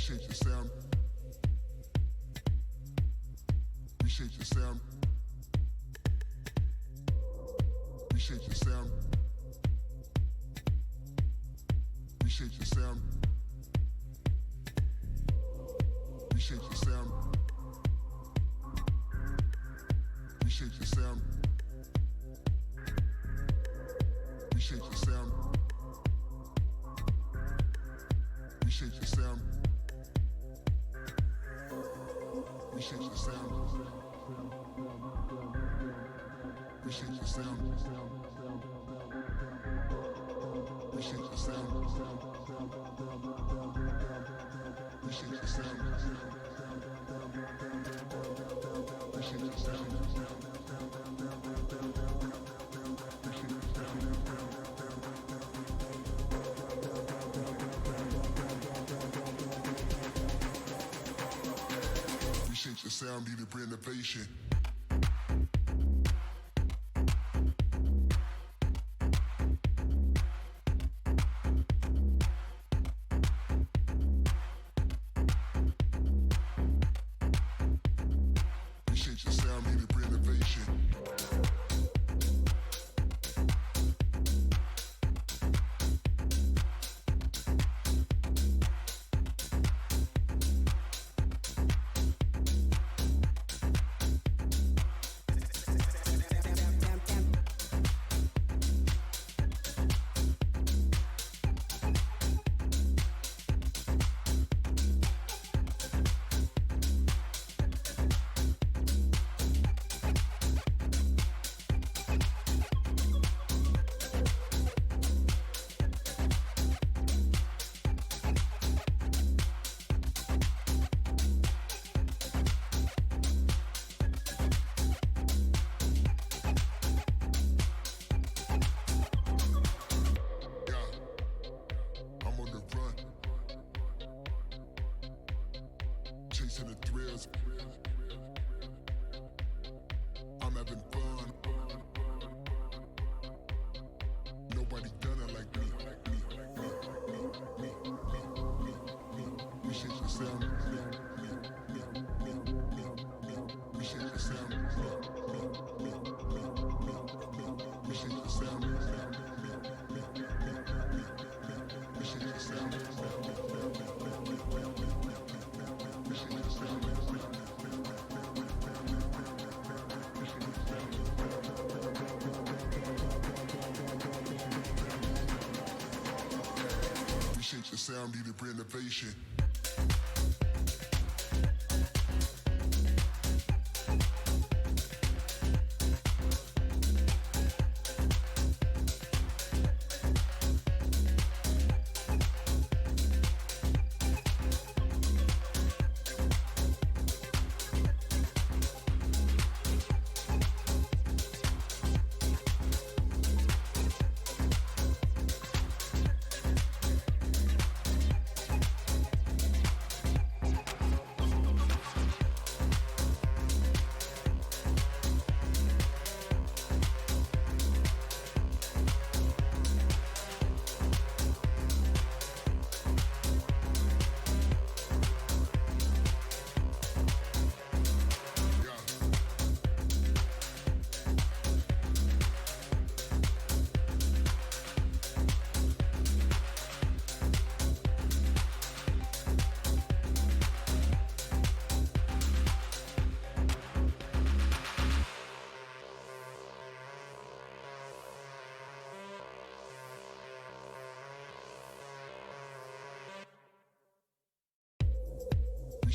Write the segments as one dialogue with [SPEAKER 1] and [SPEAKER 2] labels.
[SPEAKER 1] Appreciate your sound. Appreciate your sound. Appreciate your sound. Appreciate your sound. Appreciate your sound. Appreciate your sound. Appreciate your sound. Appreciate your sound. Appreciate your sound. Appreciate your sound. Appreciate your sound. Appreciate your sound. Appreciate your sound. Appreciate your sound, need a renovation. Appreciate your sound, need a renovation.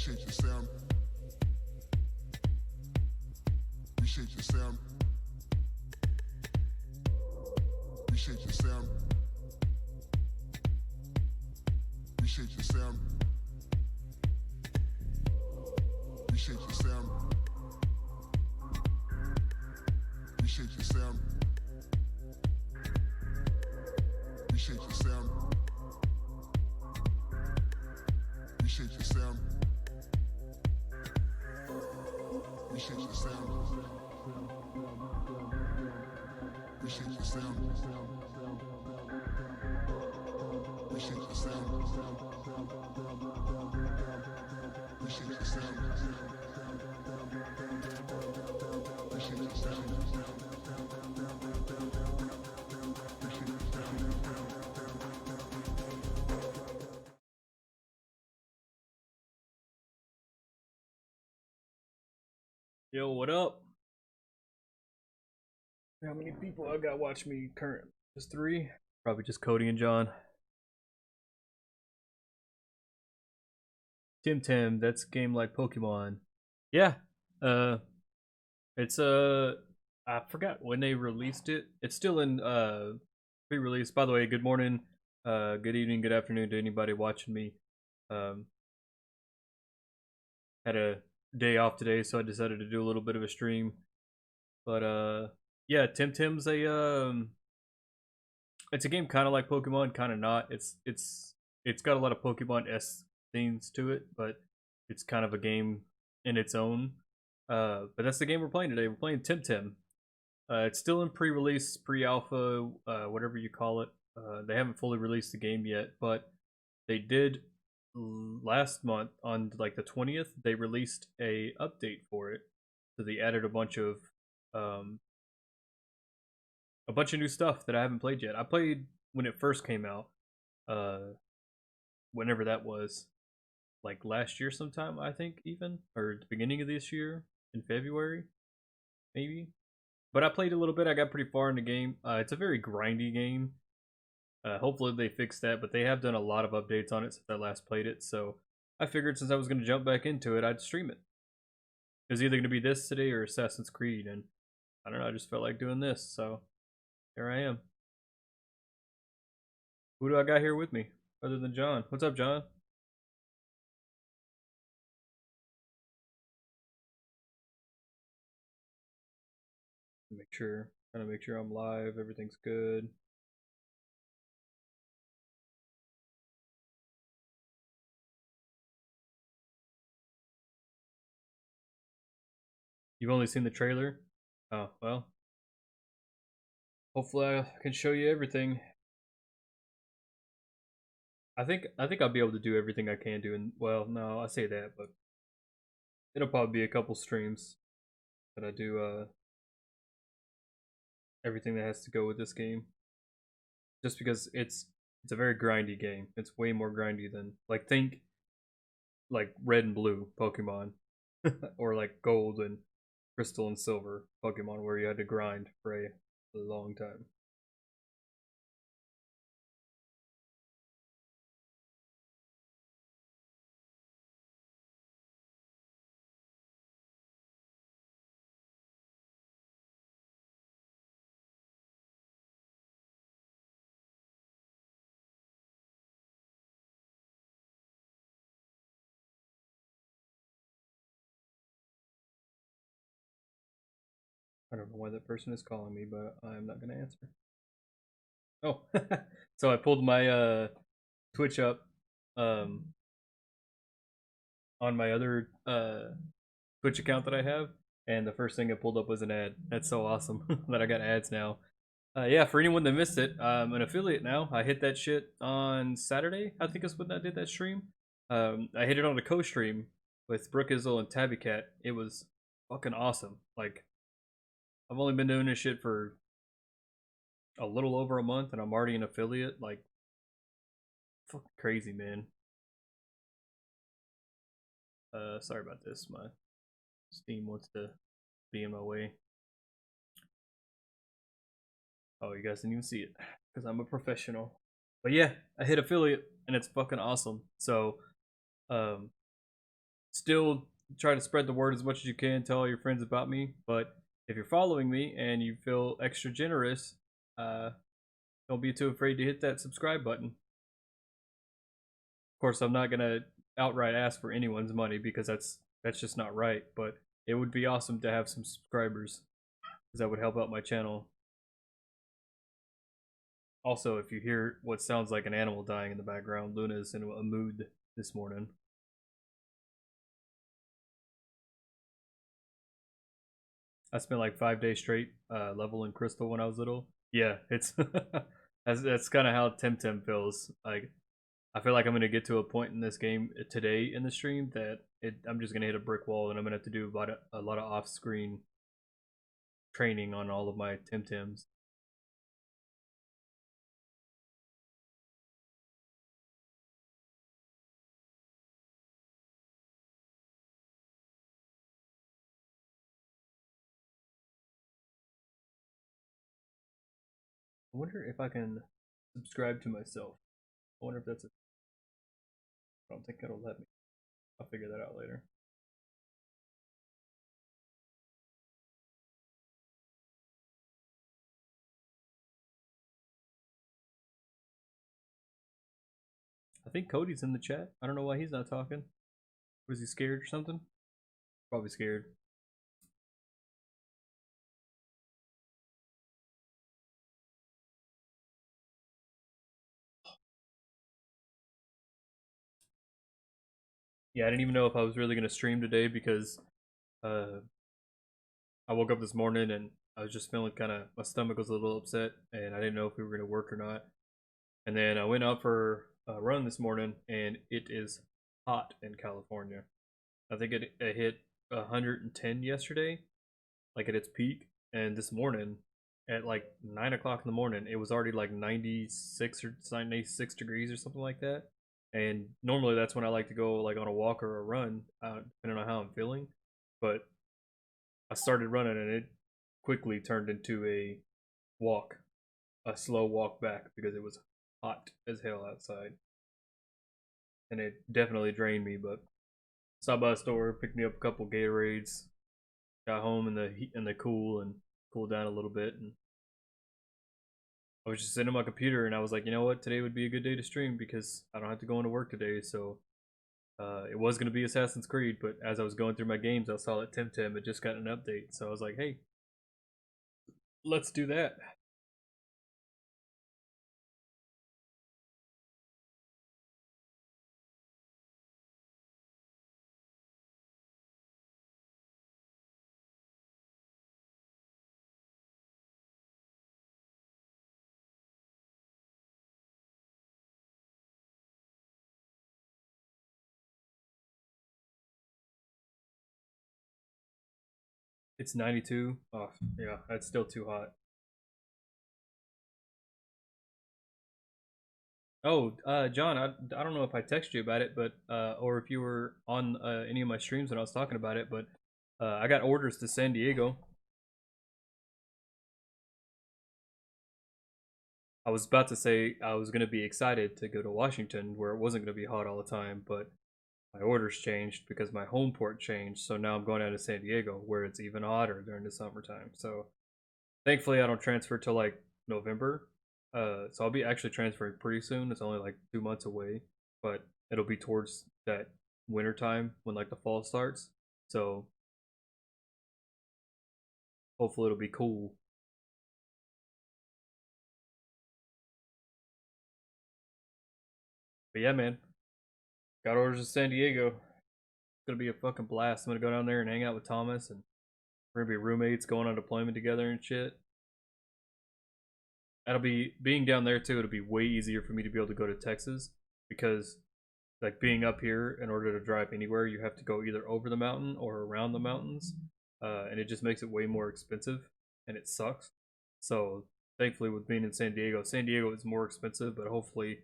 [SPEAKER 1] Appreciate your sound. Appreciate your sound. Appreciate your sound. Appreciate your sound. Appreciate your sound. Appreciate your sound. Appreciate your sound. Appreciate your sound. Appreciate your sound. Appreciate your sound. Appreciate your sound. Reshape the sound. Reshape the sound. Reshape the sound.
[SPEAKER 2] Yo, what up? How many people I got watch me current? Just 3? Probably just Cody and John. TemTem, that's a game like Pokemon. Yeah. Uh it's I forgot when they released it. It's still in pre-release. By the way, good morning, good evening, good afternoon to anybody watching me. Um had a day off today, so I decided to do a little bit of a stream. But yeah, TemTem's it's a game kind of like Pokemon, kind of not. It's got a lot of Pokemon s themes to it, but it's kind of a game in its own. But that's the game we're playing today. We're playing TemTem. It's still in pre-release, pre-alpha, whatever you call it. They haven't fully released the game yet, but they did last month on like the 20th. They released a update for it, so they added um, a bunch of new stuff that I haven't played yet. I played when it first came out, whenever that was, like last year sometime, I think, even, or the beginning of this year in February, maybe. But I played a little bit. I got pretty far in the game. It's a very grindy game. Hopefully they fix that, but they have done a lot of updates on it since I last played it. So I figured since I was going to jump back into it, I'd stream it. It was either going to be this today or Assassin's Creed, and I don't know. I just felt like doing this, so here I am. Who do I got here with me other than John? What's up, John? Trying to make sure I'm live. Everything's good. You've only seen the trailer? Oh, well. Hopefully I can show you everything. I think I'll be able to do everything I can do, and well, no, I say that, but it'll probably be a couple streams that I do everything that has to go with this game. Just because it's a very grindy game. It's way more grindy than, like, think like Red and Blue Pokemon or like Gold and Crystal and Silver Pokemon, where you had to grind for a long time. I don't know why that person is calling me, but I'm not gonna answer. Oh, so I pulled my Twitch up um, on my other Twitch account that I have, and the first thing it pulled up was an ad. That's so awesome that I got ads now. Yeah, for anyone that missed it, I'm an affiliate now. I hit that shit on Saturday, I think is when I did that stream. I hit it on a co-stream with Brooke Izzle and Tabby Cat. It was fucking awesome. Like, I've only been doing this shit for a little over a month, and I'm already an affiliate. Like, fucking crazy, man. Sorry about this. My Steam wants to be in my way. Oh, you guys didn't even see it because I'm a professional. But yeah, I hit affiliate and it's fucking awesome. So, um, still try to spread the word as much as you can. Tell all your friends about me. But if you're following me and you feel extra generous, don't be too afraid to hit that subscribe button. Of course, I'm not gonna outright ask for anyone's money because that's just not right. But it would be awesome to have some subscribers because that would help out my channel. Also, if you hear what sounds like an animal dying in the background, Luna's in a mood this morning. I spent like 5 days straight leveling Crystal when I was little. Yeah, it's that's kind of how TemTem feels. Like, I feel like I'm gonna get to a point in this game today in the stream that I'm just gonna hit a brick wall, and I'm gonna have to do about a lot of off-screen training on all of my TemTems. I wonder if I can subscribe to myself. I wonder if that's a. I don't think it'll let me. I'll figure that out later. I think Cody's in the chat. I don't know why he's not talking. Was he scared or something? Probably scared. Yeah, I didn't even know if I was really gonna stream today because uh, I woke up this morning and I was just feeling kind of my stomach was a little upset and I didn't know if we were gonna work or not. And then I went out for a run this morning and it is hot in California. I think it hit 110 yesterday, like at its peak, and this morning at like 9 o'clock in the morning, it was already like 96 or 96 degrees or something like that. And normally that's when I like to go like on a walk or a run, depending on how I'm feeling. But I started running and it quickly turned into a walk, a slow walk back because it was hot as hell outside, and it definitely drained me. But stopped by the store, picked me up a couple Gatorades, got home in the heat and the cool and cooled down a little bit, and I was just sitting on my computer and I was like, you know what, today would be a good day to stream because I don't have to go into work today. So it was going to be Assassin's Creed, but as I was going through my games, I saw that TemTem had just got an update, so I was like, hey, let's do that. It's 92. Oh, yeah, that's still too hot. Oh, John, I don't know if I texted you about it, but or if you were on any of my streams when I was talking about it, but I got orders to San Diego. I was about to say I was gonna be excited to go to Washington where it wasn't gonna be hot all the time, but my orders changed because my home port changed. So now I'm going down to San Diego where it's even hotter during the summertime. So thankfully I don't transfer till like November. So I'll be actually transferring pretty soon. It's only like 2 months away, but it'll be towards that winter time when like the fall starts. So hopefully it'll be cool. But yeah, man, got orders to San Diego. It's gonna be a fucking blast. I'm gonna go down there and hang out with Thomas, and we're gonna be roommates going on deployment together and shit. That'll be being down there too. It'll be way easier for me to be able to go to Texas because like being up here, in order to drive anywhere, you have to go either over the mountain or around the mountains, and it just makes it way more expensive, and it sucks. So thankfully, with being in San Diego is more expensive, but hopefully,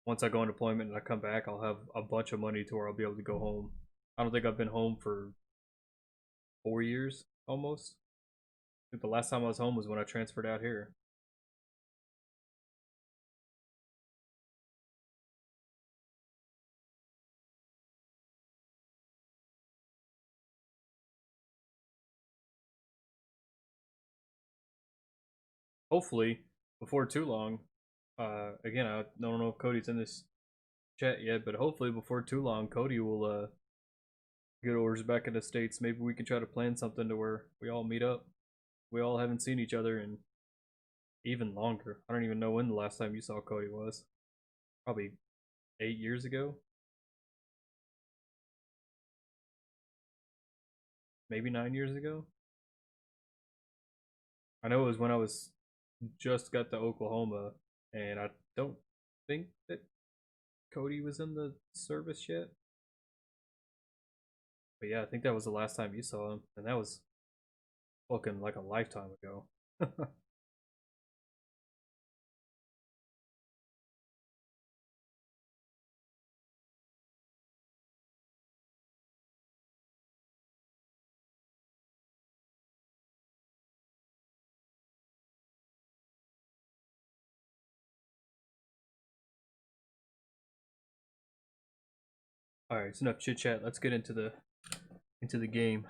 [SPEAKER 2] once I go on deployment and I come back, I'll have a bunch of money to where I'll be able to go home. I don't think I've been home for 4 years almost. I think the last time I was home was when I transferred out here. Hopefully, before too long. Again, I don't know if Cody's in this chat yet, but hopefully before too long, Cody will get orders back in the states. Maybe we can try to plan something to where we all meet up. We all haven't seen each other in even longer. I don't even know when the last time you saw Cody was. Probably 8 years ago, maybe 9 years ago. I know it was when I was just got to Oklahoma, and I don't think that Cody was in the service yet. But yeah, I think that was the last time you saw him, and that was fucking like a lifetime ago. All right, it's enough chit chat. Let's get into the game.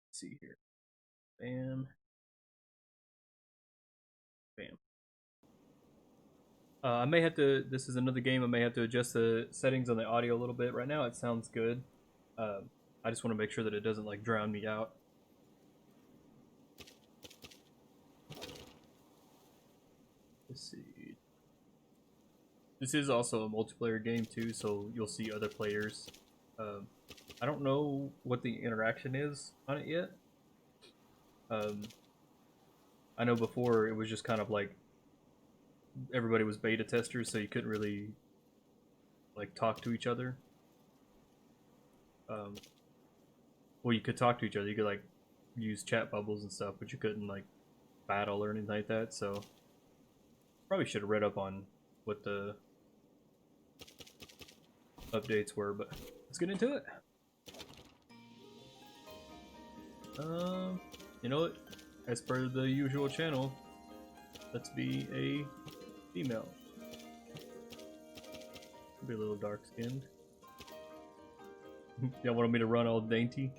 [SPEAKER 2] Let's see here. Bam, bam. I may have to. This is another game. I may have to adjust the settings on the audio a little bit. Right now, it sounds good. I just want to make sure that it doesn't like drown me out. Let's see. This is also a multiplayer game too, so you'll see other players. Um, I don't know what the interaction is on it yet. Um, I know before it was just kind of like everybody was beta testers, so you couldn't really like talk to each other. Um, well, you could talk to each other. You could like use chat bubbles and stuff, but you couldn't like battle or anything like that. So probably should have read up on what the updates were, but let's get into it. You know what? As per the usual channel, let's be a female. Be a little dark skinned. Y'all wanted me to run all dainty?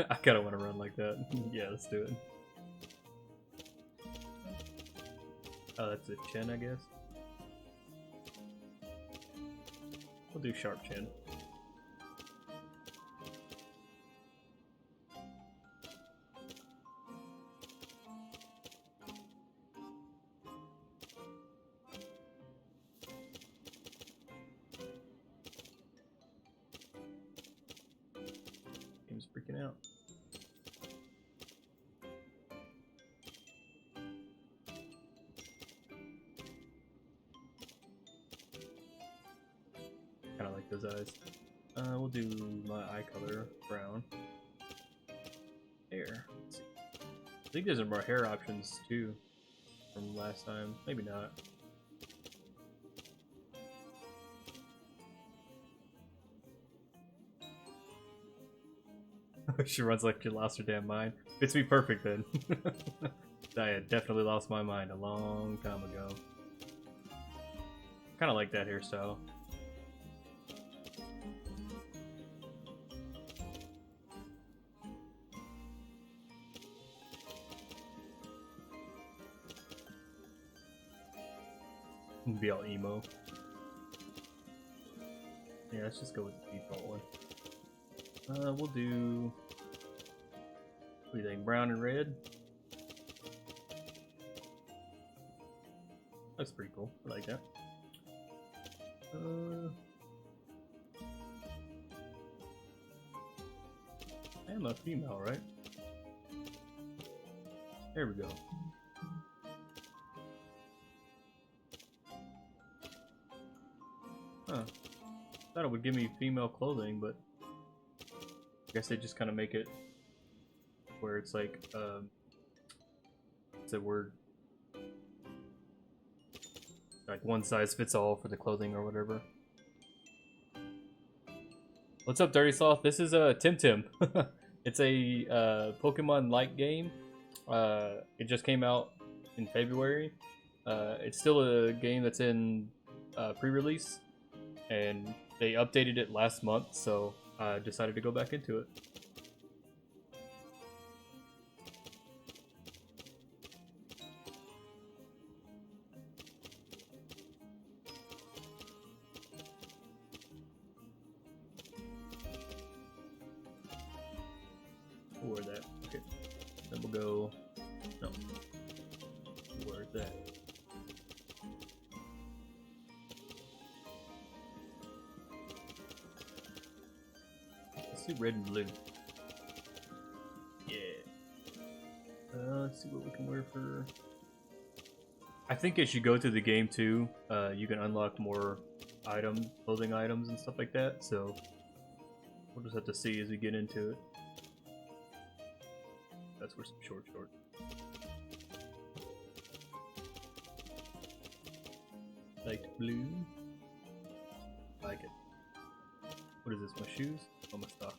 [SPEAKER 2] I kinda wanna run like that. Yeah, let's do it. Oh, that's a chin, I guess. We'll do sharp chin. Game's freaking out. Kinda like those eyes. We'll do my eye color brown. Hair. Let's see. I think there's more hair options too from last time. Maybe not. She runs like she lost her damn mind. Fits me perfect then. I had definitely lost my mind a long time ago. Kind of like that hairstyle. Be all emo. Yeah, let's just go with the default one. We'll do. What do you think? Brown and red? That's pretty cool. I like that. I am a female, right? There we go. Huh. Thought it would give me female clothing, but I guess they just kind of make it where it's like, it's a word. Like one size fits all for the clothing or whatever. What's up, Dirty Sloth? This is TemTem. It's a Pokemon-like game. It just came out in February. It's still a game that's in pre-release, and they updated it last month, so I decided to go back into it. Where that? Okay. Then we'll go. No. Where's that? Let's do red and blue. Yeah. Let's see what we can wear for I think as you go through the game too, you can unlock more clothing items and stuff like that. So we'll just have to see as we get into it. That's where some short. Light blue. Like it. What is this? My shoes? Oh, my socks.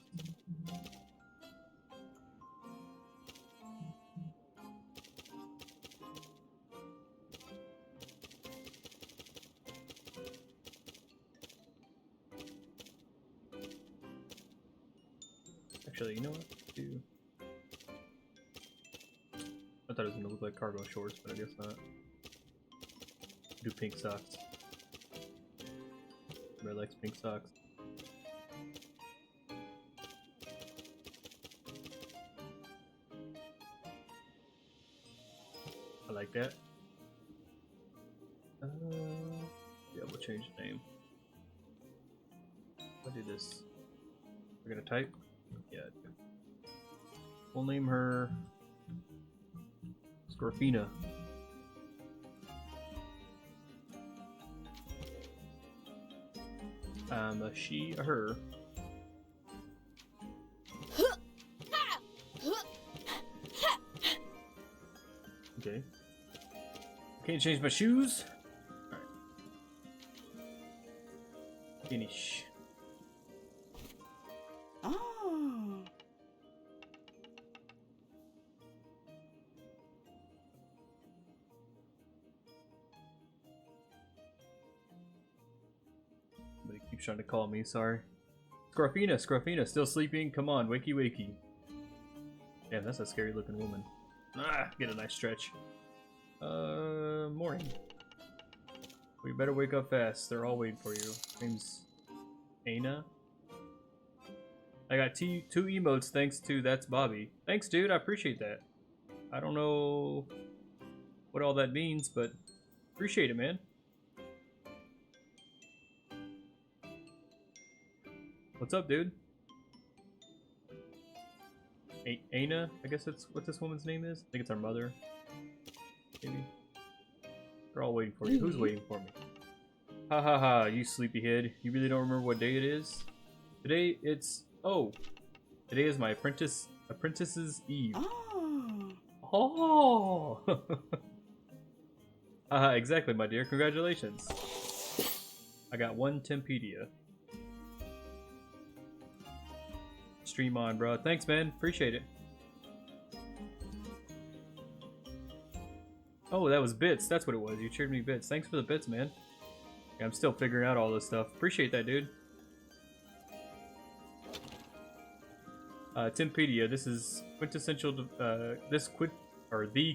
[SPEAKER 2] Actually, you know what? I thought it was gonna look like cargo shorts, but I guess not. Do pink socks. Everybody likes pink socks. I like that. Yeah, we'll change the name. I'll do this. We're gonna type? Yeah. We'll name her Scorpina. A she, a her. Okay. Can't change my shoes. Alright. Finish.
[SPEAKER 3] Oh.
[SPEAKER 2] Somebody keeps trying to call me, sorry. Scorpina, still sleeping? Come on, wakey. Damn, that's a scary looking woman. Ah, get a nice stretch. Morning. We better wake up fast. They're all waiting for you. Name's Aina. I got two emotes thanks to That's Bobby. Thanks, dude. I appreciate that. I don't know what all that means, but appreciate it, man. What's up, dude? Aina? I guess that's what this woman's name is. I think it's our mother. Maybe. They're all waiting for you. Who's waiting for me? Ha ha ha, you sleepyhead. You really don't remember what day it is? Today it's... Oh! Today is my apprentice's eve.
[SPEAKER 3] Oh.
[SPEAKER 2] Oh! Haha, exactly, my dear. Congratulations. I got one Tempedia. Stream on, bro. Thanks, man. Appreciate it. Oh, that was bits. That's what it was. You cheered me bits. Thanks for the bits, man. Yeah, I'm still figuring out all this stuff. Appreciate that, dude. Tempedia. This is quintessential. The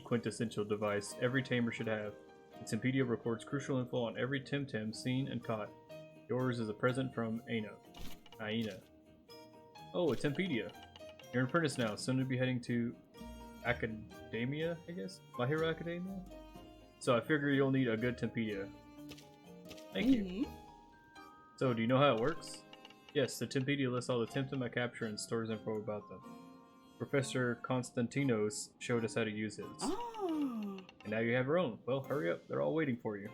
[SPEAKER 2] quintessential device every tamer should have. The Tempedia records crucial info on every TemTem seen and caught. Yours is a present from Aina. Oh, a Tempedia. You're an apprentice now, soon to be heading to Academia, I guess? My Hero Academia? So I figure you'll need a good Tempedia. Thank you. So, do you know how it works? Yes, the Tempedia lists all the TemTem I capture and stores info about them. Professor Konstantinos showed us how to use it.
[SPEAKER 3] Oh.
[SPEAKER 2] And now you have your own. Well, hurry up. They're all waiting for you.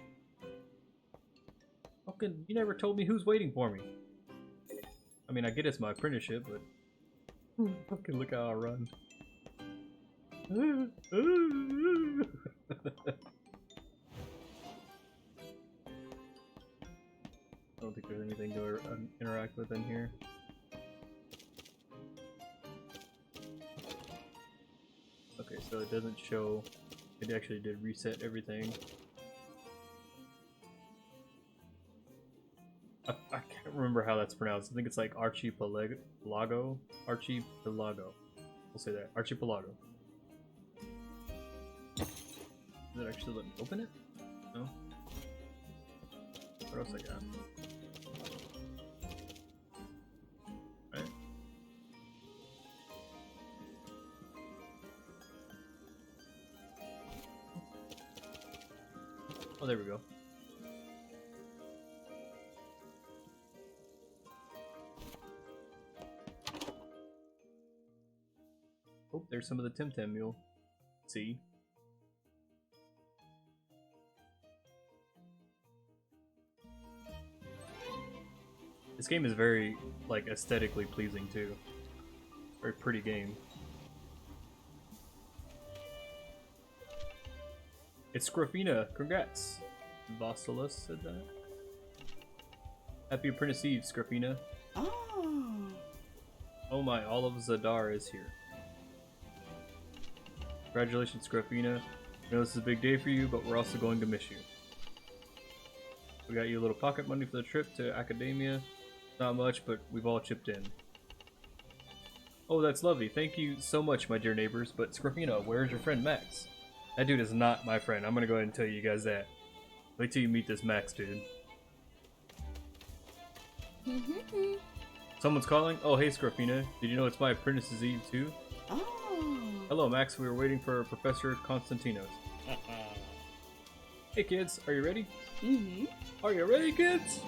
[SPEAKER 2] Fucking, you never told me who's waiting for me. I mean, I get it's my apprenticeship, but... Fucking look how I run. I don't think there's anything to interact with in here. Okay, so it doesn't show... It actually did reset everything. I can't remember how that's pronounced. I think it's like Archipelago. Archipelago. We'll say that. Archipelago. Does it actually let me open it? No? What else I got? Right. Oh, there we go. Oh, there's some of the TemTem you'll see. This game is very, like, aesthetically pleasing too. Very pretty game. It's Scrofina, congrats! Vossilus said that. Happy Apprentice Eve, Scrofina.
[SPEAKER 3] Oh.
[SPEAKER 2] Oh my, all of Zadar is here. Congratulations, Scrofina. I know this is a big day for you, but we're also going to miss you. We got you a little pocket money for the trip to Academia. Not much, but we've all chipped in. Oh, that's lovely. Thank you so much, my dear neighbors. But Scrofina, where's your friend Max? That dude is not my friend. I'm gonna go ahead and tell you guys that. Wait till you meet this Max dude. Someone's calling? Oh, hey, Scrofina. Did you know it's my Apprentice's Eve, too?
[SPEAKER 3] Oh.
[SPEAKER 2] Hello, Max. We were waiting for Professor Constantinos. Hey, kids. Are you ready? Are you ready, kids?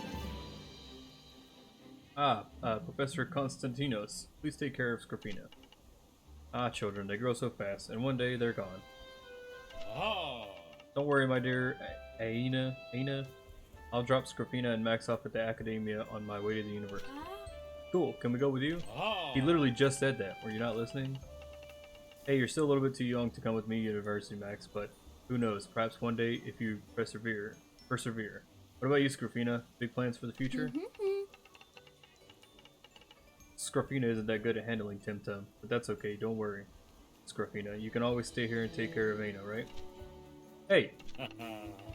[SPEAKER 2] Professor Constantinos. Please take care of Scrofina. Ah, children. They grow so fast, and one day they're gone.
[SPEAKER 4] Oh.
[SPEAKER 2] Don't worry, my dear Aina. I'll drop Scrofina and Max off at the Academia on my way to the university. Cool. Can we go with you?
[SPEAKER 4] Oh.
[SPEAKER 2] He literally just said that. Were you not listening? Hey, you're still a little bit too young to come with me, University Max, but who knows? Perhaps one day, if you persevere. What about you, Scrofina? Big plans for the future? Scrofina isn't that good at handling TemTem, but that's okay. Don't worry, Scrofina. You can always stay here and take care of Aina, right? Hey,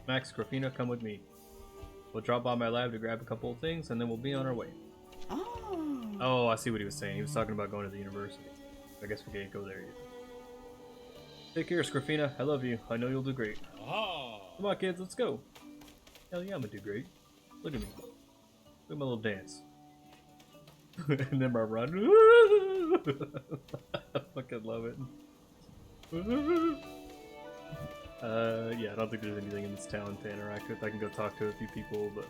[SPEAKER 2] Max, Scrofina, come with me. We'll drop by my lab to grab a couple of things, and then we'll be on our way. Oh, I see what he was saying. He was talking about going to the university. I guess we can't go there yet. Take care, Scrofina. I love you. I know you'll do great.
[SPEAKER 4] Oh.
[SPEAKER 2] Come on, kids. Let's go. Hell yeah, I'm gonna do great. Look at me. Look at my little dance. And then my run. I fucking love it. Yeah, I don't think there's anything in this town to interact with. I can go talk to a few people, but...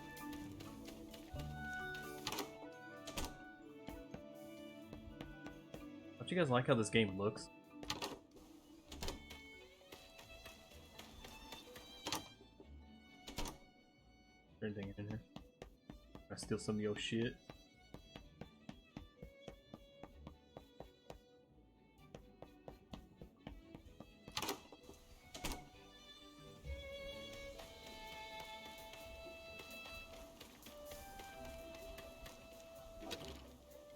[SPEAKER 2] Don't you guys like how this game looks? Is there anything in here? Can I steal some of your shit?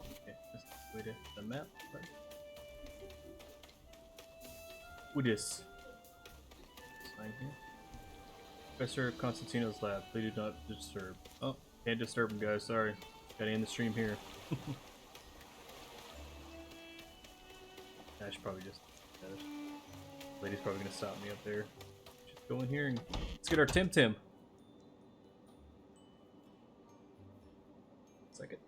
[SPEAKER 2] Okay, that's the way to the map. Right? What is? Sign here. Professor Constantino's lab. Please do not disturb. Oh, can't disturb him, guys. Sorry. Gotta end the stream here. I should probably just. Lady's probably gonna stop me up there. Just go in here and let's get our TemTem. Second.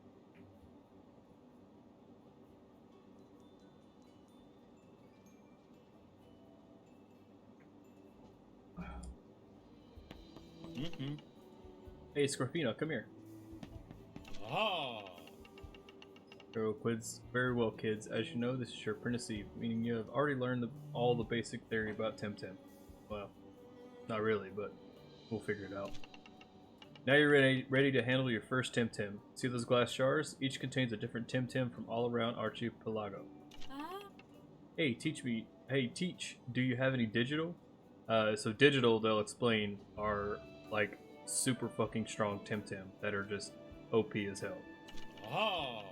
[SPEAKER 2] Hey, Scrofina, come here.
[SPEAKER 4] Oh.
[SPEAKER 2] Very well, kids. As you know, this is your apprentice Eve, meaning you have already learned all the basic theory about TemTem. Well, not really, but we'll figure it out. Now you're ready to handle your first TemTem. See those glass jars? Each contains a different TemTem from all around Archipelago. Hey, teach. Do you have any digital? So digital, they'll explain, are like super fucking strong TemTem that are just OP as hell.
[SPEAKER 4] Oh.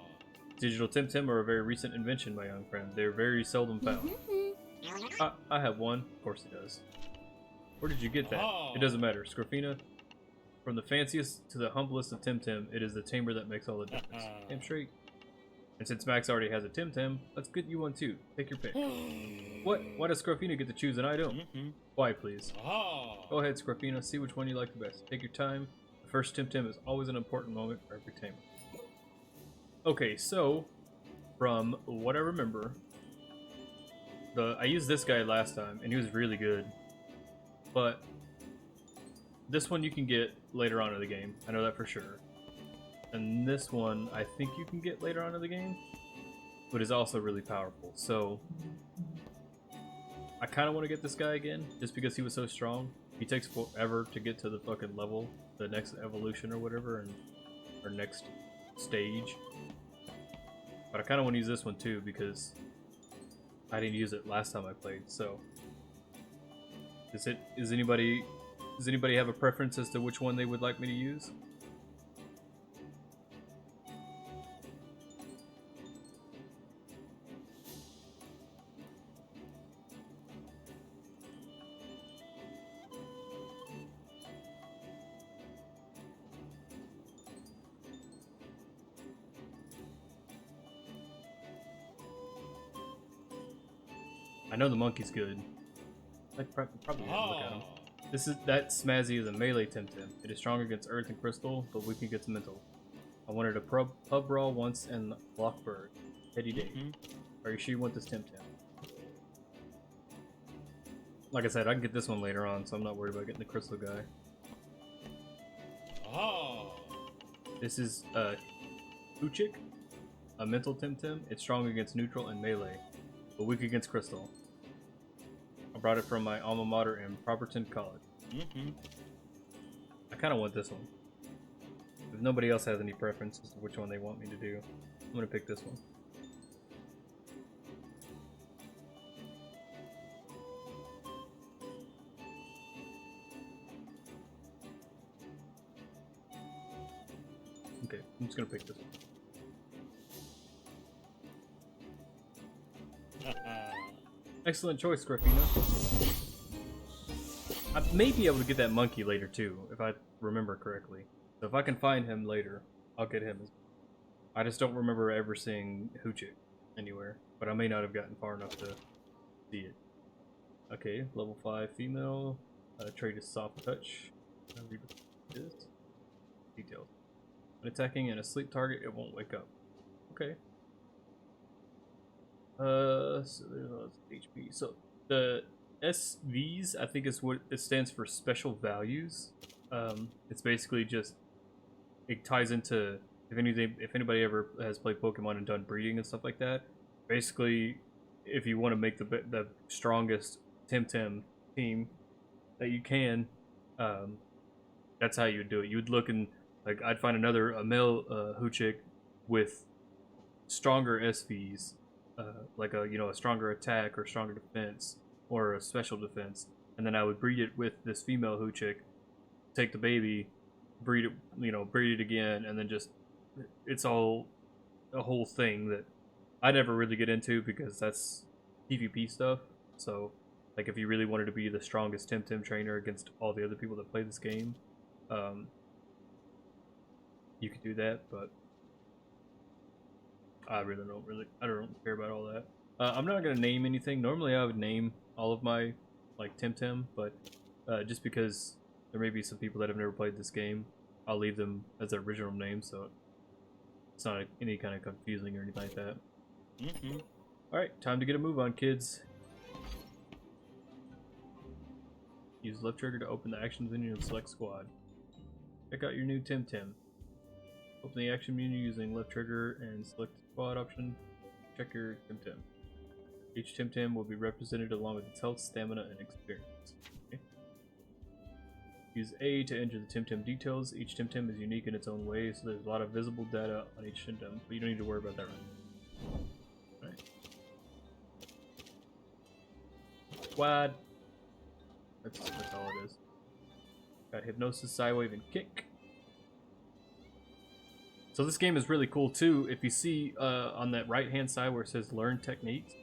[SPEAKER 2] Digital TemTem are a very recent invention, my young friend. They're very seldom found. I have one. Of course he does. Where did you get that? It doesn't matter. Scrofina, from the fanciest to the humblest of TemTem, it is the tamer that makes all the difference. Damn straight. And since Max already has a TemTem, let's get you one too. Take your pick. What? Why does Scrofina get to choose and I don't? Why, please?
[SPEAKER 4] Oh.
[SPEAKER 2] Go ahead, Scrofina. See which one you like the best. Take your time. The first TemTem is always an important moment for every tamer. Okay, so from what I remember, I used this guy last time and he was really good, but this one you can get later on in the game. I know that for sure. And this one I think you can get later on in the game, but is also really powerful. So I kind of want to get this guy again just because he was so strong. He takes forever to get to the fucking level, the next evolution or whatever, or next stage. But I kind of want to use this one too because I didn't use it last time I played. So, does anybody have a preference as to which one they would like me to use? I know the monkey's good. I probably have to look at him. That Smazzy is a melee TemTem. It is strong against Earth and Crystal, but weak against Mental. I wanted a pub brawl once in Lockberg. Eddie Day. Are you sure you want this TemTem? Like I said, I can get this one later on, so I'm not worried about getting the Crystal guy. This is Uchik, a mental TemTem. It's strong against neutral and melee, but weak against Crystal. I brought it from my alma mater in Properton College. I kind of want this one. If nobody else has any preference as to which one they want me to do, I'm going to pick this one. Okay, I'm just going to pick this one. Excellent choice, Scorpina. I may be able to get that monkey later too, if I remember correctly. So if I can find him later, I'll get him. I just don't remember ever seeing Hoochik anywhere, but I may not have gotten far enough to see it. Okay, level 5 female. Trait is soft touch. I'll read what it is. Details. When attacking an asleep target, it won't wake up. Okay. So there's HP. So the SVs, I think is what it stands for, special values. It's basically just, it ties into, if anybody ever has played Pokemon and done breeding and stuff like that, basically if you want to make the strongest TemTem team that you can, that's how you would do it. You would look and, like, I'd find a male Hoochik with stronger SVs, like a stronger attack or stronger defense or a special defense, and then I would breed it with this female Hoochik, take the baby, breed it again, and then just, it's all a whole thing that I never really get into because that's PvP stuff. So, like, if you really wanted to be the strongest TemTem trainer against all the other people that play this game, you could do that, but I don't care about all that. I'm not gonna name anything. Normally I would name all of my, like, TemTem, but just because there may be some people that have never played this game, I'll leave them as their original name, so it's not any kind of confusing or anything like that. Alright, time to get a move on, kids. Use left trigger to open the action menu and select squad. Check out your new TemTem. Open the action menu using left trigger and select the squad option. Check your TemTem. Each TemTem will be represented along with its health, stamina, and experience. Okay. Use A to enter the TemTem details. Each TemTem is unique in its own way, so there's a lot of visible data on each TemTem, but you don't need to worry about that right now. Alright. Squad. That's all it is. Got Hypnosis, Psywave, and Kick. So this game is really cool too. If you see on that right hand side where it says Learn Techniques,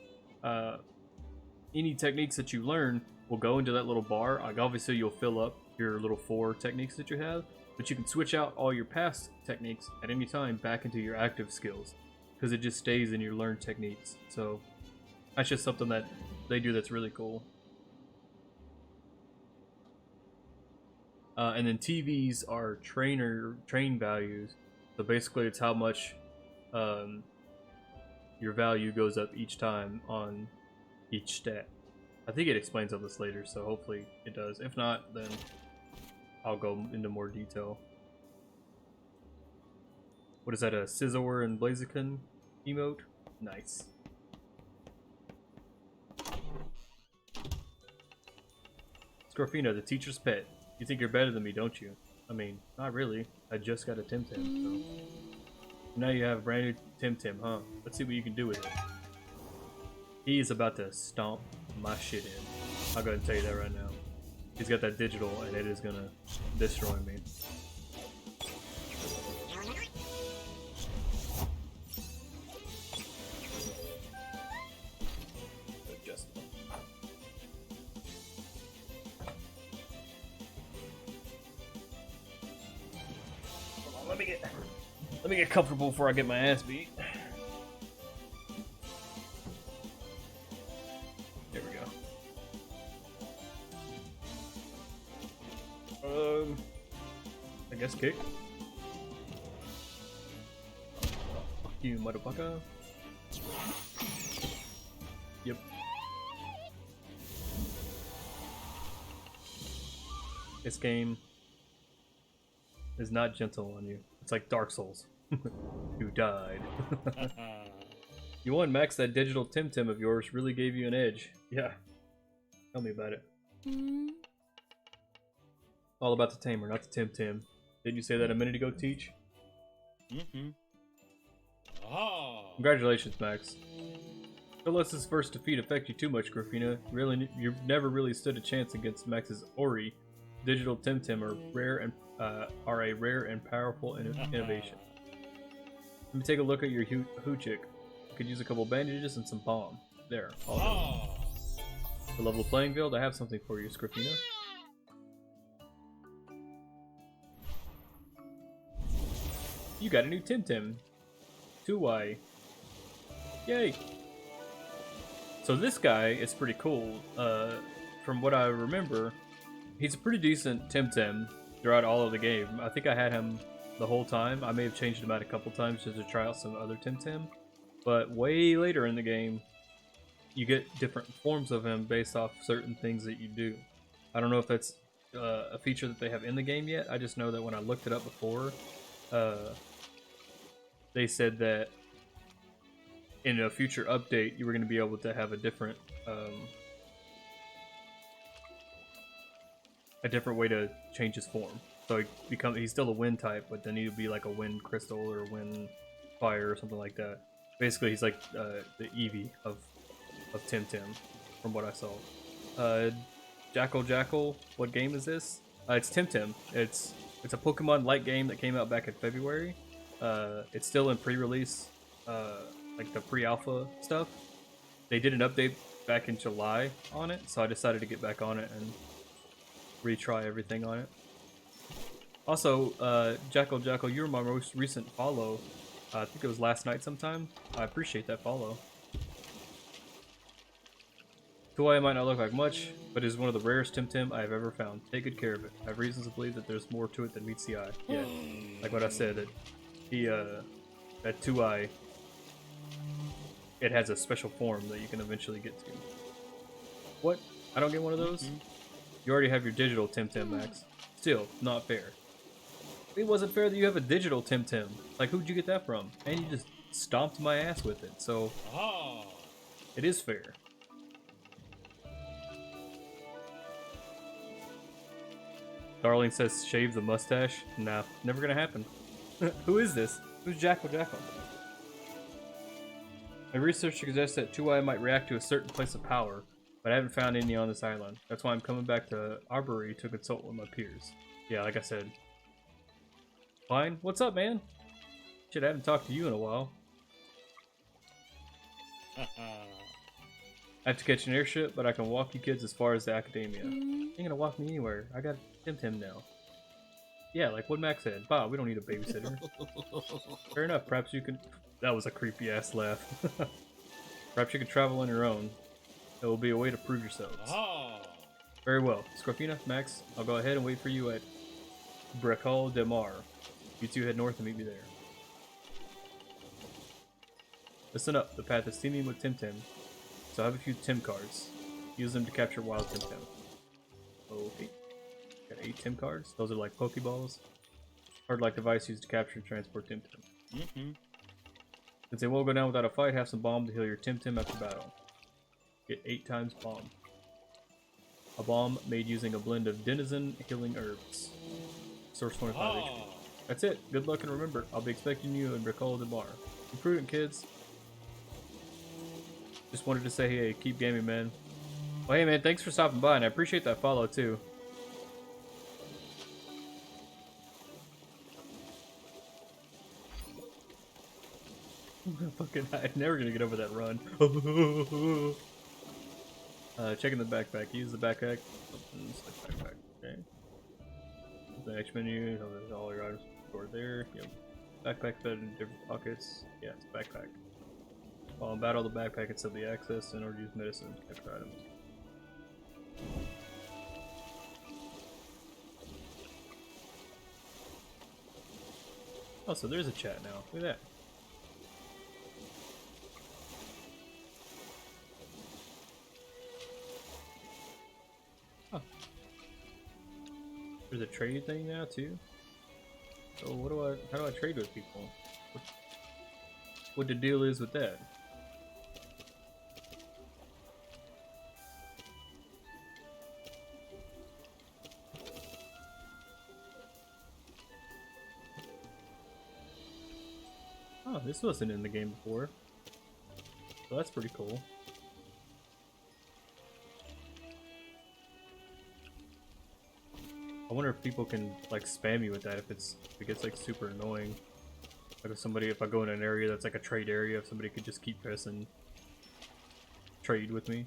[SPEAKER 2] any techniques that you learn will go into that little bar. Like, obviously you'll fill up your little 4 techniques that you have, but you can switch out all your past techniques at any time back into your active skills, because it just stays in your learned techniques. So that's just something that they do that's really cool. And then TVs are train values. So basically it's how much your value goes up each time on each stat. I think it explains all this later, so hopefully it does. If not, then I'll go into more detail. What is that, a Scizor and Blaziken emote? Nice. Scorfina, the teacher's pet. You think you're better than me, don't you? I mean, not really. I just got a TemTem, so... Now you have a brand new TemTem, huh? Let's see what you can do with it. He's about to stomp my shit in. I'll go ahead and tell you that right now. He's got that digital, and it is gonna destroy me. Adjustable. Hold on, let me get comfortable before I get my ass beat. There we go. I guess kick. Fuck you, motherfucker. Yep. This game is not gentle on you. It's like Dark Souls. You died. You won, Max. That digital TemTem of yours really gave you an edge. Yeah. Tell me about it. All about the tamer, not the TemTem. Didn't you say that a minute ago, Teach? Congratulations, Max. Don't let this first defeat affect you too much, Grafina. Really, you've never really stood a chance against Max's Ori. Digital TemTem are a rare and powerful innovation. Let me take a look at your Hoochik. Could use a couple bandages and some balm. There, all done. The level playing field, I have something for you, Scrifina. You got a new TemTem. 2Y. Yay! So this guy is pretty cool. From what I remember, he's a pretty decent TemTem throughout all of the game. I think I had him the whole time. I may have changed him out a couple times just to try out some other TemTem. But way later in the game, you get different forms of him based off certain things that you do. I don't know if that's a feature that they have in the game yet. I just know that when I looked it up before, they said that in a future update, you were going to be able to have a different way to change his form. So he's still a wind type, but then he'll be like a wind crystal or a wind fire or something like that. Basically, he's like the Eevee of TemTem, from what I saw. Jackal, what game is this? It's TemTem. It's a Pokemon light game that came out back in February. It's still in pre-release, like the pre-alpha stuff. They did an update back in July on it, so I decided to get back on it and retry everything on it. Also, Jackal, you were my most recent follow. I think it was last night sometime. I appreciate that follow. Kawaii might not look like much, but is one of the rarest TemTem I have ever found. Take good care of it. I have reasons to believe that there's more to it than meets the eye. Yeah, like what I said, that 2i, it has a special form that you can eventually get to. What? I don't get one of those? You already have your digital TemTem, Max. Still, not fair. It wasn't fair that you have a digital TemTem. Like, who'd you get that from? And you just stomped my ass with it, so it is fair. Darling says shave the mustache. Nah, never gonna happen. Who is this? Who's Jackal? My research suggests that 2i might react to a certain place of power, but I haven't found any on this island. That's why I'm coming back to Arbory to consult with my peers. Yeah, like I said. Fine. What's up, man? Shit, I haven't talked to you in a while. I have to catch an airship, but I can walk you kids as far as the academia. You ain't gonna walk me anywhere. I got TemTem now. Yeah, like what Max said. Wow, we don't need a babysitter. Fair enough, perhaps you can... That was a creepy ass laugh. Perhaps you can travel on your own. It will be a way to prove yourselves. Very well. Scorpina, Max, I'll go ahead and wait for you at Brecol de Mar. You two head north and meet me there. Listen up, the path is teeming with TemTem, so I have a few Tem cards. Use them to capture wild TemTem. Okay. Got 8 Tem cards. Those are like Pokeballs. Card-like device used to capture and transport TemTem. Since they won't go down without a fight, have some bomb to heal your TemTem after battle. Get 8 times bomb. A bomb made using a blend of denizen healing herbs. Source 25 HP. That's it. Good luck and remember, I'll be expecting you in Recall tomorrow. Be prudent, kids. Just wanted to say, hey, keep gaming, man. Well, hey, man, thanks for stopping by, and I appreciate that follow, too. Fucking, I'm never gonna get over that run. Checking the backpack. Use the backpack. Backpack. Okay. The next menu. Oh, there's all your items stored there. Yep. Backpack fed in different pockets. Yeah, it's backpack. While in battle, the backpack can still be accessed in order to use medicine. Extra items. Oh, so there's a chat now. Look at that. Huh. There's a trade thing now too. So how do I trade with people? What the deal is with that? Oh, this wasn't in the game before. So that's pretty cool. I wonder if people can like spam you with that if it gets like super annoying. Like if I go in an area that's like a trade area, if somebody could just keep pressing trade with me.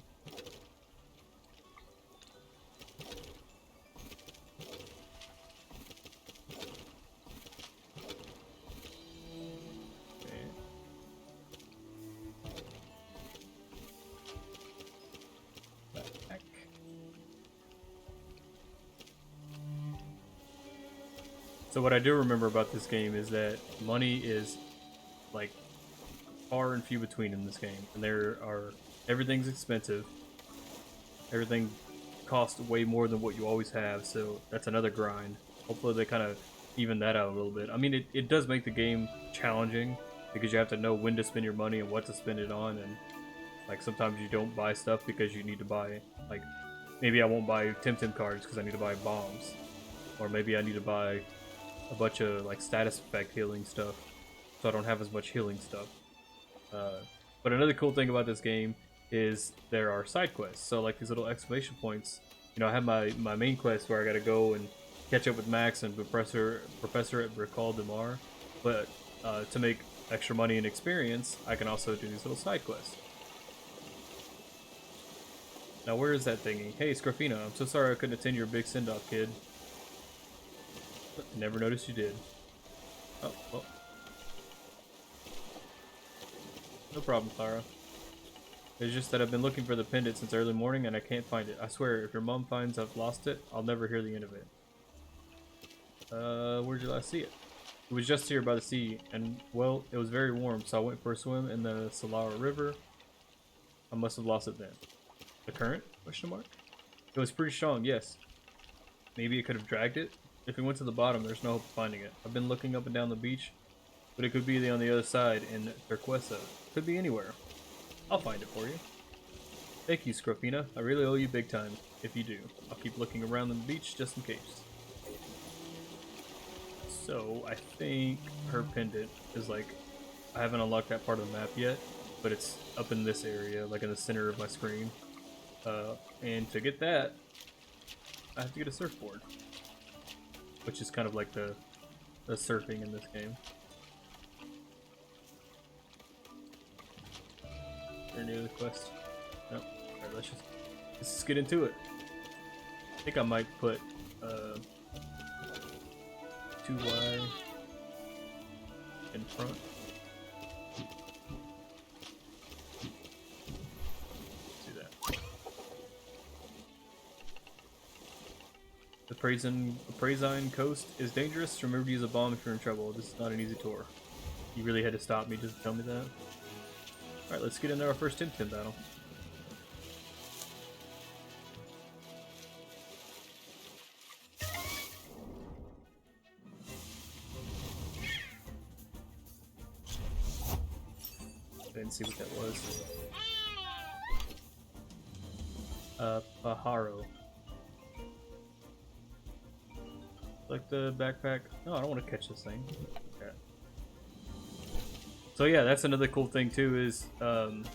[SPEAKER 2] Okay. Backpack. So what I do remember about this game is that money is like far and few between in this game, and everything's expensive. Everything costs way more than what you always have, so that's another grind. Hopefully they kind of even that out a little bit. I mean, it does make the game challenging because you have to know when to spend your money and what to spend it on, and like sometimes you don't buy stuff because you need to buy, like maybe I won't buy TemTem cards because I need to buy bombs, or maybe I need to buy a bunch of like status effect healing stuff, so I don't have as much healing stuff. But another cool thing about this game is there are side quests. So like these little exclamation points. You know, I have my main quest where I gotta go and catch up with Max and Professor at Recall Demar. But to make extra money and experience, I can also do these little side quests. Now where is that thingy? Hey Scrafina, I'm so sorry I couldn't attend your big send-off, kid. Never noticed you did. Oh, well. No problem, Clara. It's just that I've been looking for the pendant since early morning and I can't find it. I swear, if your mom finds I've lost it, I'll never hear the end of it. Where'd you last see it? It was just here by the sea, and, well, it was very warm, so I went for a swim in the Salara River. I must have lost it then. The current? Question mark? It was pretty strong, yes. Maybe it could have dragged it? If it went to the bottom, there's no hope of finding it. I've been looking up and down the beach, but it could be on the other side in Turquesa. Could be anywhere. I'll find it for you. Thank you, Scrofina. I really owe you big time. If you do, I'll keep looking around the beach just in case. So, I think her pendant is like, I haven't unlocked that part of the map yet, but it's up in this area, like in the center of my screen. And to get that, I have to get a surfboard. Which is kind of like the surfing in this game. Is there any other quest? No. Alright, let's just get into it. I think I might put 2Y in front. Let's do that. The Prazine coast is dangerous. Remember to use a bomb if you're in trouble. This is not an easy tour. You really had to stop me just to tell me that? Alright, let's get into our first TemTem battle. I didn't see what that was. Pajaro. Like the backpack. No, I don't want to catch this thing. Okay. So yeah, that's another cool thing too is I don't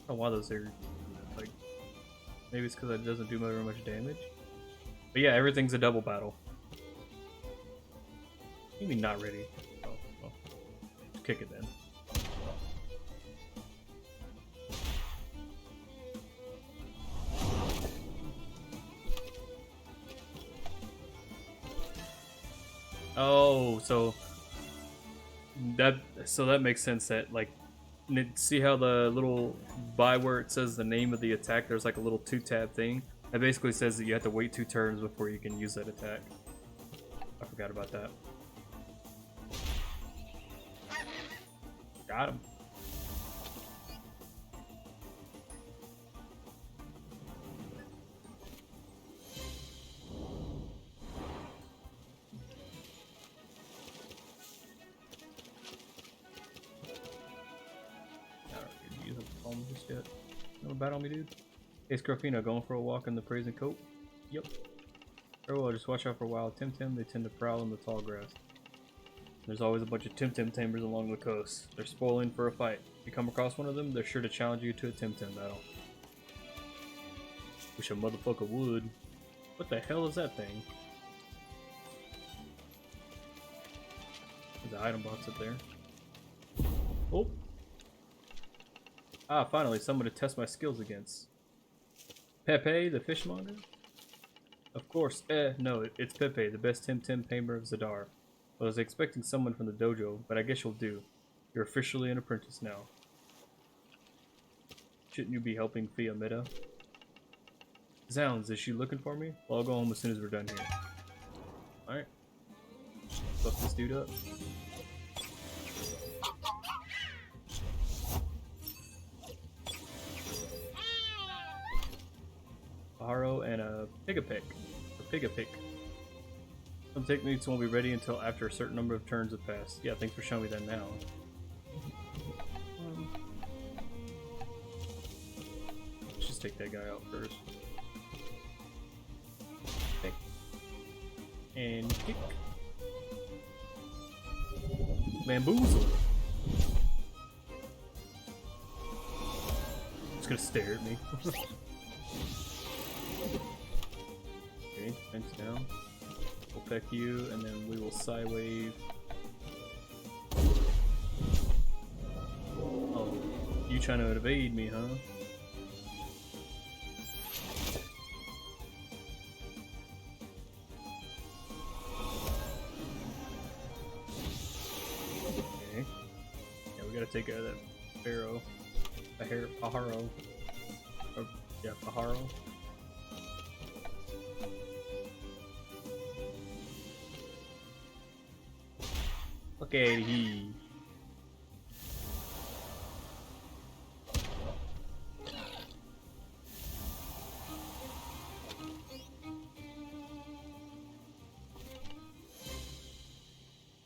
[SPEAKER 2] know why those are like, maybe it's because it doesn't do very much damage. But yeah, everything's a double battle. You mean not ready? Oh, well. Just kick it then. Oh, so that makes sense that like see how the little by where it says the name of the attack, there's like a little 2-tab thing that basically says that you have to wait 2 turns before you can use that attack. I forgot about that. Got him. Just yet. No bat on me, dude. Hey, Scruffino, going for a walk in the praising coat? Yep. Very well, just watch out for wild TemTem. They tend to prowl in the tall grass. There's always a bunch of TemTem tamers along the coast. They're spoiling for a fight. If you come across one of them, they're sure to challenge you to a TemTem battle. Wish a motherfucker would. What the hell is that thing? There's an item box up there. Oh! Ah, finally, someone to test my skills against. Pepe, the fishmonger? Of course, no, it's Pepe, the best TemTem tamer of Zadar. I was expecting someone from the dojo, but I guess you'll do. You're officially an apprentice now. Shouldn't you be helping Fiametta? Zounds, is she looking for me? Well, I'll go home as soon as we're done here. Alright. Fuck this dude up. Haro and a Pigapick. Some techniques won't be ready until after a certain number of turns have passed. Yeah, thanks for showing me that now. Let's just take that guy out first. Pick. And kick. Bamboozle. It's gonna stare at me. Okay, fence down. We'll peck you, and then we will side wave. Oh, you trying to evade me, huh? Okay. Yeah, we gotta take out that Pharaoh. Pajaro. Or, yeah, Pajaro. Okay, he.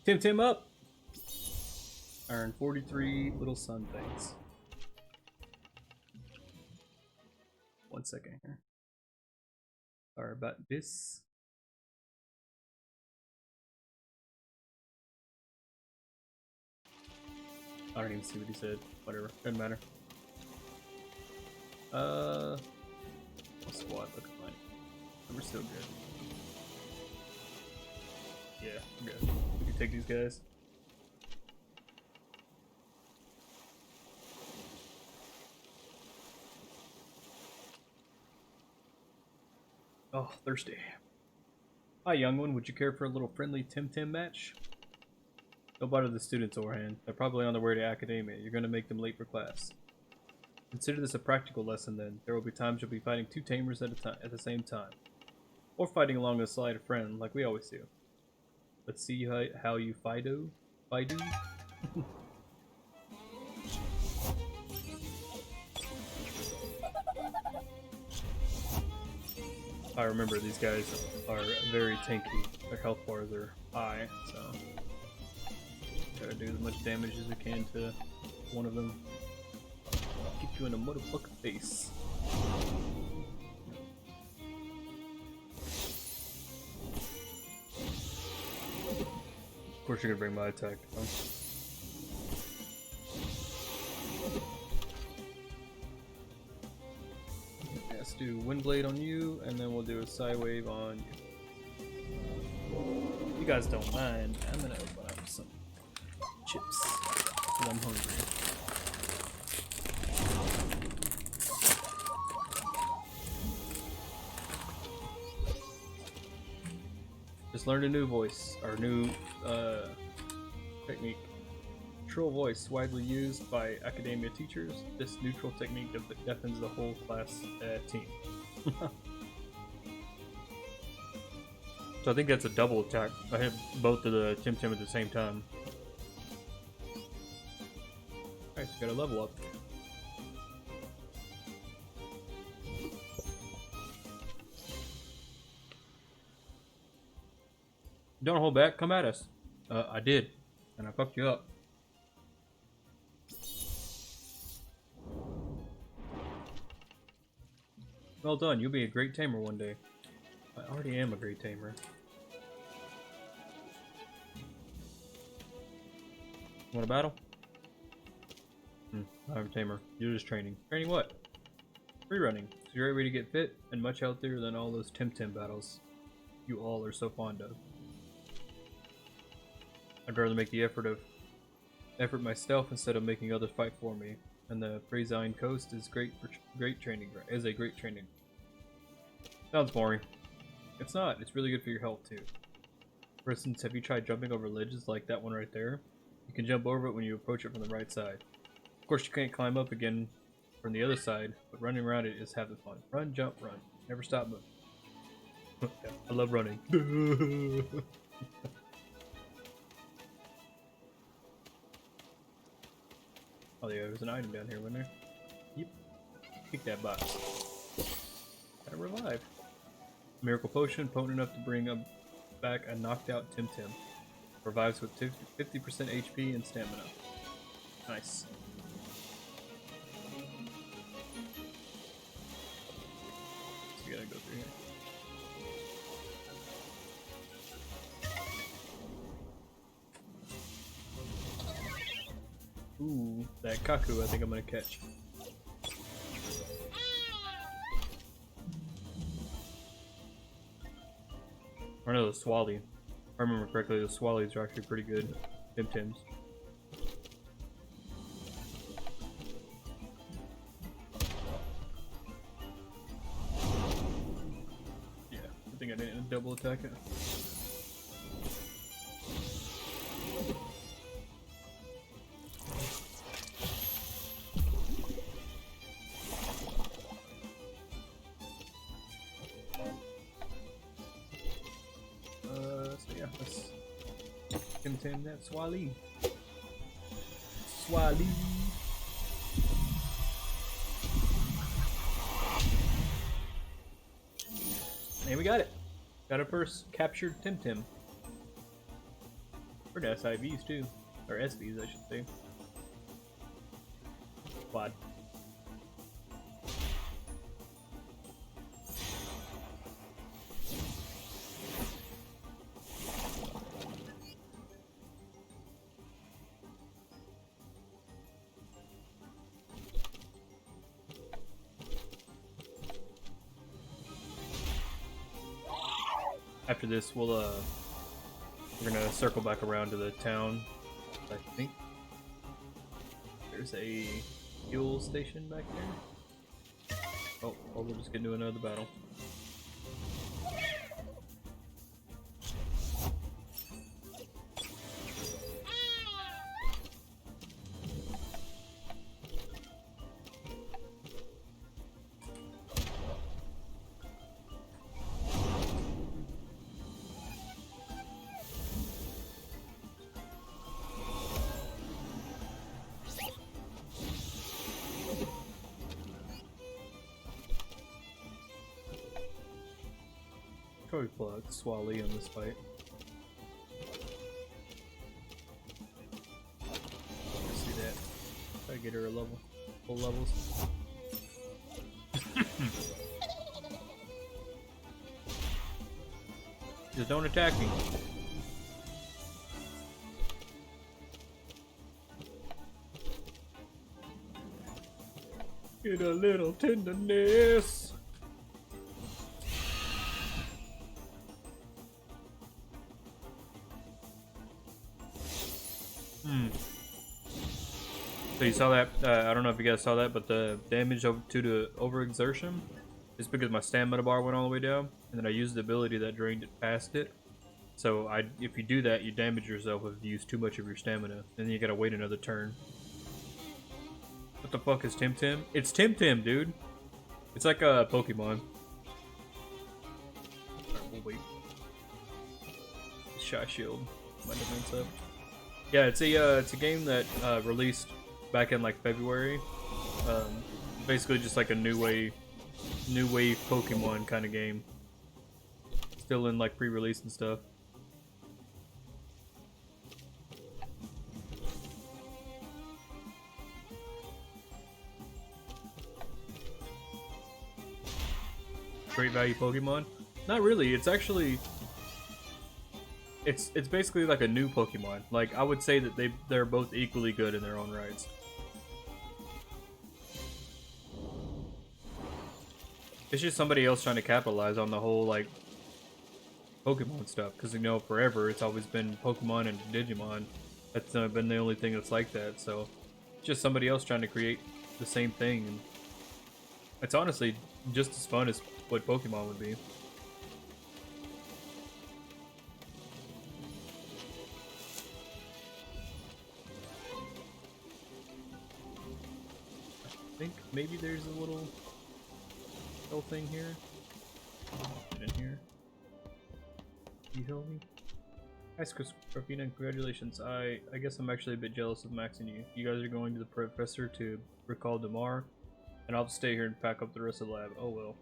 [SPEAKER 2] TemTem up. Earn 43 little sun things. 1 second here. Sorry about this. I don't even see what he said. Whatever, doesn't matter. What's squad looking like? We're still good. Yeah, we're good. We can take these guys. Oh, thirsty. Hi, young one. Would you care for a little friendly TemTem match? Don't bother the students, Orhan. They're probably on their way to academia. You're going to make them late for class. Consider this a practical lesson, then. There will be times you'll be fighting 2 tamers at the same time. Or fighting alongside a friend, like we always do. Let's see how you Fido? I remember these guys are very tanky. Their health bars are high, so try to do as much damage as we can to one of them. Kick you in the motherfucking face. course you're gonna bring my attack down. Let's do Wind Blade on you, and then we'll do a Psy Wave on you. If you guys don't mind, I'm gonna open up some chips, because I'm hungry. Just learned a new voice, or new technique. Neutral voice, widely used by academia teachers. This neutral technique deafens the whole class team. So I think that's a double attack. I hit both of the TemTem at the same time. Alright, so got a level up. Don't hold back, come at us. I did, and I fucked you up. Well done, you'll be a great tamer one day. I already am a great tamer. Want a battle? I'm a tamer. You're just training. Training what? Free running. It's a great way to get fit and much healthier than all those TemTem battles you all are so fond of. I'd rather make the effort myself instead of making others fight for me. And the Brazine Coast is great training. Sounds boring. It's not. It's really good for your health too. For instance, have you tried jumping over ledges like that one right there? You can jump over it when you approach it from the right side. Of course, you can't climb up again from the other side, but running around it is half the fun. Run, jump, run. Never stop moving. Yeah, I love running. Oh yeah, there's an item down here, wasn't there? Yep. Kick that box. Got a revive. Miracle potion, potent enough to bring back a knocked out TemTem. Revives with 50% HP and stamina. Nice. So we gotta go through here. Ooh, that Kaku I think I'm gonna catch. Or no, the Swally. If I remember correctly, the Swallies are actually pretty good TemTems. Yeah, I think I didn't double attack it. So yeah, let's TemTem that Swally. Swally. And we got it. Got our first captured TemTem. Or SIVs too. Or SVs I should say. Quad. After this, we're gonna circle back around to the town. I think there's a fuel station back there. Oh, well, we'll just get into another battle. Probably pull out Swally on this fight. Let's do that. Try to get her a level. Full levels. Just don't attack me. Get a little tenderness. So you saw that? I don't know if you guys saw that, but the damage to the overexertion is because my stamina bar went all the way down, and then I used the ability that drained it past it. So if you do that, you damage yourself if you use too much of your stamina, and then you gotta wait another turn. What the fuck is TemTem? It's TemTem, dude. It's like a Pokemon. Alright, we'll wait. Shy Shield. My defense up. Yeah, it's a game that released back in like February. Basically just like a new wave Pokemon kind of game. Still in like pre-release and stuff. Great value Pokemon? Not really. It's actually it's basically like a new Pokemon. Like I would say that they're both equally good in their own rights. It's just somebody else trying to capitalize on the whole like Pokemon stuff, because you know forever it's always been Pokemon and Digimon. That's been the only thing that's like that. So it's just somebody else trying to create the same thing, and it's honestly just as fun as what Pokemon would be. I think maybe there's a little thing here. Get in here. You heal me? Hi, Scorpina, congratulations. I guess I'm actually a bit jealous of Max and you. You guys are going to the professor to recall Damar, and I'll stay here and pack up the rest of the lab. Oh well.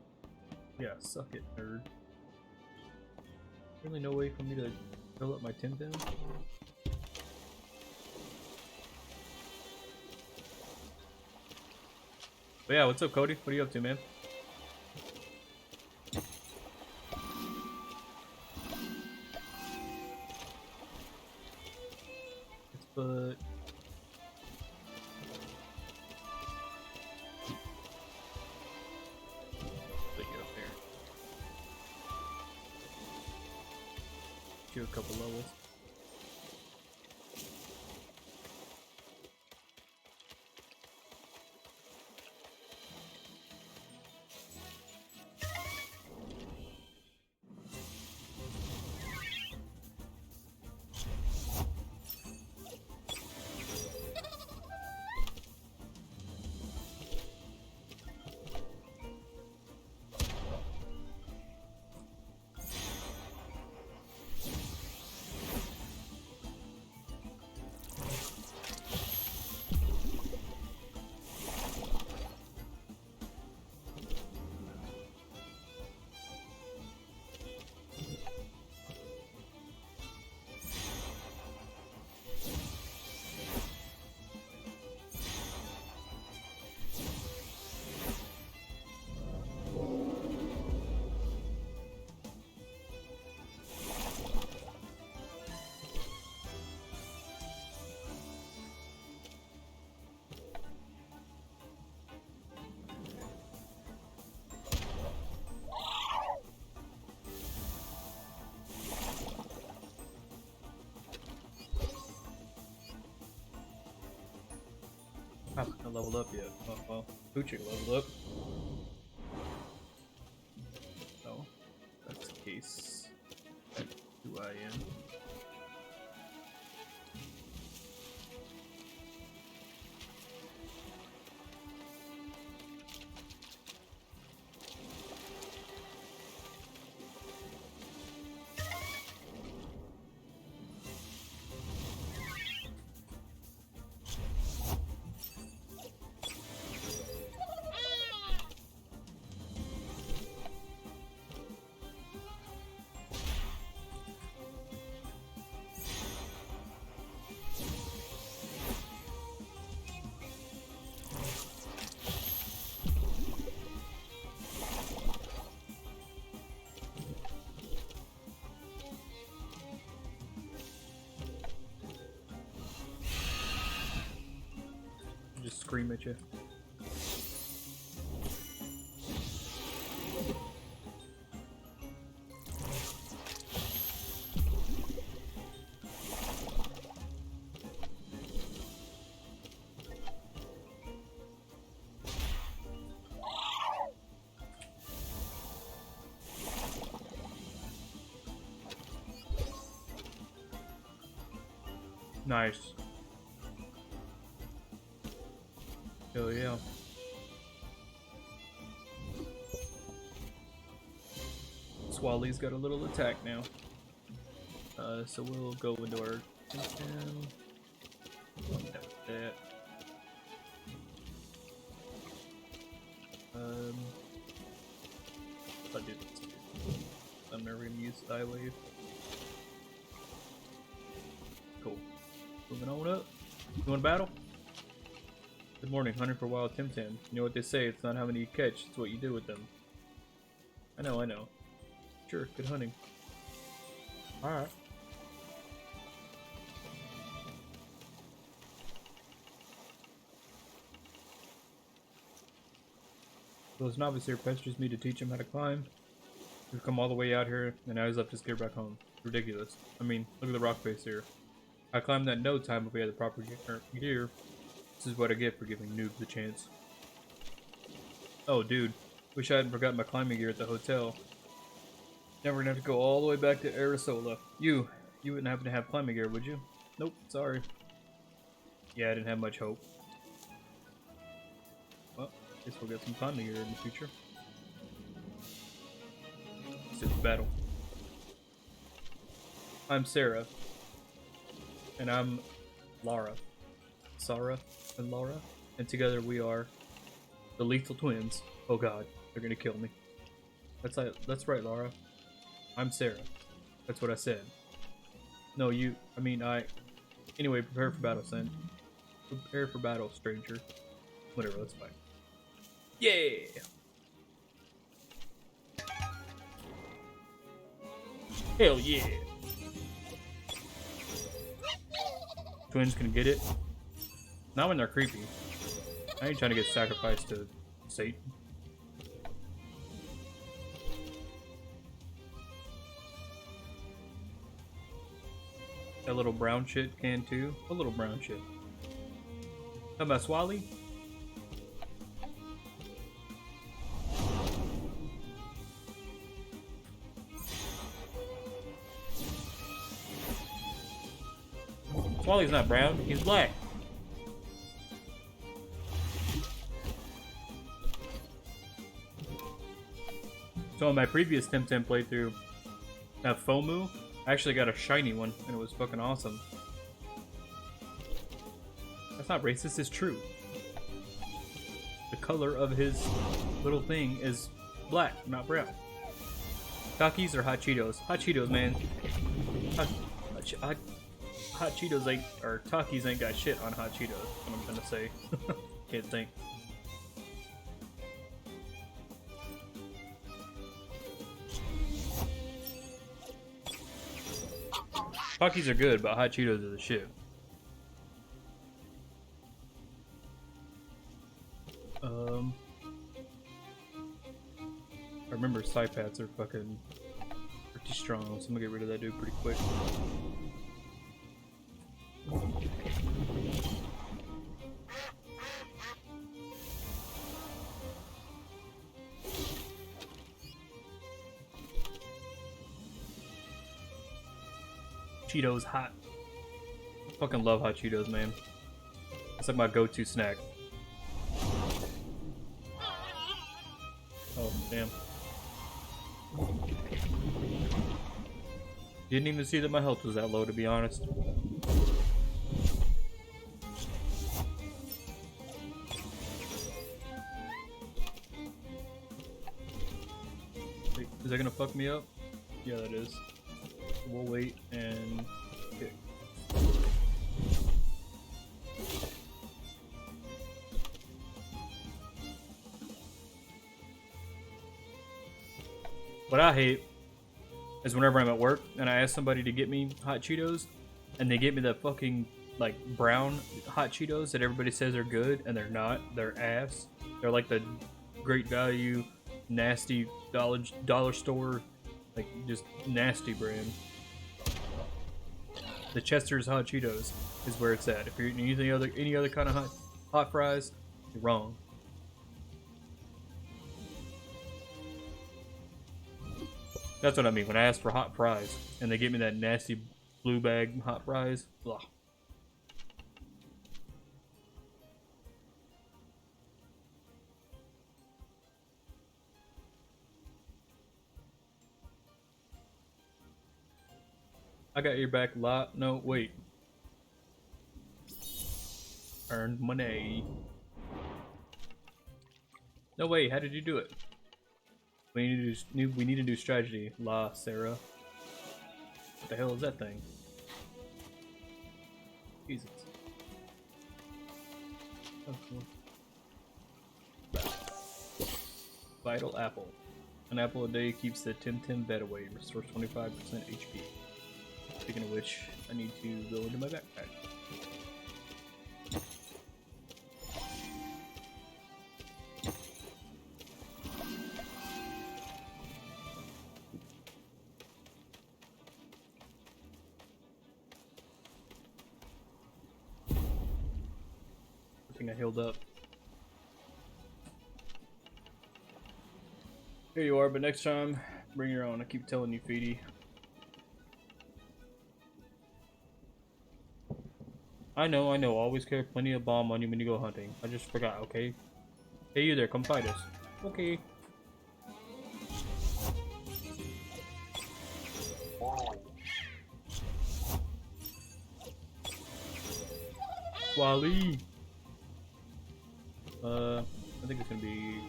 [SPEAKER 2] Yeah, suck it, nerd. Really no way for me to fill up my TemTem? But yeah, what's up, Cody? What are you up to, man? But put you up there. Do a couple levels. I haven't leveled up yet. Oh well, Poochie leveled up. So, that's the case. That's who I am. Just scream at you. Nice. Hell yeah. Swally's got a little attack now. So we'll go into our TemTem. That. I'll do this too. I'm never gonna use Thy Wave. Cool. Moving on up. You want to battle? Good morning, hunting for wild TemTem. You know what they say, it's not how many you catch, it's what you do with them. I know, I know. Sure, good hunting. Alright. Those novice here pesters me to teach him how to climb. We've come all the way out here, and now he's left to scare back home. It's ridiculous. I mean, look at the rock face here. I climbed that in no time if we had the proper gear. This is what I get for giving noobs a chance. Oh, dude. Wish I hadn't forgotten my climbing gear at the hotel. Never gonna have to go all the way back to Arisola. You wouldn't happen to have climbing gear, would you? Nope, sorry. Yeah, I didn't have much hope. Well, guess we'll get some climbing gear in the future. Let's do the battle. I'm Sarah. And I'm Lara. Sarah and Laura. And together we are the Lethal Twins. Oh god, they're gonna kill me. That's right, Laura. I'm Sarah. That's what I said. No, Anyway, prepare for battle, son. Prepare for battle, stranger. Whatever, let's fight. Yeah! Hell yeah! Twins can get it. Not when they're creepy. I ain't trying to get sacrificed to Satan. That little brown shit can too. What little brown shit? Talking about Swally? Swally's not brown, he's black. So in my previous TemTem playthrough, that Fomu, I actually got a shiny one, and it was fucking awesome. That's not racist, it's true. The color of his little thing is black, not brown. Takis or hot Cheetos? Hot Cheetos, man. Hot Cheetos ain't, or Takis ain't got shit on hot Cheetos, what I'm trying to say. Can't think. Takis are good, but hot Cheetos are the shit. I remember Psypats are fucking pretty strong, so I'm gonna get rid of that dude pretty quick. Cheetos hot. Fucking love hot Cheetos, man. It's like my go-to snack. Oh, damn. Didn't even see that my health was that low, to be honest. Wait, is that gonna fuck me up? Yeah, that is. We'll wait and kick. What I hate is whenever I'm at work and I ask somebody to get me hot Cheetos and they get me that fucking like brown hot Cheetos that everybody says are good and they're not. They're ass. They're like the Great Value, nasty dollar store, like just nasty brand. The Chester's hot Cheetos is where it's at. If you're eating any other kind of hot fries, you're wrong. That's what I mean when I ask for hot fries and they give me that nasty blue bag hot fries. Ugh. I got your back lot. No, wait. Earned money. No way, how did you do it? We need to do strategy. La Sarah. What the hell is that thing? Jesus. Oh, cool. Vital apple. An apple a day keeps the TemTem bed away. Restores 25% HP. Speaking of which, I need to go into my backpack. I think I healed up. Here you are, but next time, bring your own. I keep telling you, Feedy. I know. Always carry plenty of bomb on you when you go hunting. I just forgot, okay? Hey, you there, come fight us. Okay. Wally! I think it's gonna be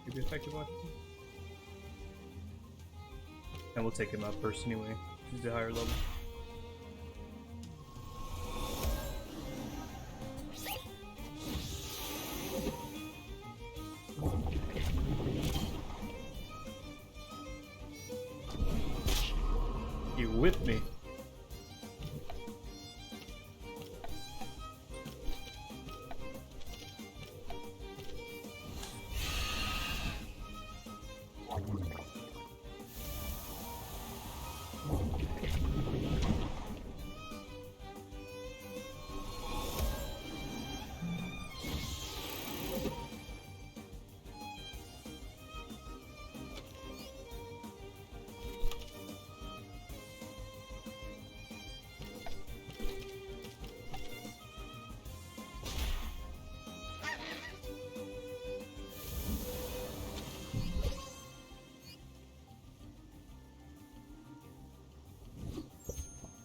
[SPEAKER 2] effective weapon. And we'll take him out first anyway. He's a higher level. You with me?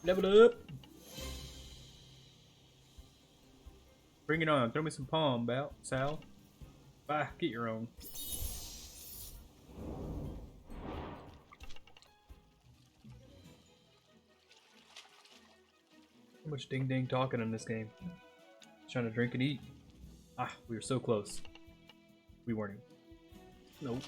[SPEAKER 2] Level up! Bring it on. Throw me some palm, Sal. Bye. Get your own. How much ding ding talking in this game? Trying to drink and eat. Ah, we were so close. We weren't. Nope.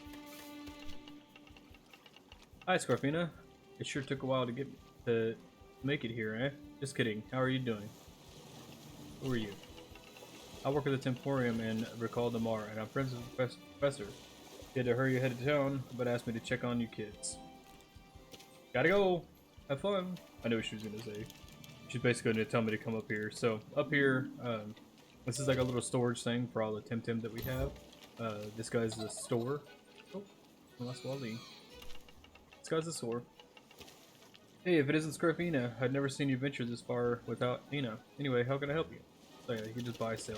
[SPEAKER 2] Hi, Scarfina. It sure took a while to get to make it here, eh? Just kidding. How are you doing? Who are you? I work at the Temporium in Recall Damar, and I'm friends with the professor. He had to hurry ahead of town, but asked me to check on you kids. Gotta go! Have fun! I knew what she was gonna say. She's basically gonna tell me to come up here. So, up here, this is like a little storage thing for all the TemTem that we have. This guy's the store. Oh, well, that's Wally. This guy's the store. Hey, if it isn't Scarfina, I'd never seen you venture this far without Nina. Anyway, how can I help you? So yeah, you can just buy, sell.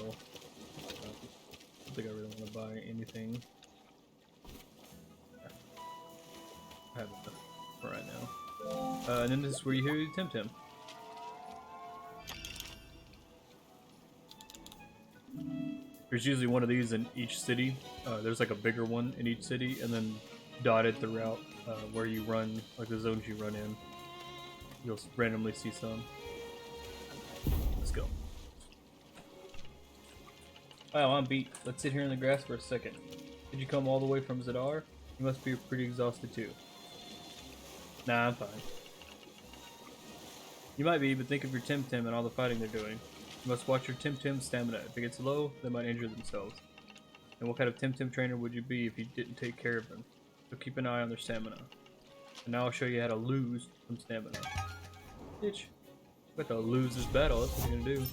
[SPEAKER 2] I don't think I really want to buy anything. I have enough for right now. And then this is where you hear the TemTem. There's usually one of these in each city. There's like a bigger one in each city, and then dotted throughout where you run, like the zones you run in. You'll randomly see some. Let's go. Wow, I'm beat. Let's sit here in the grass for a second. Did you come all the way from Zadar? You must be pretty exhausted too. Nah, I'm fine. You might be, but think of your TemTem and all the fighting they're doing. You must watch your TemTem stamina. If it gets low, they might injure themselves. And what kind of TemTem trainer would you be if you didn't take care of them? So keep an eye on their stamina. And now I'll show you how to lose some stamina. Bitch. About to lose this battle, that's what you're gonna do.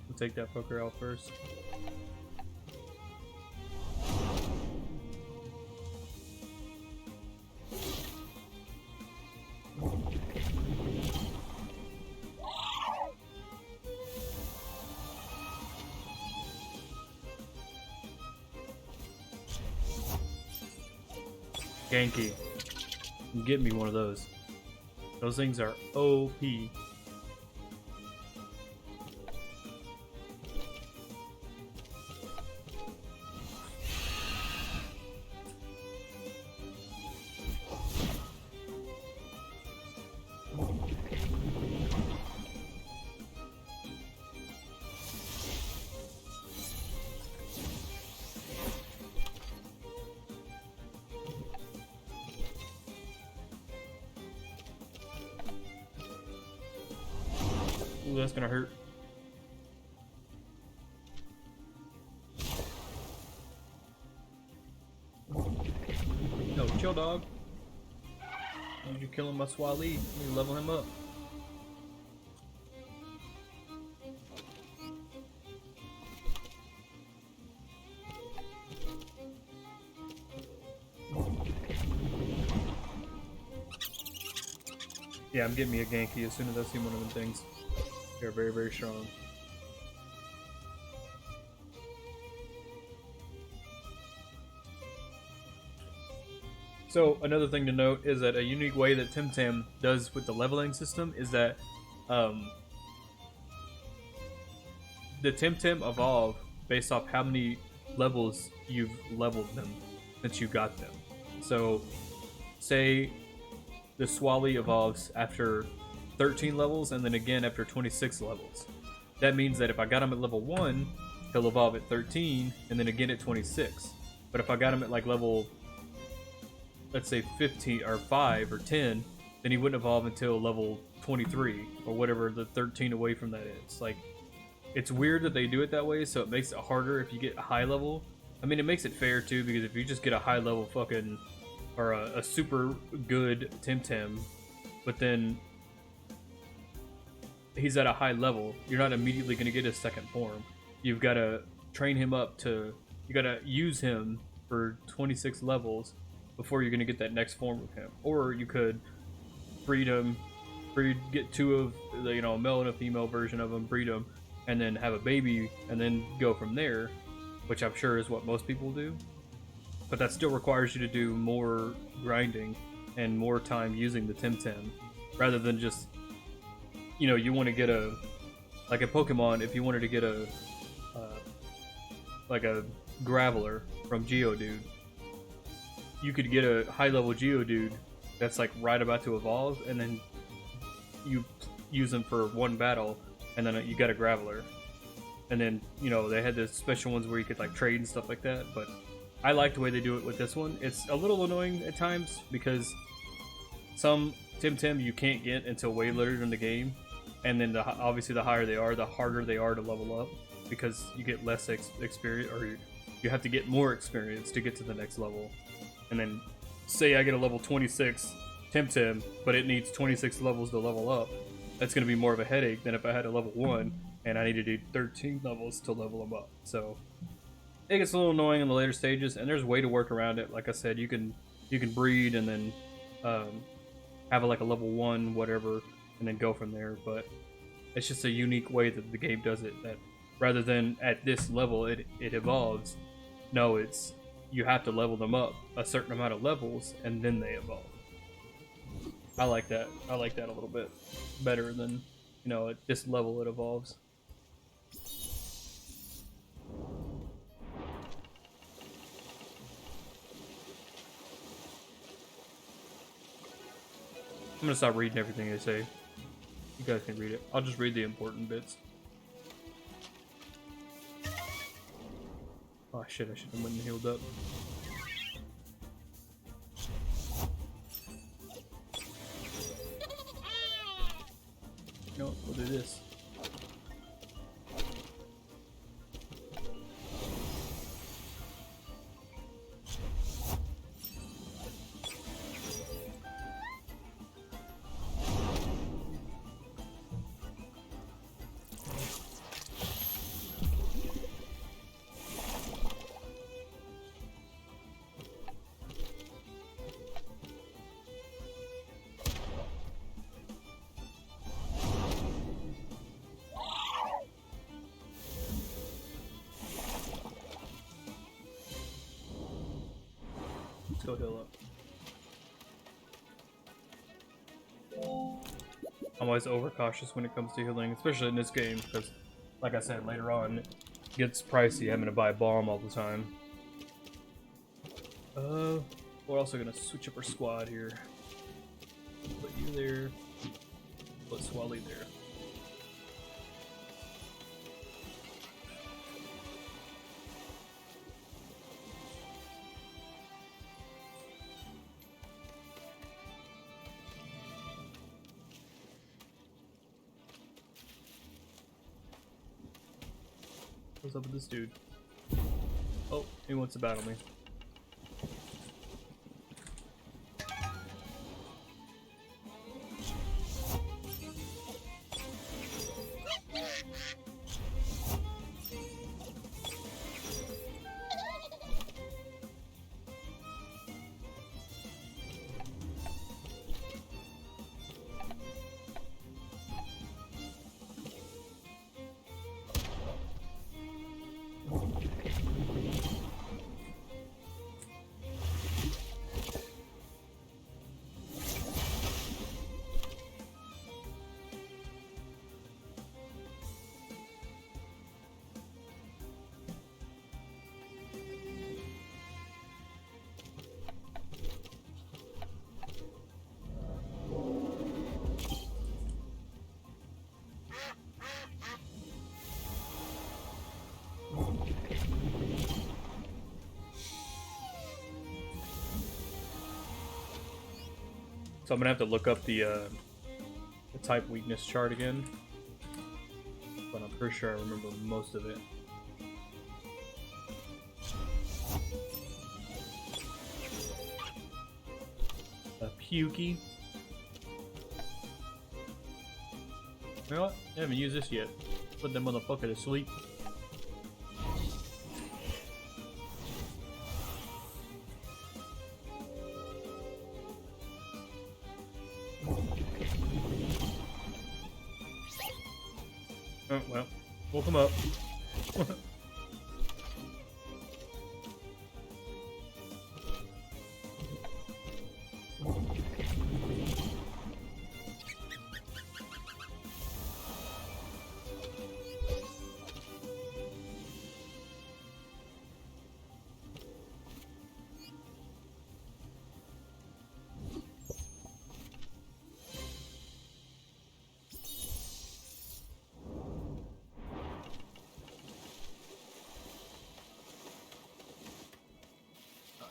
[SPEAKER 2] We'll take that fucker out first. Genki. Get me one of those. Those things are OP. Ooh, that's gonna hurt. No, chill, dog. You're killing my Swali. You level him up. Yeah, I'm getting me a Genki as soon as I see one of them things. They're very, very strong. So another thing to note is that a unique way that TemTem does with the leveling system is that the TemTem evolve based off how many levels you've leveled them since you got them. So say the Swali evolves after 13 levels and then again after 26 levels. That means that if I got him at level 1, he'll evolve at 13 and then again at 26. But if I got him at like level, let's say 15 or 5 or 10, then he wouldn't evolve until level 23 or whatever the 13 away from that is. Like, it's weird that they do it that way, so it makes it harder if you get a high level. I mean, it makes it fair too, because if you just get a high level fucking or a super good TemTem, but then he's at a high level, you're not immediately going to get his second form. You've got to train him up to, you got to use him for 26 levels before you're going to get that next form of him. Or you could breed him, get two of the, a male and a female version of him, breed them, and then have a baby, and then go from there, which I'm sure is what most people do. But that still requires you to do more grinding and more time using the TemTem, rather than just, you want to get a, like a Pokemon, if you wanted to get a, like a Graveler from Geodude, you could get a high level Geodude that's like right about to evolve, and then you use them for one battle, and then you got a Graveler. And then, they had the special ones where you could like trade and stuff like that, but I like the way they do it with this one. It's a little annoying at times because some TemTem you can't get until way later in the game, and then obviously the higher they are, the harder they are to level up because you get less experience, or you have to get more experience to get to the next level. And then say I get a level 26 TemTem, but it needs 26 levels to level up. That's going to be more of a headache than if I had a level 1 and I need to do 13 levels to level them up. So it gets a little annoying in the later stages, and there's a way to work around it. Like I said, you can breed and then have like a level 1 whatever, and then go from there. But it's just a unique way that the game does it, that rather than at this level it evolves, no, it's you have to level them up a certain amount of levels and then they evolve. I like that. I like that a little bit better than, at this level it evolves. I'm gonna stop reading everything they say. You guys can read it. I'll just read the important bits. Oh shit, I should have went and healed up. No, we'll do this. Let's go heal up. I'm always overcautious when it comes to healing, especially in this game, because, like I said, later on, it gets pricey having to buy a bomb all the time. We're also gonna switch up our squad here. Put you there. Put Swally there. What's up with this dude? Oh, he wants to battle me. So I'm gonna have to look up the type weakness chart again, but I'm pretty sure I remember most of it. A Pukey. You know what? I haven't used this yet. Put that motherfucker to sleep. Oh, well, woke him up.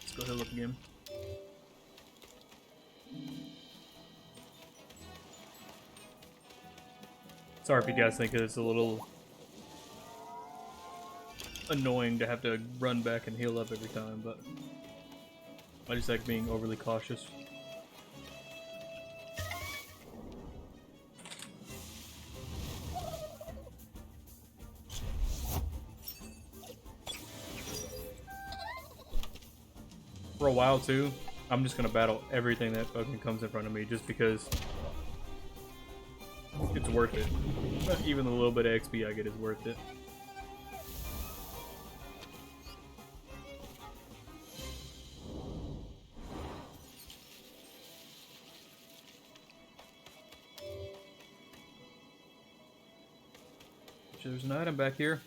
[SPEAKER 2] Let's go heal up again. Sorry if you guys think it's a little annoying to have to run back and heal up every time, but I just like being overly cautious. For a while too, I'm just gonna battle everything that fucking comes in front of me just because it's worth it. Even the little bit of XP I get is worth it. There's an item back here.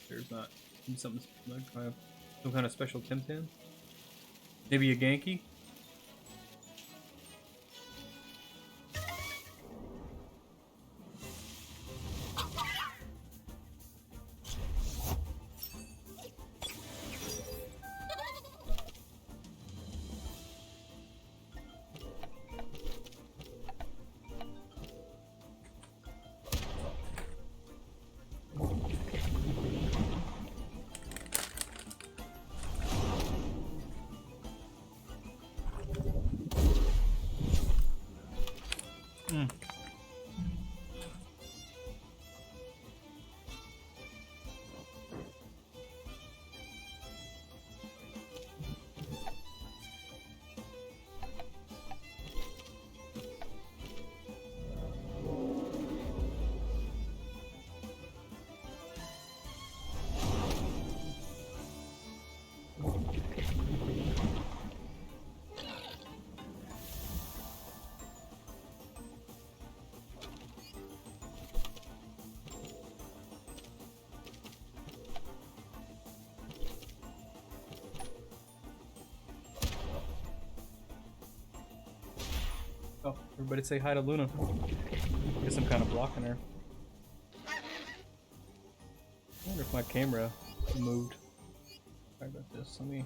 [SPEAKER 2] There's not. Something like some kind of special TemTem. Maybe a Genki? Oh, everybody say hi to Luna. Guess I'm kind of blocking her. I wonder if my camera moved. Sorry about this. Let me.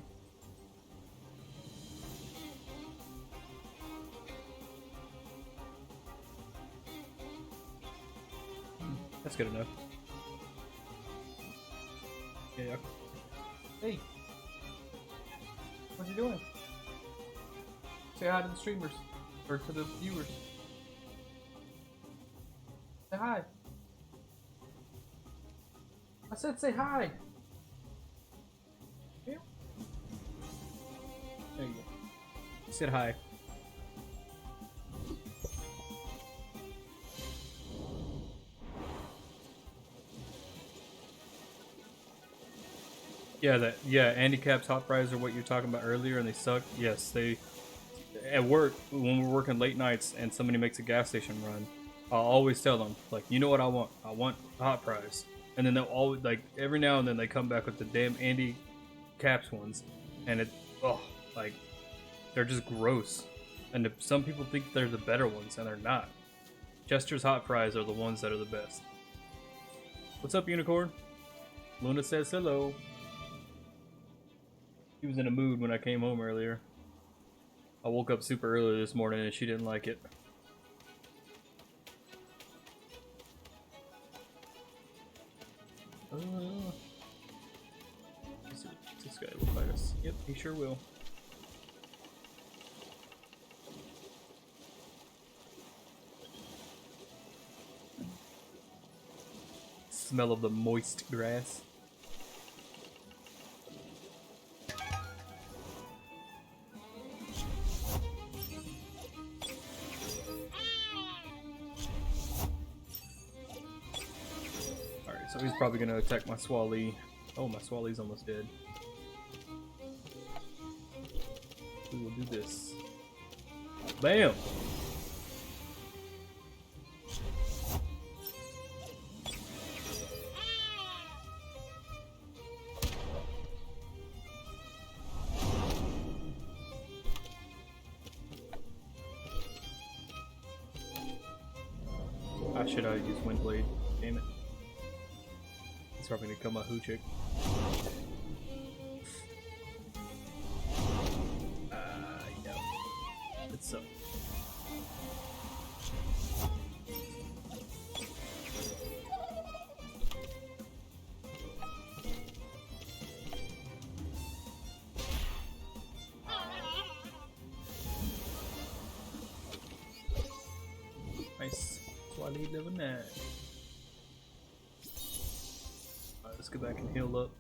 [SPEAKER 2] That's good enough. Yeah. Hey. What you doing? Say hi to the streamers. Or to the viewers. Say hi. I said say hi. Yeah. There you go. You said hi. Yeah, handicaps hot fries are what you were talking about earlier and they suck. Yes, they at work when we're working late nights and somebody makes a gas station run, I'll always tell them, like, you know what I want? I want hot fries. And then they'll always, like, every now and then they come back with the damn Andy Caps ones. And like, they're just gross. And some people think they're the better ones, and they're not. Chester's hot fries are the ones that are the best. What's up, Unicorn? Luna says hello. She was in a mood when I came home earlier. I woke up super early this morning and she didn't like it. This guy will fight us. Yep, he sure will. Smell of the moist grass. So he's probably gonna attack my Swally. Oh, my Swally's almost dead. We will do this. Bam! I should have used Windblade. Damn it. It's probably gonna kill my Hoochick. Yeah. It's so. Nice. So I need level 9. Alright, let's go back and heal up.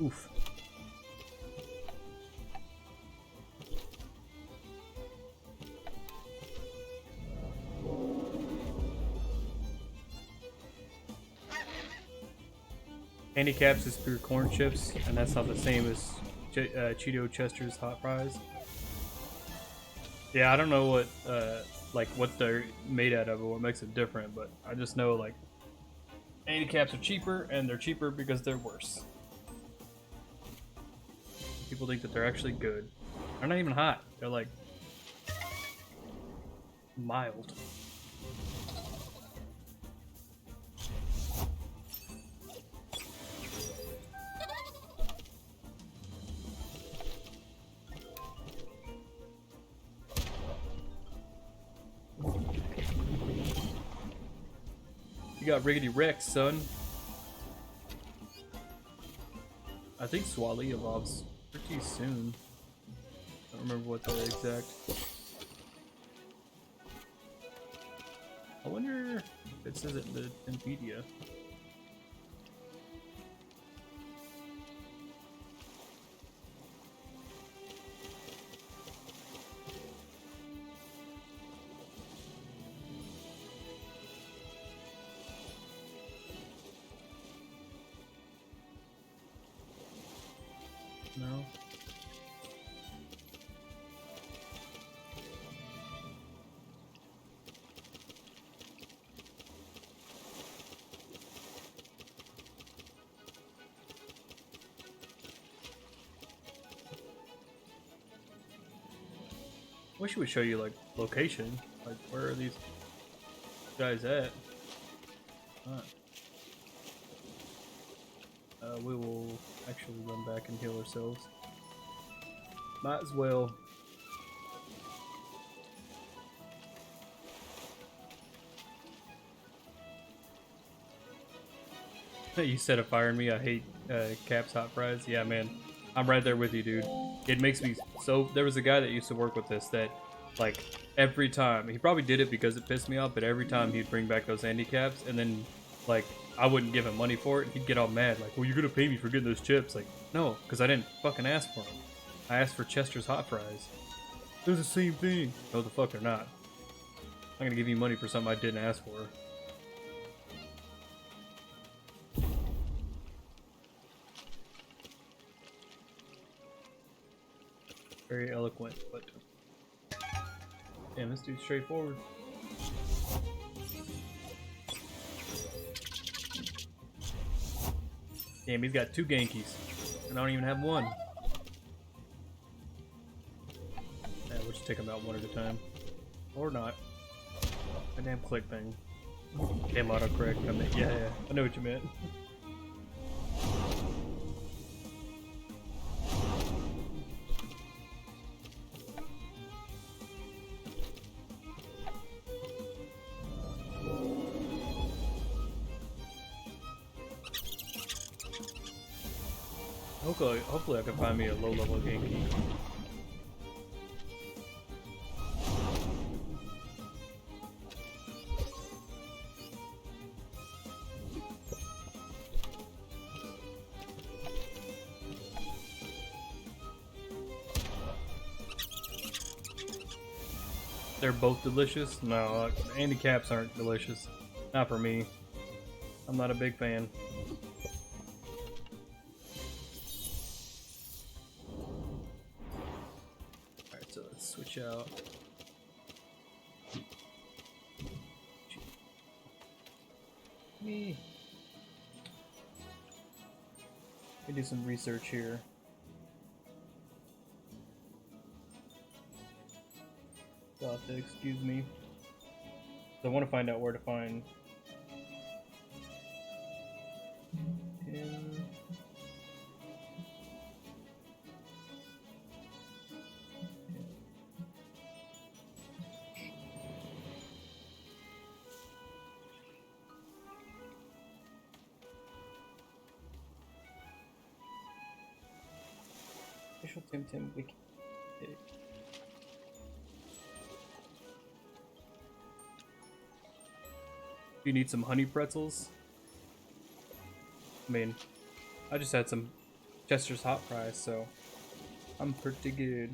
[SPEAKER 2] Oof. Handicaps is pure corn chips, and that's not the same as Cheeto Chester's hot fries. Yeah, I don't know what like what they're made out of or what makes it different, but I just know like handicaps are cheaper, and they're cheaper because they're worse. People think that they're actually good. They're not even hot. They're like mild. You got Riggedy Rex, son. I think Swali evolves pretty soon. I don't remember what the exact. I wonder if it says it in the Wikipedia. No. Wish it would show you like location. Like where are these guys at? Huh. We will actually run back and heal ourselves. Might as well. You said of firing me, I hate Cap's hot fries. Yeah, man, I'm right there with you, dude. It makes me so. There was a guy that used to work with this that, like, every time he probably did it because it pissed me off, but every time he'd bring back those handicaps, and then like I wouldn't give him money for it, he'd get all mad, like, "Well, you're gonna pay me for getting those chips?" Like, no, because I didn't fucking ask for them. I asked for Chester's hot fries. They're the same thing. No, the fuck they're not. I'm gonna give you money for something I didn't ask for. Very eloquent, but damn, this dude's straightforward. Damn, he's got 2 Genkies, and I don't even have one. Yeah, we'll just take them out one at a time. Or not. A damn click thing. Damn autocorrect. I mean, yeah, I know what you meant. Hopefully I can find me a low-level Genki. They're both delicious? No, handicaps aren't delicious. Not for me. I'm not a big fan. Alright, so let's switch out. Me. Let me do some research here. You'll have to excuse me. I want to find out where to find him. Official TemTem wiki. You need some honey pretzels? I mean, I just had some Chester's hot fries, so I'm pretty good.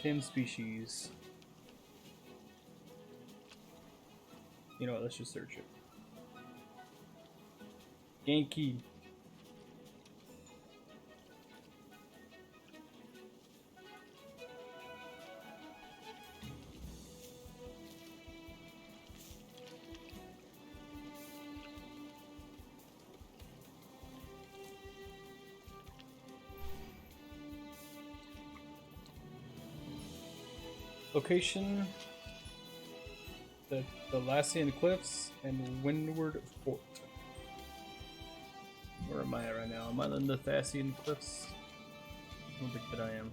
[SPEAKER 2] 10 species. You know what, let's just search it. Genki. Location, the Lassian Cliffs and Windward Fort. Where am I at right now? Am I on the Thasian Cliffs? I don't think that I am.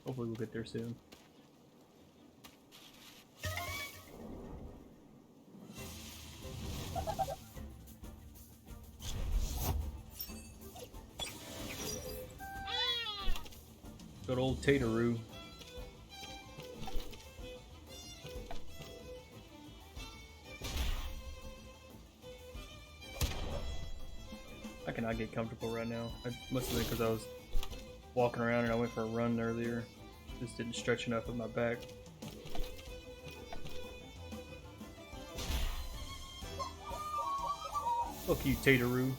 [SPEAKER 2] Hopefully we'll get there soon. Good old Tateroo. I cannot get comfortable right now. Must have been because I was walking around and I went for a run earlier. Just didn't stretch enough with my back. Fuck you, Tateroo.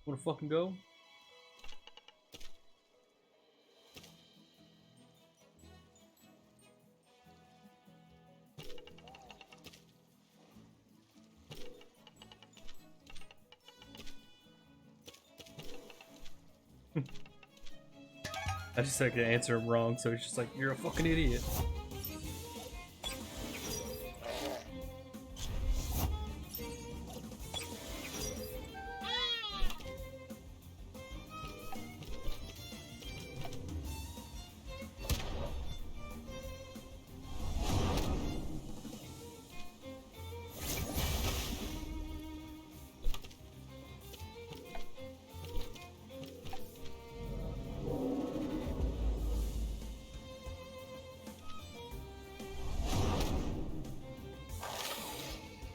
[SPEAKER 2] Wanna fucking go? I just had to answer him wrong, so he's just like, you're a fucking idiot.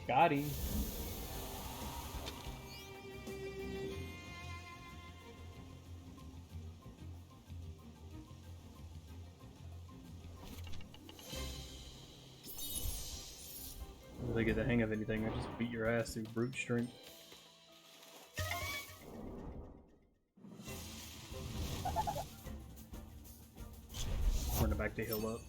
[SPEAKER 2] Got him. Really get the hang of anything, I just beat your ass through brute strength. Running back to heal up.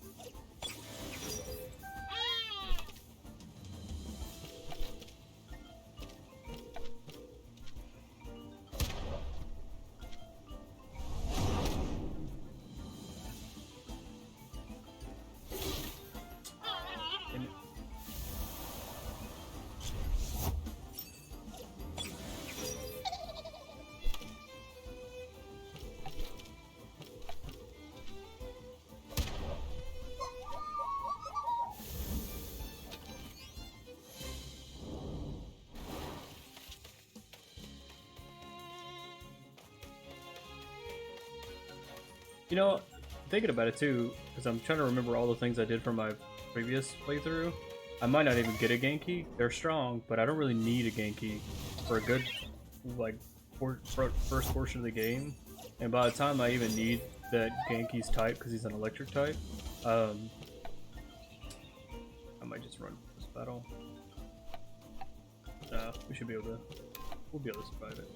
[SPEAKER 2] You know, thinking about it too, because I'm trying to remember all the things I did from my previous playthrough, I might not even get a Genki. They're strong, but I don't really need a Genki for a good, like, first portion of the game. And by the time I even need that Genki's type, because he's an electric type, I might just run this battle. We should be able to, we'll be able to survive it.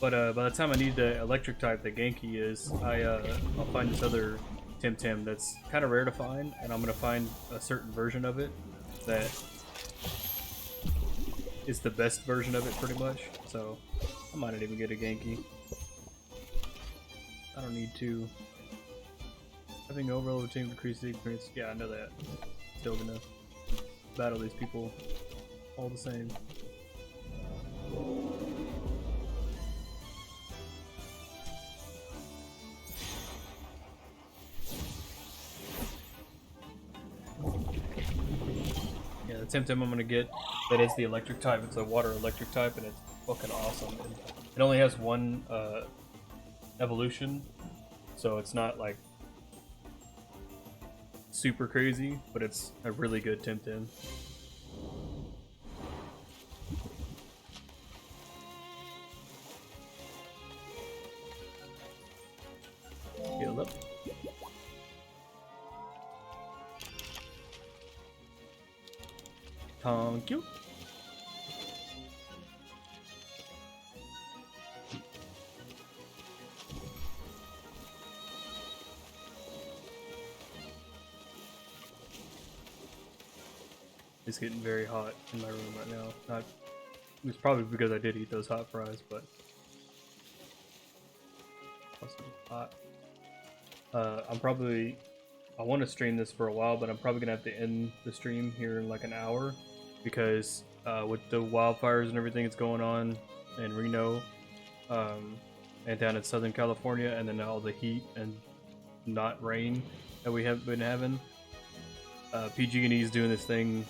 [SPEAKER 2] But by the time I need the electric type that Genki is, I'll find this other TemTem that's kind of rare to find, and I'm gonna find a certain version of it that is the best version of it, pretty much. So I might not even get a Genki. I don't need to. Having overall of a team increases the experience. Yeah, I know that. Still gonna battle these people all the same. Yeah, the TemTem I'm gonna get that is the electric type. It's a water electric type, and it's fucking awesome. And it only has one evolution, so it's not like super crazy, but it's a really good TemTem. Heal up. Thank you. It's getting very hot in my room right now. It's probably because I did eat those hot fries, but it's hot. I want to stream this for a while, but I'm probably gonna have to end the stream here in like an hour because with the wildfires and everything that's going on in Reno and down in Southern California, and then all the heat and not rain that we have been having, PG&E's doing this thing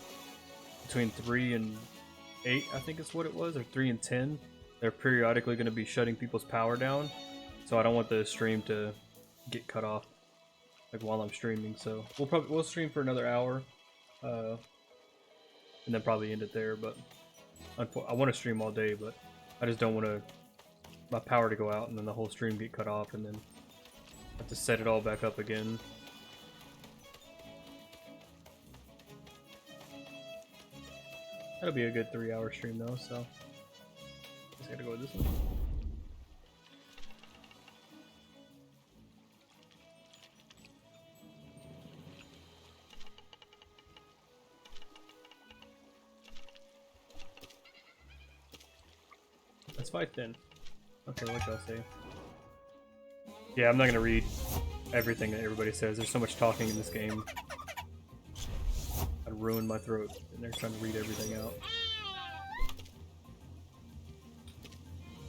[SPEAKER 2] between 3 and 8, I think is what it was, or 3 and 10. They're periodically going to be shutting people's power down, so I don't want the stream to get cut off like while I'm streaming. So we'll stream for another hour, and then probably end it there. But I want to stream all day, but I just don't want my power to go out and then the whole stream get cut off, and then have to set it all back up again. That'll be a good 3-hour stream though, so just gotta go with this one. Let's fight then. Okay, what y'all say? Yeah, I'm not gonna read everything that everybody says. There's so much talking in this game. I'd ruin my throat, and they're trying to read everything out.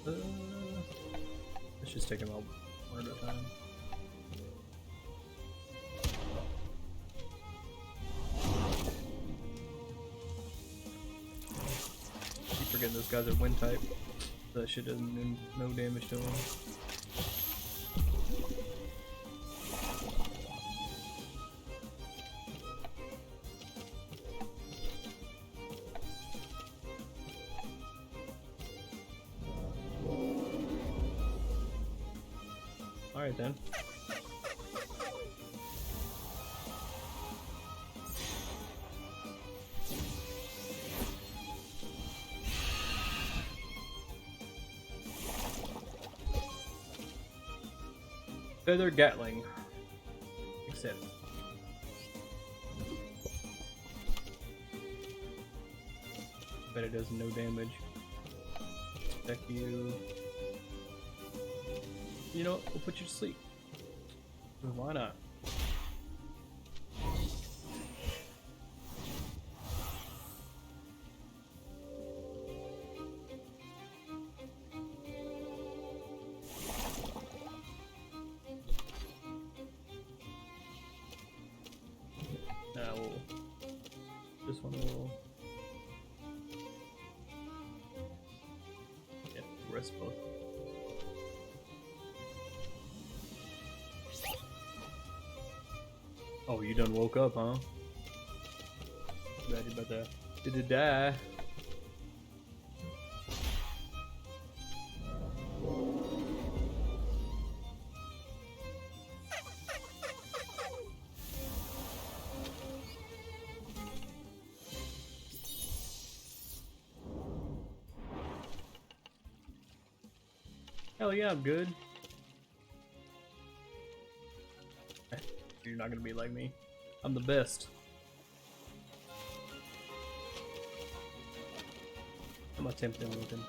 [SPEAKER 2] Let's just take them all one at a time. Keep forgetting those guys are wind type. So that shit doesn't do no damage to them. Alright then. Feather Gatling. Accept. Bet it does no damage. Check you. You know what? We'll put you to sleep. Why not? This one will. Yeah, rest both. Oh, you done woke up, huh? Bad you about that. Did it die? Hell yeah, I'm good. You're not gonna be like me. I'm the best. I'm a TemTem looking.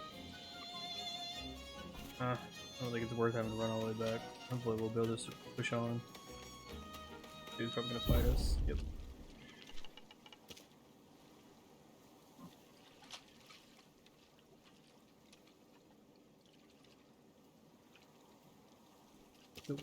[SPEAKER 2] I don't think it's worth having to run all the way back. Hopefully we'll be able to push on. Dude's probably gonna fight us. Yep. Nope.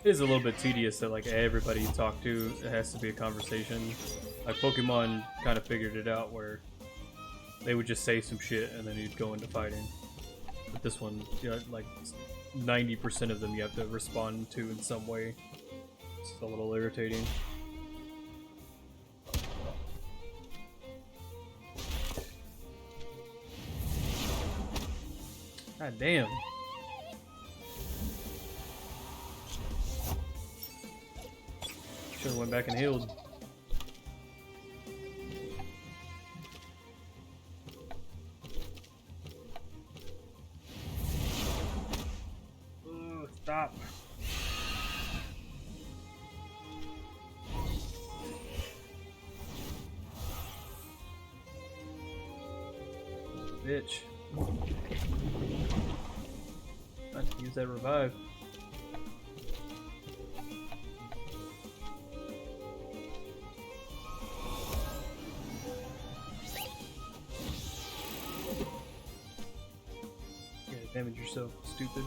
[SPEAKER 2] It is a little bit tedious that like everybody you talk to, it has to be a conversation. Like Pokemon kind of figured it out where they would just say some shit and then you'd go into fighting. But this one, you know, like 90% of them you have to respond to in some way. It's a little irritating. God damn. Should've went back and healed. Ooh, stop. Bitch. I have to use that revive. Yeah, damage yourself, stupid.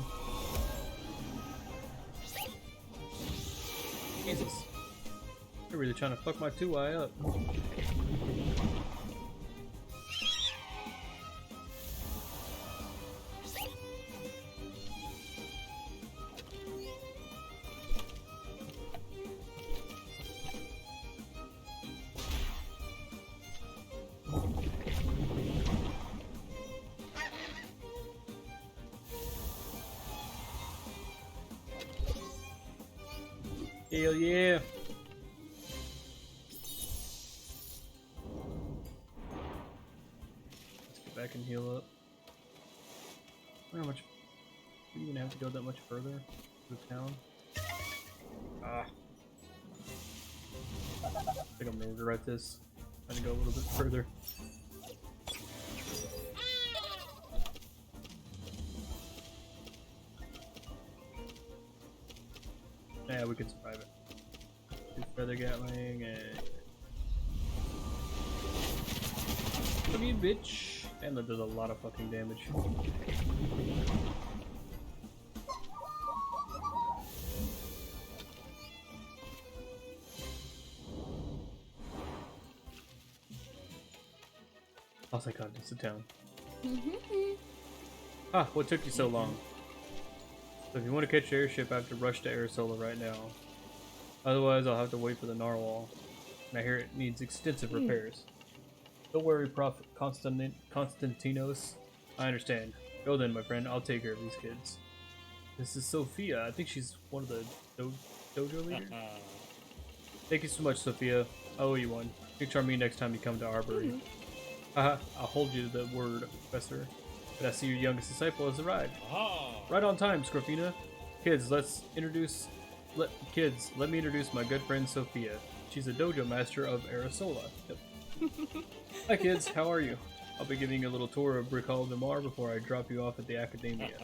[SPEAKER 2] Jesus. They're really trying to fuck my 2-eye up. Hell yeah! Let's get back and heal up. I wonder how much. Do you even have to go that much further to the town? Ah. I think I'm gonna regret this. I'm gonna go a little bit further. Yeah, we can survive it. Do feather gatling and. Look at you, bitch! And that does a lot of fucking damage. Oh, thank God, it's a town. Ah, what took you so long? So if you want to catch the airship, I have to rush to Arisola right now. Otherwise, I'll have to wait for the narwhal. And I hear it needs extensive repairs. Don't worry, Prophet Constantinos. I understand. Go then, my friend. I'll take care of these kids. This is Sophia. I think she's one of the dojo leaders. Thank you so much, Sophia. I owe you one. Picture me next time you come to Arbury. I'll hold you to the word, Professor. But I see your youngest disciple has arrived.
[SPEAKER 4] Aha!
[SPEAKER 2] Right on time, Scrofina. Kids, let me introduce my good friend Sophia. She's a dojo master of Arisola. Yep. Hi kids, how are you? I'll be giving you a little tour of Bricol de Mar before I drop you off at the Academia.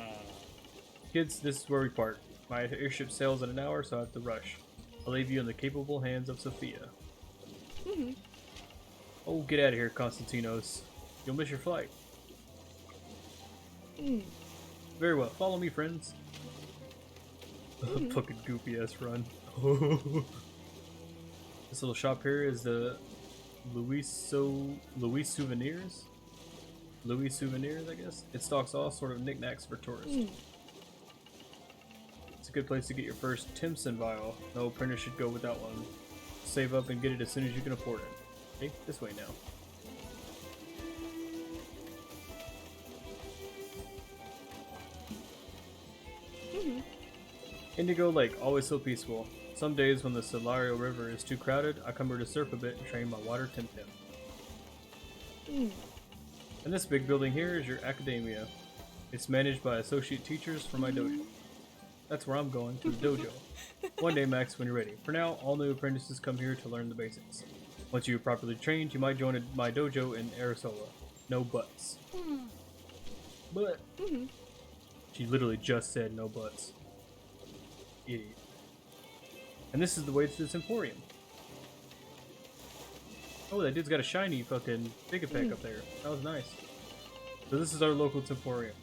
[SPEAKER 2] Kids, this is where we part. My airship sails in an hour, so I have to rush. I'll leave you in the capable hands of Sophia. Oh, get out of here, Constantinos. You'll miss your flight. Very well. Follow me, friends. Fucking goofy ass run. This little shop here is the Louis Souvenirs. Louis Souvenirs, I guess. It stocks all sort of knickknacks for tourists. It's a good place to get your first TemTem vial. No apprentice should go without one. Save up and get it as soon as you can afford it. Okay, this way now. Indigo Lake, always so peaceful. Some days when the Solario River is too crowded, I come here to surf a bit and train my water TemTem. And this big building here is your academia. It's managed by associate teachers from my dojo. That's where I'm going, to the dojo. One day, Max, when you're ready. For now, all new apprentices come here to learn the basics. Once you're properly trained, you might join my dojo in Arisola. No buts. But she literally just said no buts. Idiot. And this is the way to this emporium. Oh, that dude's got a shiny fucking Bigapec up there. That was nice. So this is our local emporium.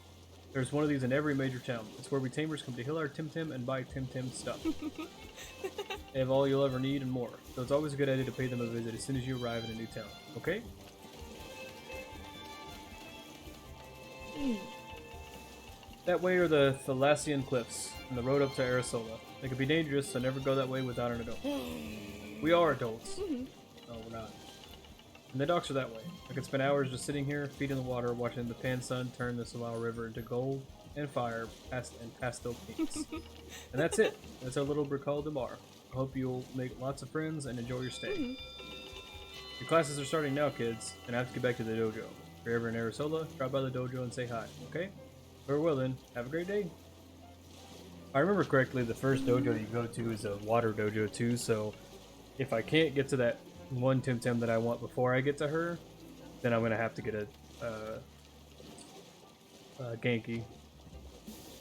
[SPEAKER 2] There's one of these in every major town. It's where we tamers come to heal our TemTem and buy TemTem stuff. They have all you'll ever need and more. So it's always a good idea to pay them a visit as soon as you arrive in a new town. Okay? That way are the Thalassian Cliffs and the road up to Arisola. They can be dangerous, so never go that way without an adult. We are adults. No, we're not. And the docks are that way. I could spend hours just sitting here, feet in the water, watching the pan sun turn the Solao River into gold and fire and pastel pinks. And that's it. That's our little Bricol de Mar. I hope you'll make lots of friends and enjoy your stay. Your classes are starting now, kids, and I have to get back to the dojo. If you're ever in Arisola, drop by the dojo and say hi, okay? Very well then. Have a great day. If I remember correctly, the first dojo you go to is a water dojo too, so if I can't get to that one TemTem that I want before I get to her, then I'm gonna have to get a Genki.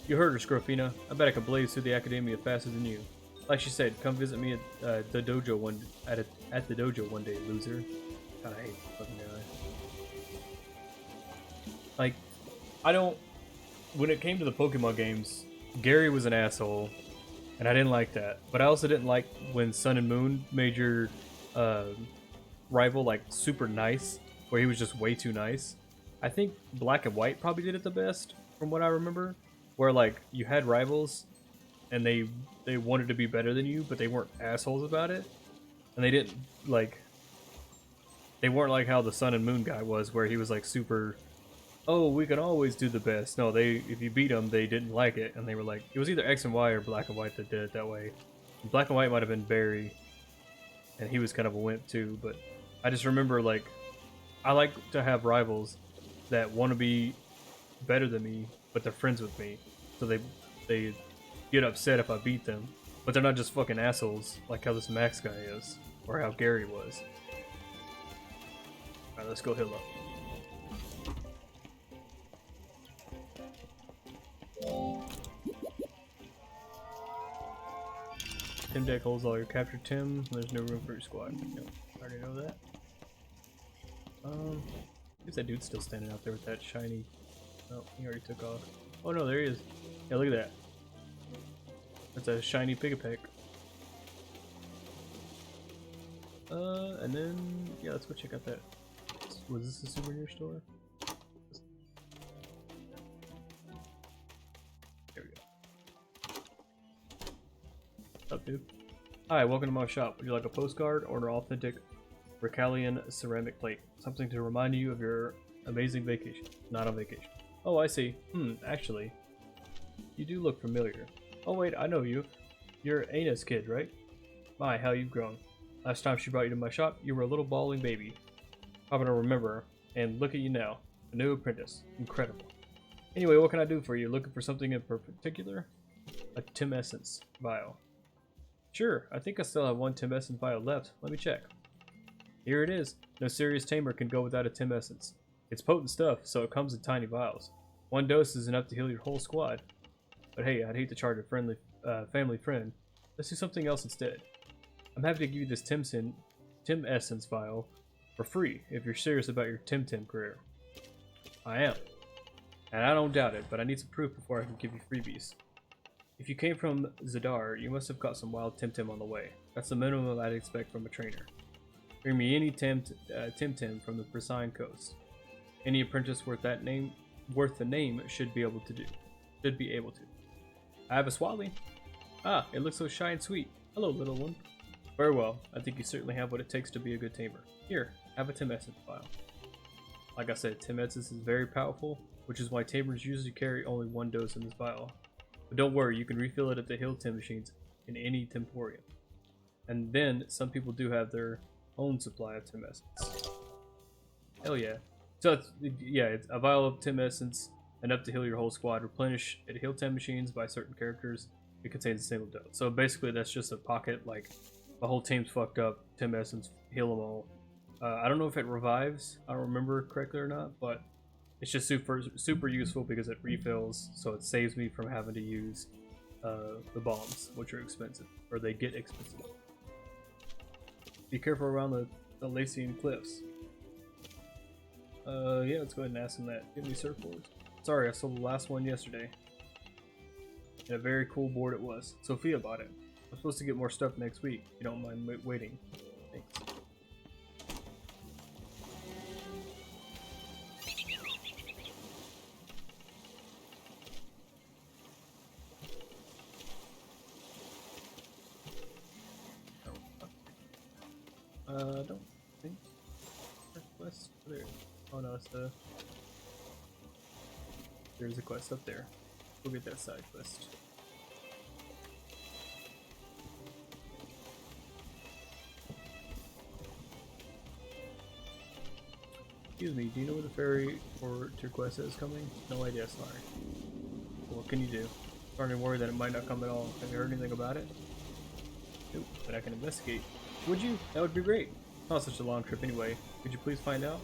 [SPEAKER 2] You heard her, Scrofina. I bet I could blaze through the academia faster than you. Like she said, come visit me at the dojo at the dojo one day, loser. God, I hate this fucking guy. Like, I don't. When it came to the Pokemon games, Gary was an asshole. and I didn't like that. But I also didn't like when Sun and Moon made your uh, rival like super nice, where he was just way too nice. I think Black and White probably did it the best, from what I remember, where like you had rivals and they wanted to be better than you, but they weren't assholes about it, and they didn't like they weren't like how the Sun and Moon guy was, where he was like super. Oh, we can always do the best. No, they if you beat them, they didn't like it, and they were like it was either X and Y or Black and White that did it that way. Black and White might have been Barry, and he was kind of a wimp too. But I just remember like I like to have rivals that want to be better than me, but they're friends with me, so they get upset if I beat them, but they're not just fucking assholes like how this Max guy is, or how Gary was. All right, let's go heal up. Tim deck holds all your captured Tim. There's no room for your squad. Nope, I already know that. I guess that dude's still standing out there with that shiny. Oh, he already took off. Oh no, there he is. Yeah, look at that. That's a shiny Pigapec. And then yeah, let's go check out that. Was this a souvenir store? There we go. What's up, dude? Hi, welcome to my shop. Would you like a postcard or an authentic Ricalian ceramic plate? Something to remind you of your amazing vacation. Not on vacation. Oh, I see. Actually, you do look familiar. Oh wait, I know you. You're Ana's kid, right? My, how you've grown. Last time she brought you to my shop, you were a little bawling baby. I'm gonna remember her. And look at you now. A new apprentice. Incredible. Anyway, what can I do for you? Looking for something in particular? A Tim Essence vial. Sure, I think I still have one Tim Essence vial left. Let me check. Here it is. No serious tamer can go without a Tim Essence. It's potent stuff, so it comes in tiny vials. One dose is enough to heal your whole squad. But hey, I'd hate to charge a friendly family friend. Let's do something else instead. I'm happy to give you this Tim Essence vial for free if you're serious about your TemTem career. I am. And I don't doubt it, but I need some proof before I can give you freebies. If you came from Zadar, you must have caught some wild TemTem on the way. That's the minimum I'd expect from a trainer. Bring me any TemTem from the Presine Coast. Any apprentice worth the name should be able to. I have a Swally. Ah, it looks so shy and sweet. Hello, little one. Very well. I think you certainly have what it takes to be a good tamer. Here, have a Tim Essence vial. Like I said, Tim Essence is very powerful, which is why tamers usually carry only one dose in this vial. But don't worry, you can refill it at the Hill Tim machines in any Temporium. And then, some people do have their own supply of Tim Essence. Hell yeah. So, it's a vial of Tim Essence, enough to heal your whole squad. Replenish at Hill Tim machines by certain characters. It contains a single dose. So basically, that's just a pocket, like, the whole team's fucked up, Tim Essence, heal them all. I don't know if it revives, I don't remember correctly or not, but it's just super useful because it refills, so it saves me from having to use the bombs, which are expensive, or they get expensive. Be careful around the Lacian cliffs. Yeah, let's go ahead and ask them that. Give me surfboards. Sorry, I sold the last one yesterday. And a very cool board it was. Sophia bought it. I'm supposed to get more stuff next week. You don't mind waiting. Thanks. Don't think. Quest there. Oh no, it's the. There's a quest up there. We'll get that side quest. Excuse me, do you know where the ferry for Turquesa is coming? No idea, sorry. What can you do? Starting to worry that it might not come at all. Have you heard anything about it? Nope, but I can investigate. Would you? That would be great. Not such a long trip anyway. Could you please find out?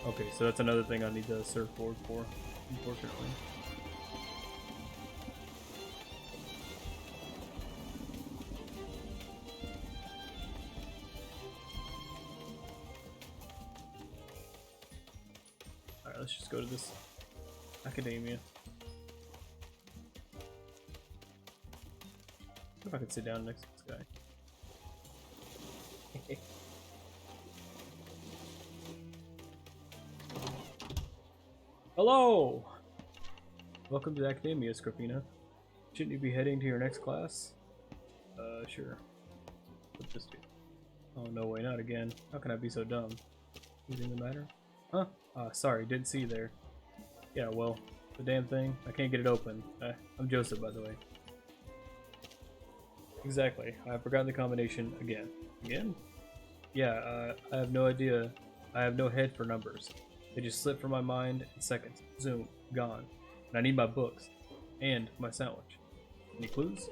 [SPEAKER 2] Okay, so that's another thing I need the surfboard for, unfortunately. Alright, let's just go to this academia. if I could sit down next to this guy. Hello! Welcome to Academia, Scorpina. Shouldn't you be heading to your next class? Sure. What's this do? Oh, no way, not again. How can I be so dumb? Anything the matter? Huh? Sorry, didn't see you there. Yeah, well, the damn thing. I can't get it open. I'm Joseph, by the way. Exactly. I've forgotten the combination again. Again? Yeah, I have no idea. I have no head for numbers. They just slip from my mind in seconds. Zoom. Gone. And I need my books. And my sandwich. Any clues?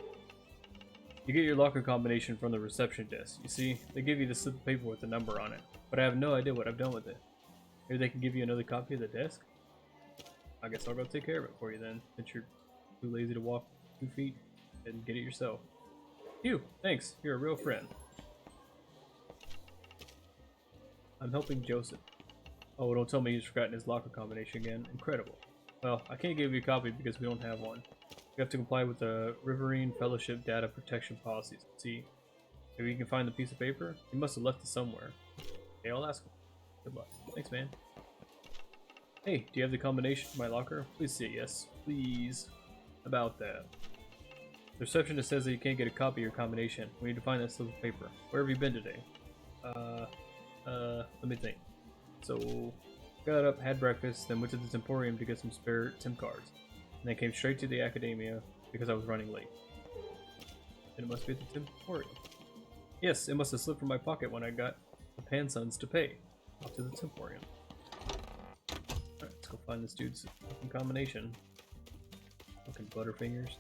[SPEAKER 2] You get your locker combination from the reception desk. You see, they give you the slip of paper with the number on it. But I have no idea what I've done with it. Maybe they can give you another copy of the desk? I guess I'll go take care of it for you then, since you're too lazy to walk 2 feet and get it yourself. Phew, thanks. You're a real friend. I'm helping Joseph. Oh, don't tell me he's forgotten his locker combination again. Incredible. Well, I can't give you a copy because we don't have one. You have to comply with the Riverine Fellowship data protection policies. See, maybe you can find the piece of paper? He must have left it somewhere. Okay, I'll ask him. Good luck. Thanks, man. Hey, do you have the combination for my locker? Please say yes. Please. About that. The receptionist says that you can't get a copy of your combination. We need to find that slip of paper. Where have you been today? Let me think. So, got up, had breakfast, then went to the Temporium to get some spare TEM cards. And then came straight to the Academia because I was running late. And it must be at the Temporium. Yes, it must have slipped from my pocket when I got the Pansons to pay. Off to the Temporium. Alright, let's go find this dude's fucking combination. Fucking Butterfingers.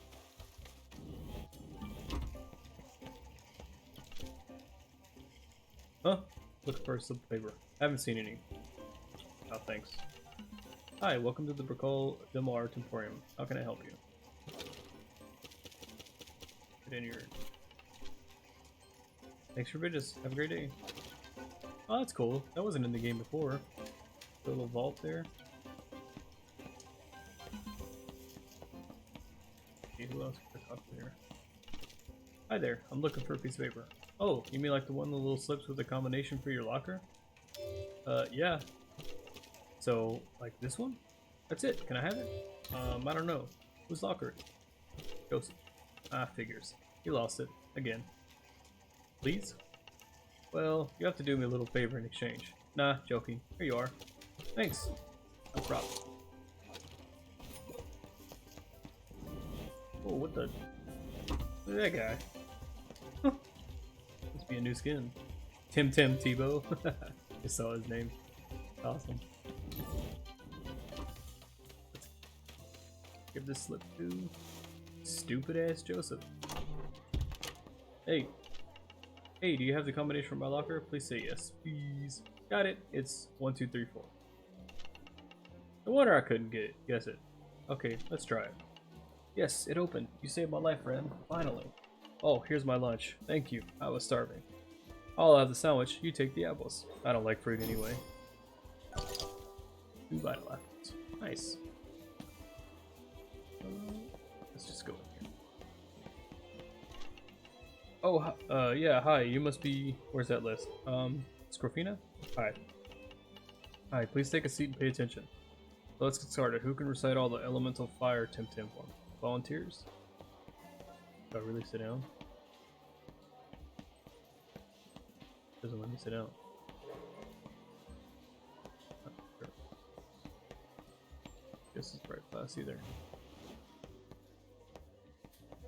[SPEAKER 2] Huh? Looking for a slip of paper. Haven't seen any. Oh, thanks. Hi, welcome to the Bricol Demar Temporium. How can I help you? Get in here. Thanks for business. Have a great day. Oh, that's cool. That wasn't in the game before. The little vault there. Okay, who else could I talk to here? Hi there. I'm looking for a piece of paper. Oh, you mean like the one with the little slips with the combination for your locker? Yeah. So, like this one? That's it. Can I have it? I don't know. Whose locker? Joseph. Ah, figures. He lost it. Again. Please? Well, you have to do me a little favor in exchange. Nah, joking. Here you are. Thanks. No problem. Oh, what the? Look at that guy. Must be a new skin. TemTem Tebow. I saw his name. Awesome. Let's give this slip to stupid ass Joseph. Hey. Hey, do you have the combination for my locker? Please say yes. Please. Got it. It's 1, 2, 3, 4. No wonder I couldn't get it. Guess it. Okay, let's try it. Yes, it opened. You saved my life, friend. Finally. Oh, here's my lunch. Thank you. I was starving. I'll have the sandwich. You take the apples. I don't like fruit anyway. 2 vital apples. Nice. Let's just go in here. Oh, yeah, hi. You must be... Where's that list? Scorpina? Hi. Hi, please take a seat and pay attention. So let's get started. Who can recite all the elemental fire TemTem form? Volunteers? Do I really sit down? Doesn't let me sit down. Oh, sure. Guess it's right class either.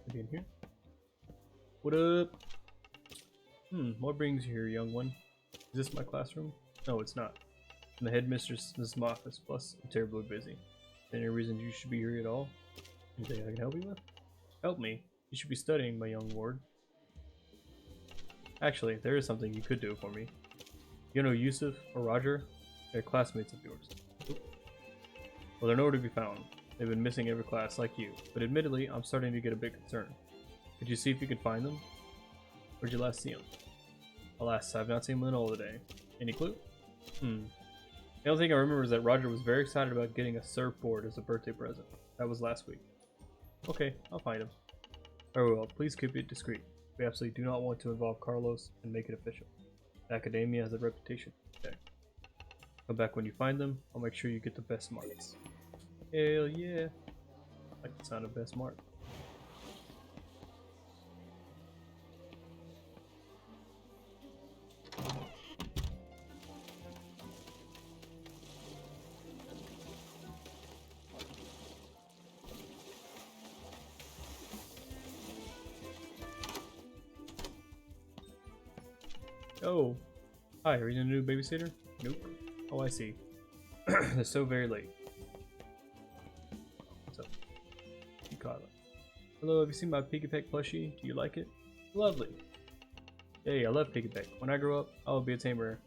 [SPEAKER 2] Maybe in here? What up? What brings you here, young one? Is this my classroom? No, it's not. I'm the headmistress's office, plus I'm terribly busy. Any reason you should be here at all? Anything I can help you with? Help me? You should be studying, my young ward. Actually, there is something you could do for me. You know Yusuf or Roger? They're classmates of yours. Well, they're nowhere to be found. They've been missing every class like you, but admittedly, I'm starting to get a bit concerned. Could you see if you could find them? Where'd you last see them? Alas, I've not seen them in all the day. Any clue? The only thing I remember is that Roger was very excited about getting a surfboard as a birthday present. That was last week. Okay, I'll find him. Very well, please keep it discreet. We absolutely do not want to involve Carlos and make it official. The Academia has a reputation to protect. Come back when you find them. I'll make sure you get the best marks. Hell yeah. I like the sound of best mark. Oh, hi, are you the new babysitter? Nope. Oh, I see. They're so very late. What's up? I'm Carla. Hello, have you seen my Piggyback plushie? Do you like it? Lovely. Hey, I love Piggyback. When I grow up, I will be a tamer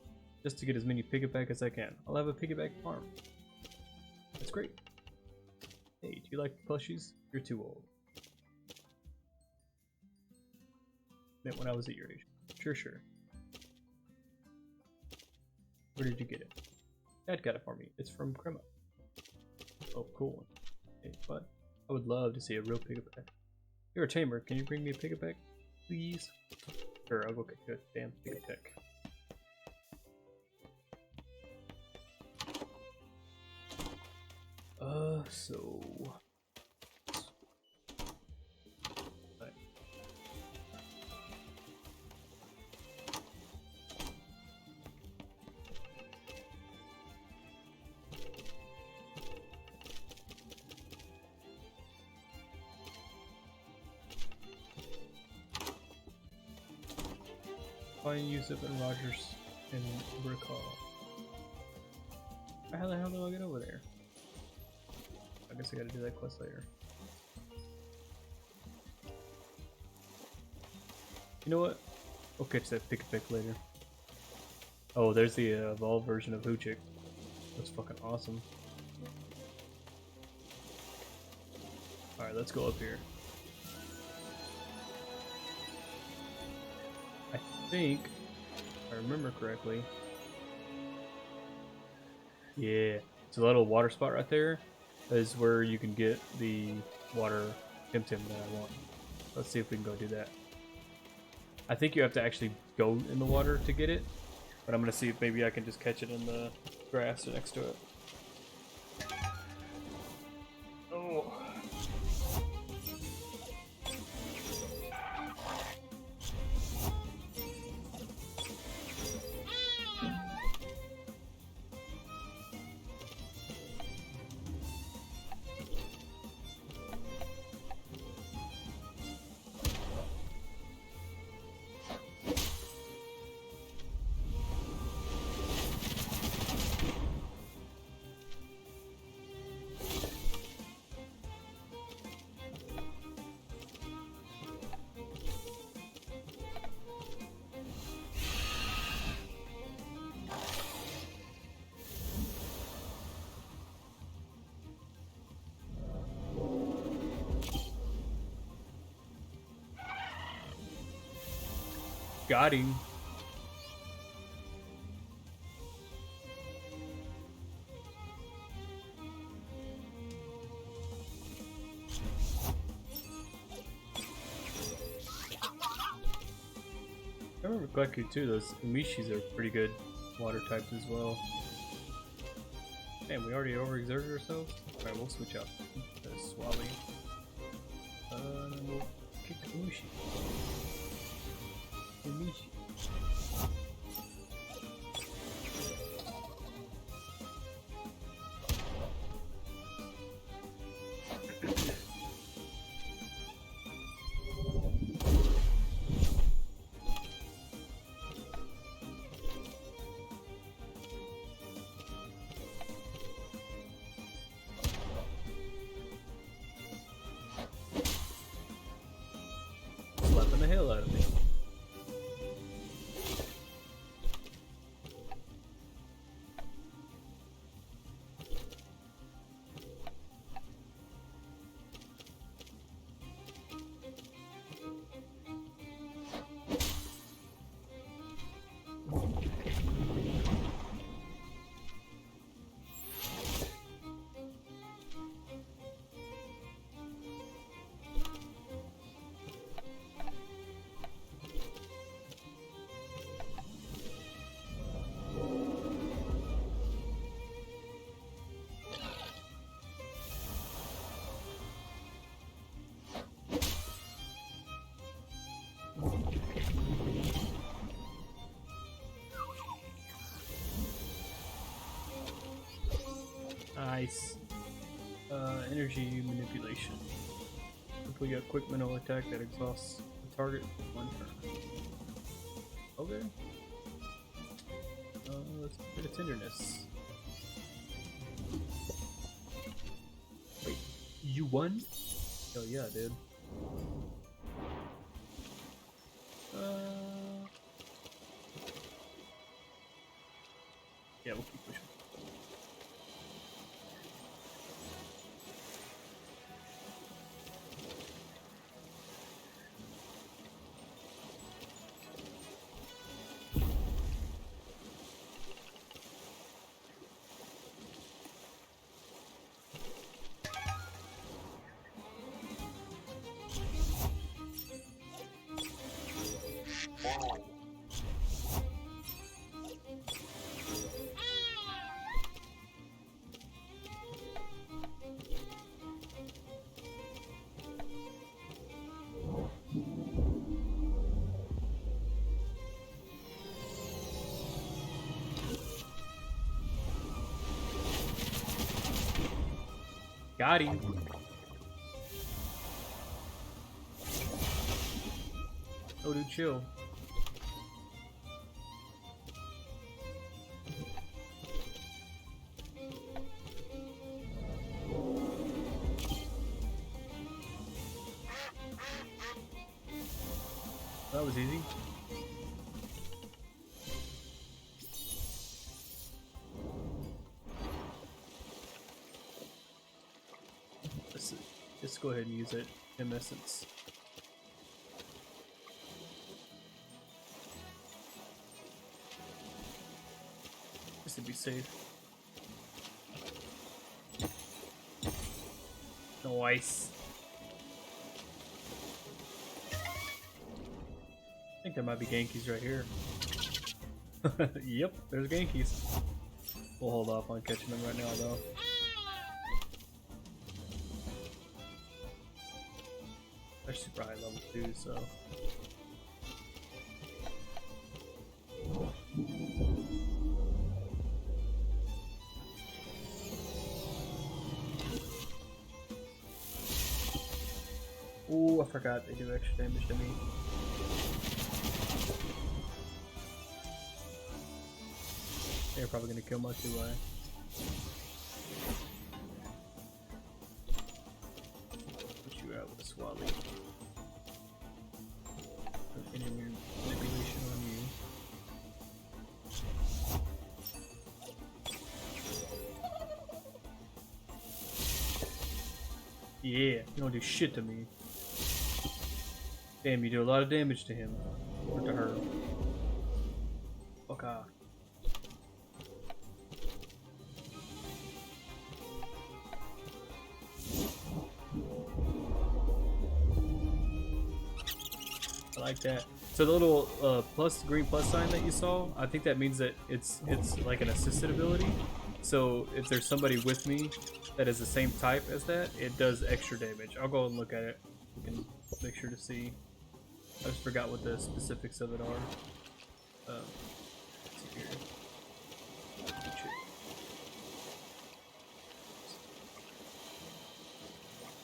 [SPEAKER 2] just to get as many Piggyback as I can. I'll have a Piggyback farm. That's great. Hey, do you like plushies? You're too old. Meant when I was at your age. Sure. Where did you get it? Dad got it for me. It's from Grandma. Oh, cool. Hey, but I would love to see a real Piggyback. You're a tamer. Can you bring me a Piggyback, please? Sure, I'll go get you a damn Piggyback. So... Right. Find Yusuf and Rogers and recall. How the hell do I get over there? I guess I gotta do that quest later. You know what? We'll catch that Piggyback later. Oh, there's the evolved version of Hoochik. That's fucking awesome. Alright, let's go up here. I think, if I remember correctly. Yeah, it's a little water spot right there. Is where you can get the water TemTem that I want. Let's see if we can go do that. I think you have to actually go in the water to get it, but I'm gonna see if maybe I can just catch it in the grass next to it. Oh. Got him. I remember Gleku too, those Umishis are pretty good water types as well. Man, we already overexerted ourselves? Alright, we'll switch out to Swally. We'll kick Umishi. Umishi. Slapping the hell out of me. Nice. Energy manipulation. Complete a quick mental attack that exhausts the target in one turn. Okay. Let's get a bit of tenderness. Wait, you won? Hell yeah, dude. Yeah, we'll keep pushing. Got him. Oh, dude, chill. That was easy. Let's go ahead and use it in essence. Just to be safe. Nice. I think there might be Genkies right here. Yep, there's Genkies. We'll hold off on catching them right now though. They're super high level too, so. Ooh, I forgot they do extra damage to me. They're probably gonna kill my 2-eye. Put you out with a swally. Put any manipulation on you. Yeah, you don't do shit to me. Damn, you do a lot of damage to him. Or to her. Fuck off. I like that. So the little green plus sign that you saw, I think that means that it's like an assisted ability. So if there's somebody with me that is the same type as that, it does extra damage. I'll go and look at it. We can make sure to see. I just forgot what the specifics of it are. Let's see here.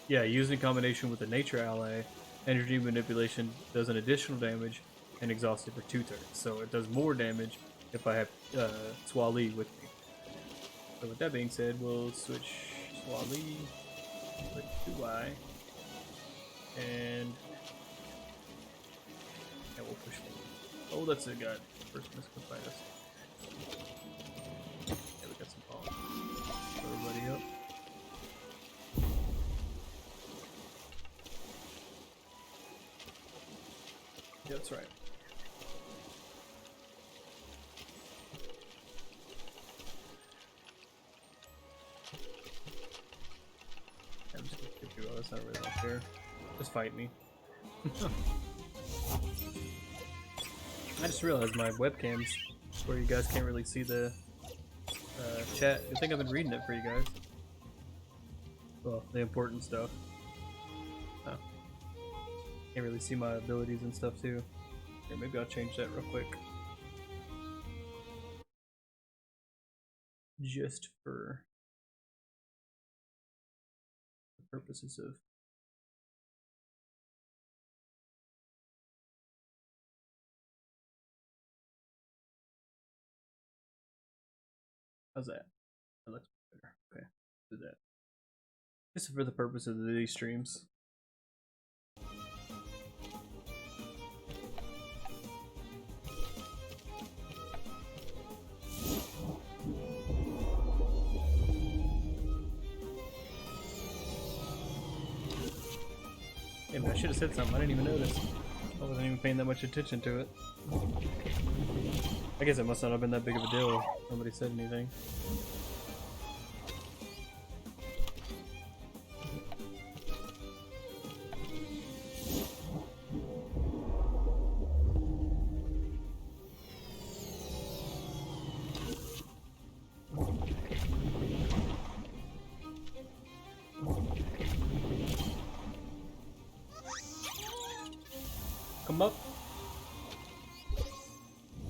[SPEAKER 2] Yeah, used in combination with a nature ally, energy manipulation does an additional damage and exhausted for 2 turns. So it does more damage if I have Swali with me. So with that being said, we'll switch Swali with 2-eye and we'll push forward. Oh, that's a guy. First one is gonna fight us. Yeah, we got some power. Everybody up. Yeah, that's right. I'm just gonna kick you out. That's not really that fair. Just fight me. I just realized my webcam's where you guys can't really see the chat. I think I've been reading it for you guys. Well, the important stuff. Oh. Can't really see my abilities and stuff too. Here, maybe I'll change that real quick. Just for purposes of. How's that? That looks better. Okay, do that. Just for the purpose of these streams. Hey man, I should have said something. I didn't even notice. I wasn't even paying that much attention to it. I guess it must not have been that big of a deal. Nobody said anything. Come up.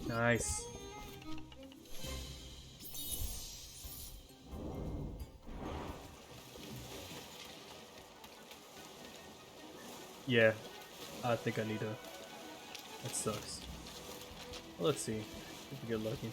[SPEAKER 2] Nice. Yeah, I think I need a. That sucks. Well, let's see if we get lucky.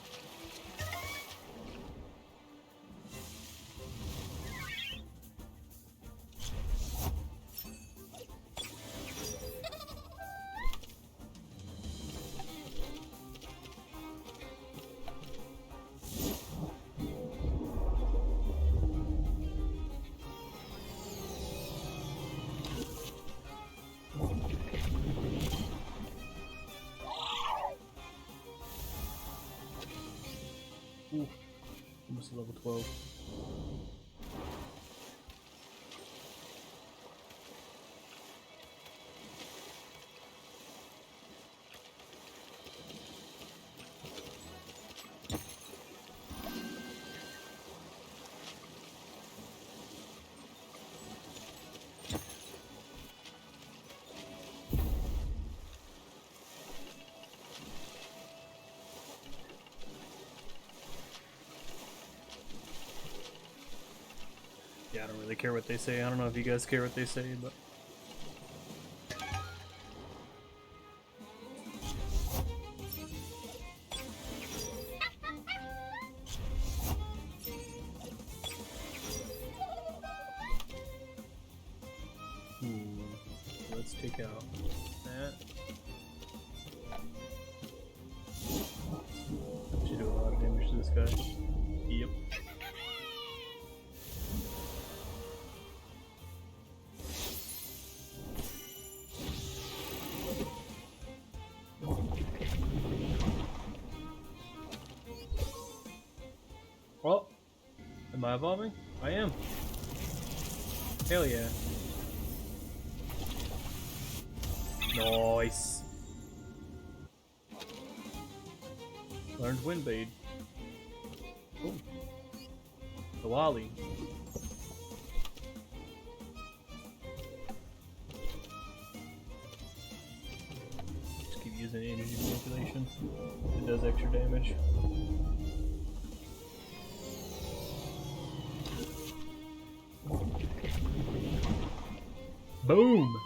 [SPEAKER 2] Ooh, almost level 12. Yeah, I don't really care what they say. I don't know if you guys care what they say, but. Let's take out that. Should do a lot of damage to this guy. Yep. Oh, am I evolving? I am. Hell yeah. Nice. Learned Windbade. Ooh. The Wally. Just keep using energy manipulation. It does extra damage. Boom!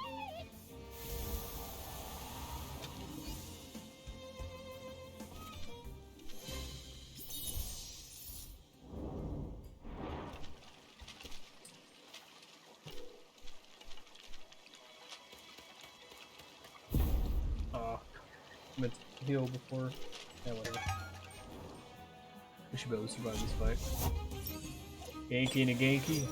[SPEAKER 2] Meant to heal before. Yeah, whatever. We should be able to survive this fight. Genki and a Genki.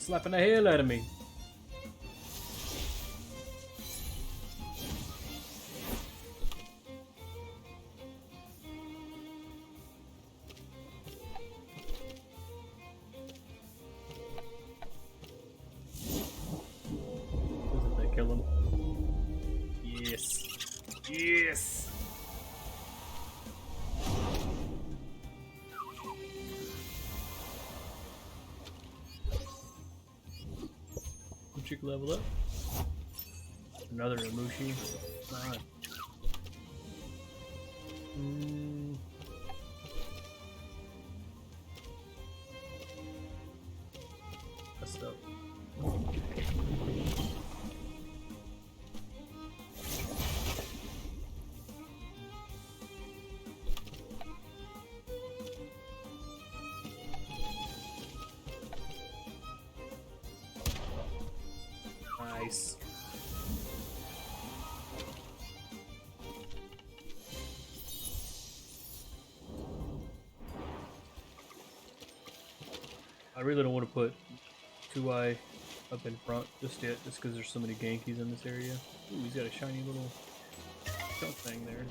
[SPEAKER 2] Slapping the hell out of me. Doesn't that kill him? Yes. Yes. Chick level up. Another Imushi. Come on. Messed up. Nice. I really don't want to put 2i up in front just yet, just because there's so many Gankies in this area. Ooh, he's got a shiny little junk thing there.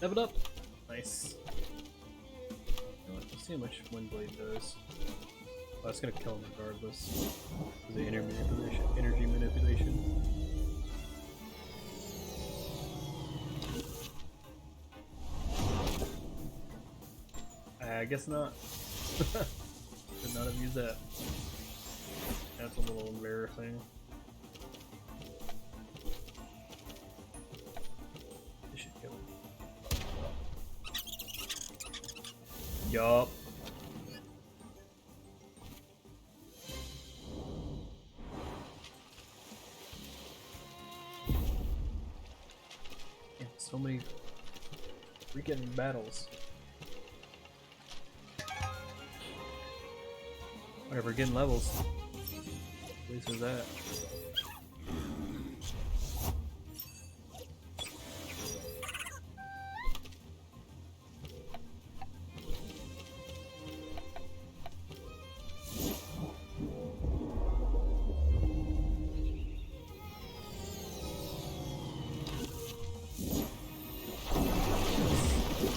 [SPEAKER 2] Level up! Nice. Let's see how much Windblade does. Oh, that's gonna kill him regardless. Because of energy manipulation. I guess not. Could not have used that. That's a little embarrassing. This should kill him. Yup. Yeah, so many freaking battles. Whatever, getting levels. At least there's that.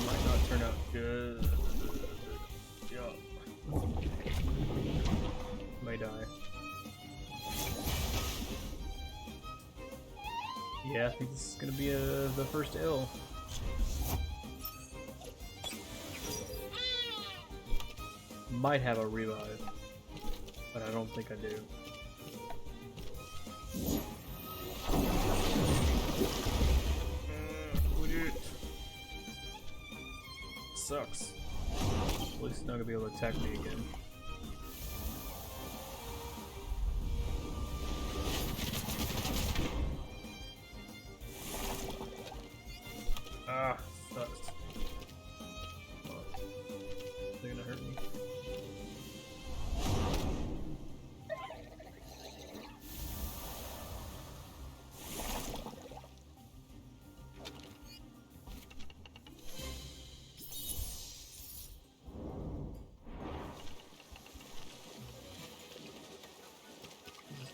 [SPEAKER 2] Might not turn out good. Yeah. May die. Yeah, I think this is gonna be the first L. Might have a revive, but I don't think I do. Sucks. At least it's not gonna be able to attack me again. Ah, sucks. Oh, they're gonna hurt me.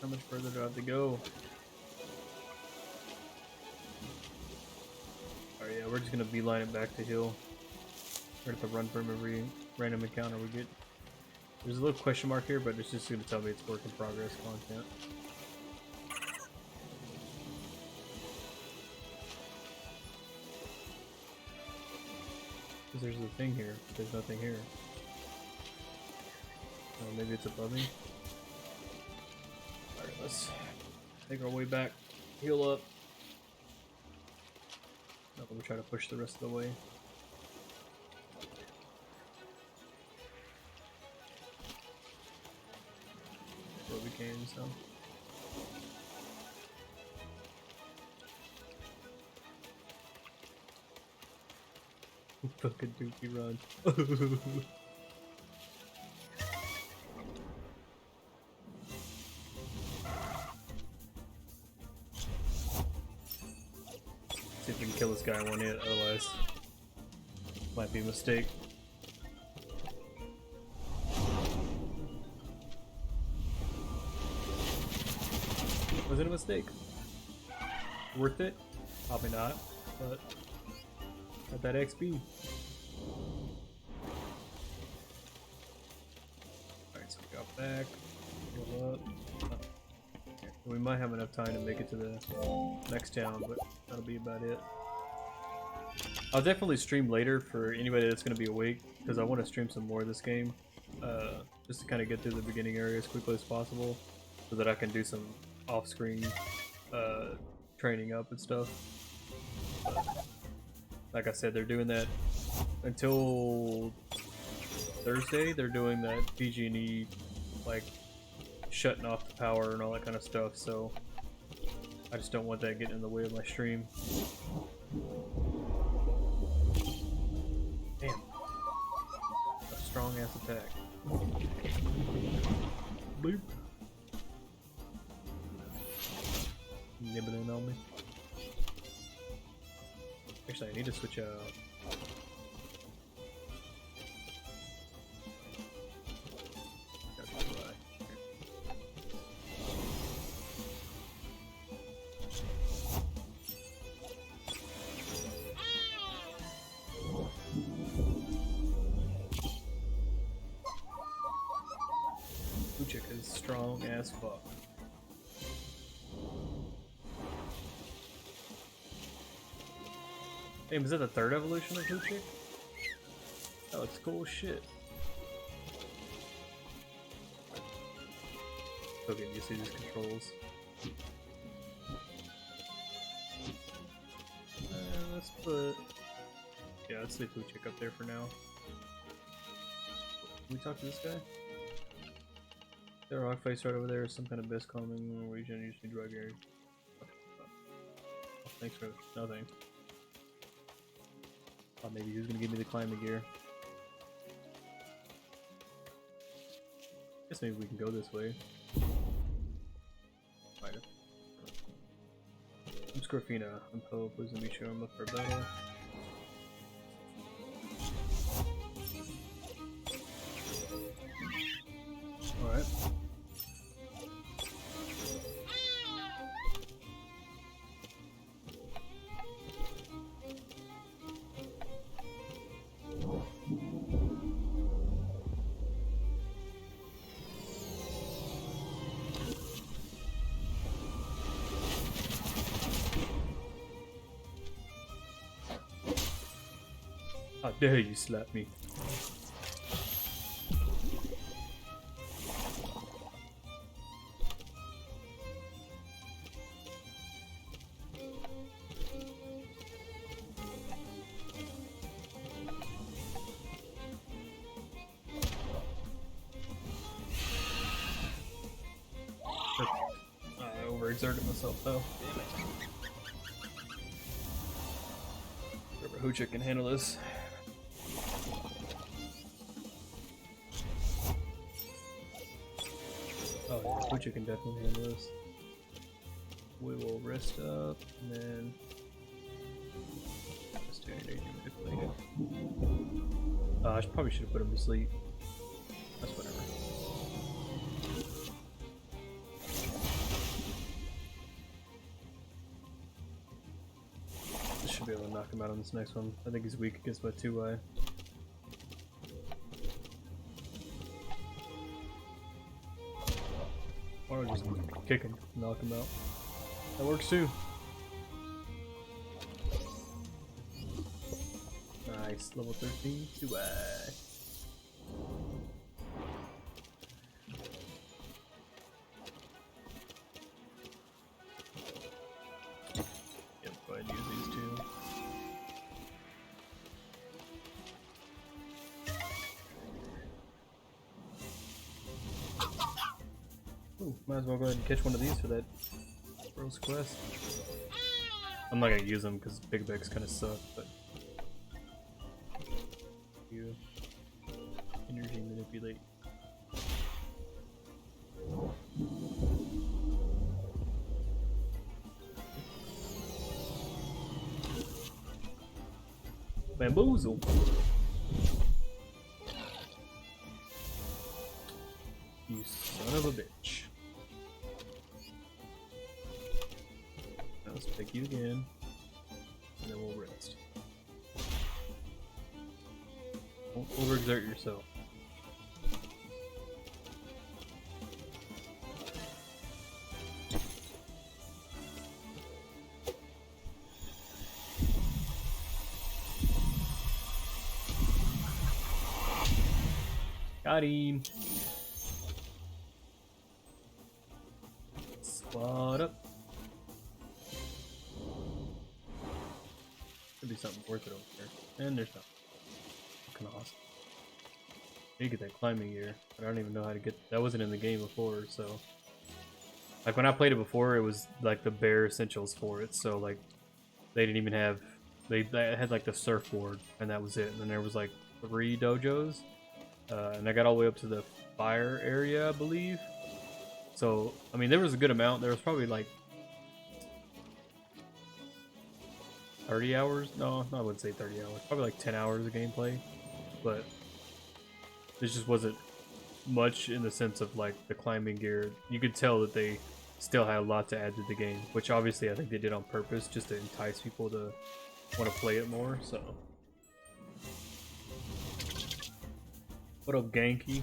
[SPEAKER 2] How much further do I have to go? Alright, yeah, we're just gonna beeline it back to hill. We're gonna have to run from every random encounter we get. There's a little question mark here, but it's just gonna tell me it's work in progress content. Because there's a thing here, but there's nothing here. Oh, maybe it's above me? Alright, let's make our way back. Heal up. We'll try to push the rest of the way. Where we can, so. Fucking Dookie run. See if we can kill this guy in one hit, otherwise might be a mistake. Was it a mistake? Worth it? Probably not, but got that XP. Alright, so we got back, heal up. Okay, we might have enough time to make it to the next town, but that'll be about it. I'll definitely stream later for anybody that's going to be awake, because I want to stream some more of this game, just to kind of get through the beginning area as quickly as possible, so that I can do some off-screen training up and stuff. But, like I said, they're doing that until Thursday. They're doing that PG&E, like shutting off the power and all that kind of stuff, so I just don't want that getting in the way of my stream. Damn. A strong ass attack. Boop. Nibbling on me. Actually, I need to switch out. Chick is strong as fuck. Hey, was that the third evolution of Hoochie? Oh, it's cool as shit. Okay, you see these controls. Let's put... Yeah, let's leave Hoochie up there for now. Can we talk to this guy? There, rock face right over there is some kind of best calming region usually drug area. Oh, thanks for nothing. Oh, maybe he was gonna give me the climbing gear. Guess maybe we can go this way. Might have. I'm Scorfina. I'm Poe. Pleased to meet you. I'm up for a battle. Alright. How dare you slap me? I overexerted myself though. Whoever Hoochie can handle this. Oh yeah, Hoochie can definitely handle this. We will rest up and then just do anything manipulated. I probably should have put him to sleep. That's whatever. This should be able to knock him out on this next one. I think he's weak against my 2-eye. Or just kick him, knock him out. That works too. Nice, level 13, 2-eye. Yep, go ahead and use these two. Might as well go ahead and catch one of these for that Rose quest. I'm not gonna use them because pigbacks kind of suck, but you energy manipulate. Bamboozle. You son of a bitch. Now let's pick you again, and then we'll rest. Don't overexert yourself. Got him. Squad up. Could be something worth it over there. And there's nothing. Kinda awesome. I need to get that climbing gear, but I don't even know how to get that. Wasn't in the game before, so like when I played it before, it was like the bare essentials for it. So like they didn't even have they had like the surfboard and that was it. And then there was like 3 dojos, and I got all the way up to the fire area, I believe. So I mean, there was a good amount. There was probably like 30 hours. No, I wouldn't say 30 hours. Probably like 10 hours of gameplay, but this just wasn't much in the sense of like the climbing gear. You could tell that they still had a lot to add to the game, which obviously I think they did on purpose just to entice people to want to play it more. So, what up, Genki?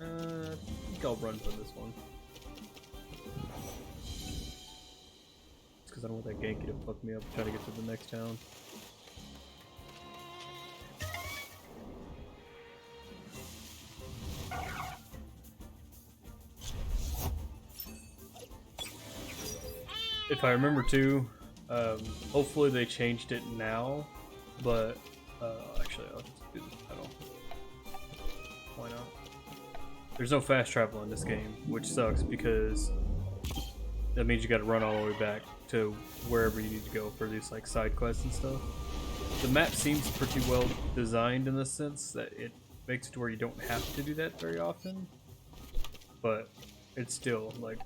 [SPEAKER 2] I think I'll run for this one. It's because I don't want that Genki to fuck me up trying to get to the next town. If I remember too, hopefully they changed it now, but actually I'll just do this pedal. Why not? There's no fast travel in this game, which sucks because that means you gotta run all the way back to wherever you need to go for these like side quests and stuff. The map seems pretty well designed in the sense that it makes it to where you don't have to do that very often, but it's still like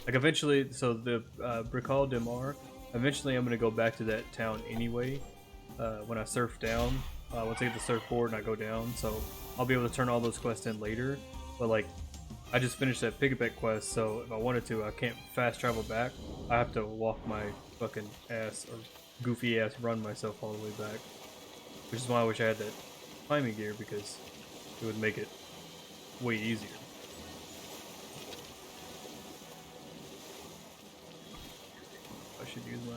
[SPEAKER 2] eventually, so the Brical de Mar, eventually I'm going to go back to that town anyway, when I surf down, once I get the surfboard and I go down, so I'll be able to turn all those quests in later, but like, I just finished that piggyback quest, so if I wanted to, I can't fast travel back, I have to walk my fucking ass, or goofy ass run myself all the way back, which is why I wish I had that climbing gear, because it would make it way easier. I should use my... I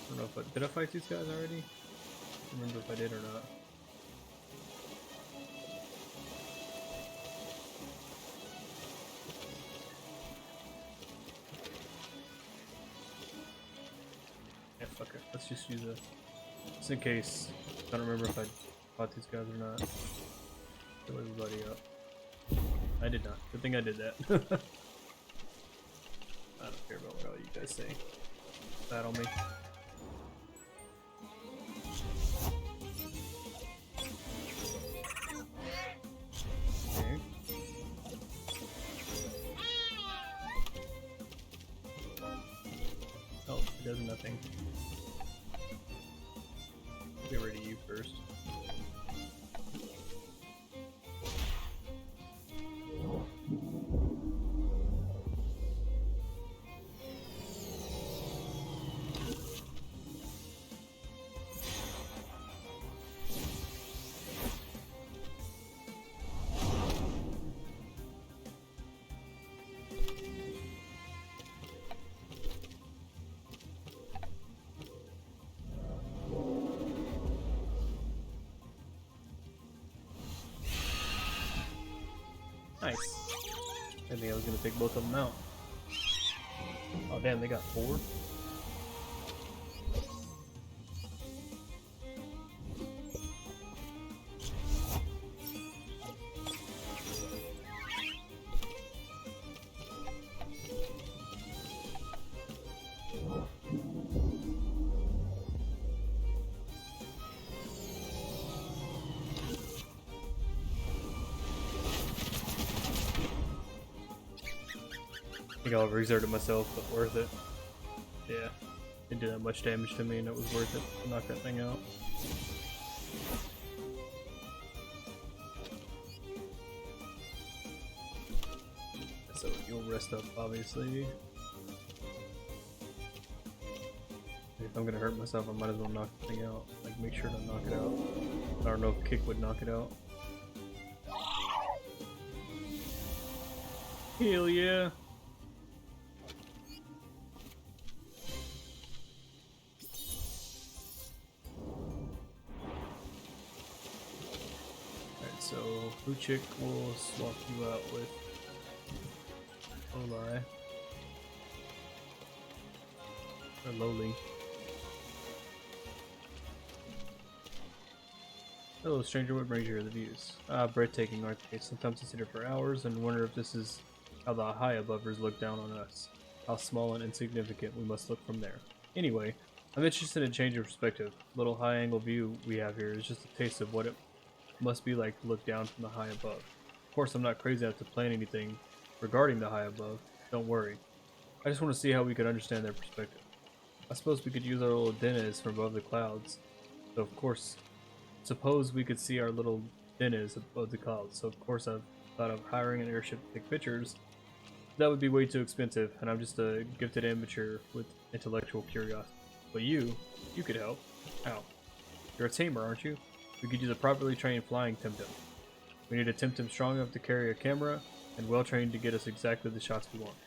[SPEAKER 2] don't know if I... Did I fight these guys already? I don't remember if I did or not. Yeah, fuck it. Let's just use a... Just in case. I don't remember if I fought these guys or not. Fill everybody up. I did not. Good thing I did that. I don't care about what all you guys say. Battle me. Okay. Oh, it does nothing. Get rid of you first. Nice. I think I was gonna take both of them out. Oh damn, they got 4. think I'll exert it myself, but worth it. Yeah, didn't do that much damage to me, and it was worth it to knock that thing out. So you'll rest up, obviously. If I'm gonna hurt myself, I might as well knock the thing out. Like, make sure to knock it out. I don't know if kick would knock it out. Hell yeah! Alright, so Huchik will swap you out with Oli. Or Lowly. Hello, stranger, what brings you here? The views? Ah, breathtaking, aren't they? Sometimes I sit here for hours and wonder if this is how the high abovers look down on us. How small and insignificant we must look from there. Anyway, I'm interested in a change of perspective. Little high angle view we have here is just a taste of what it must be like to look down from the high above. Of course, I'm not crazy enough to plan anything regarding the high above. Don't worry. I just want to see how we could understand their perspective. I suppose we could use our little antennas from above the clouds. So of course, suppose we could see our little antennas above the clouds. So of course I've thought of hiring an airship to take pictures. That would be way too expensive, and I'm just a gifted amateur with intellectual curiosity. But you could help. How? You're a tamer, aren't you? We could use a properly trained flying TemTem. We need a TemTem strong enough to carry a camera and well trained to get us exactly the shots we want.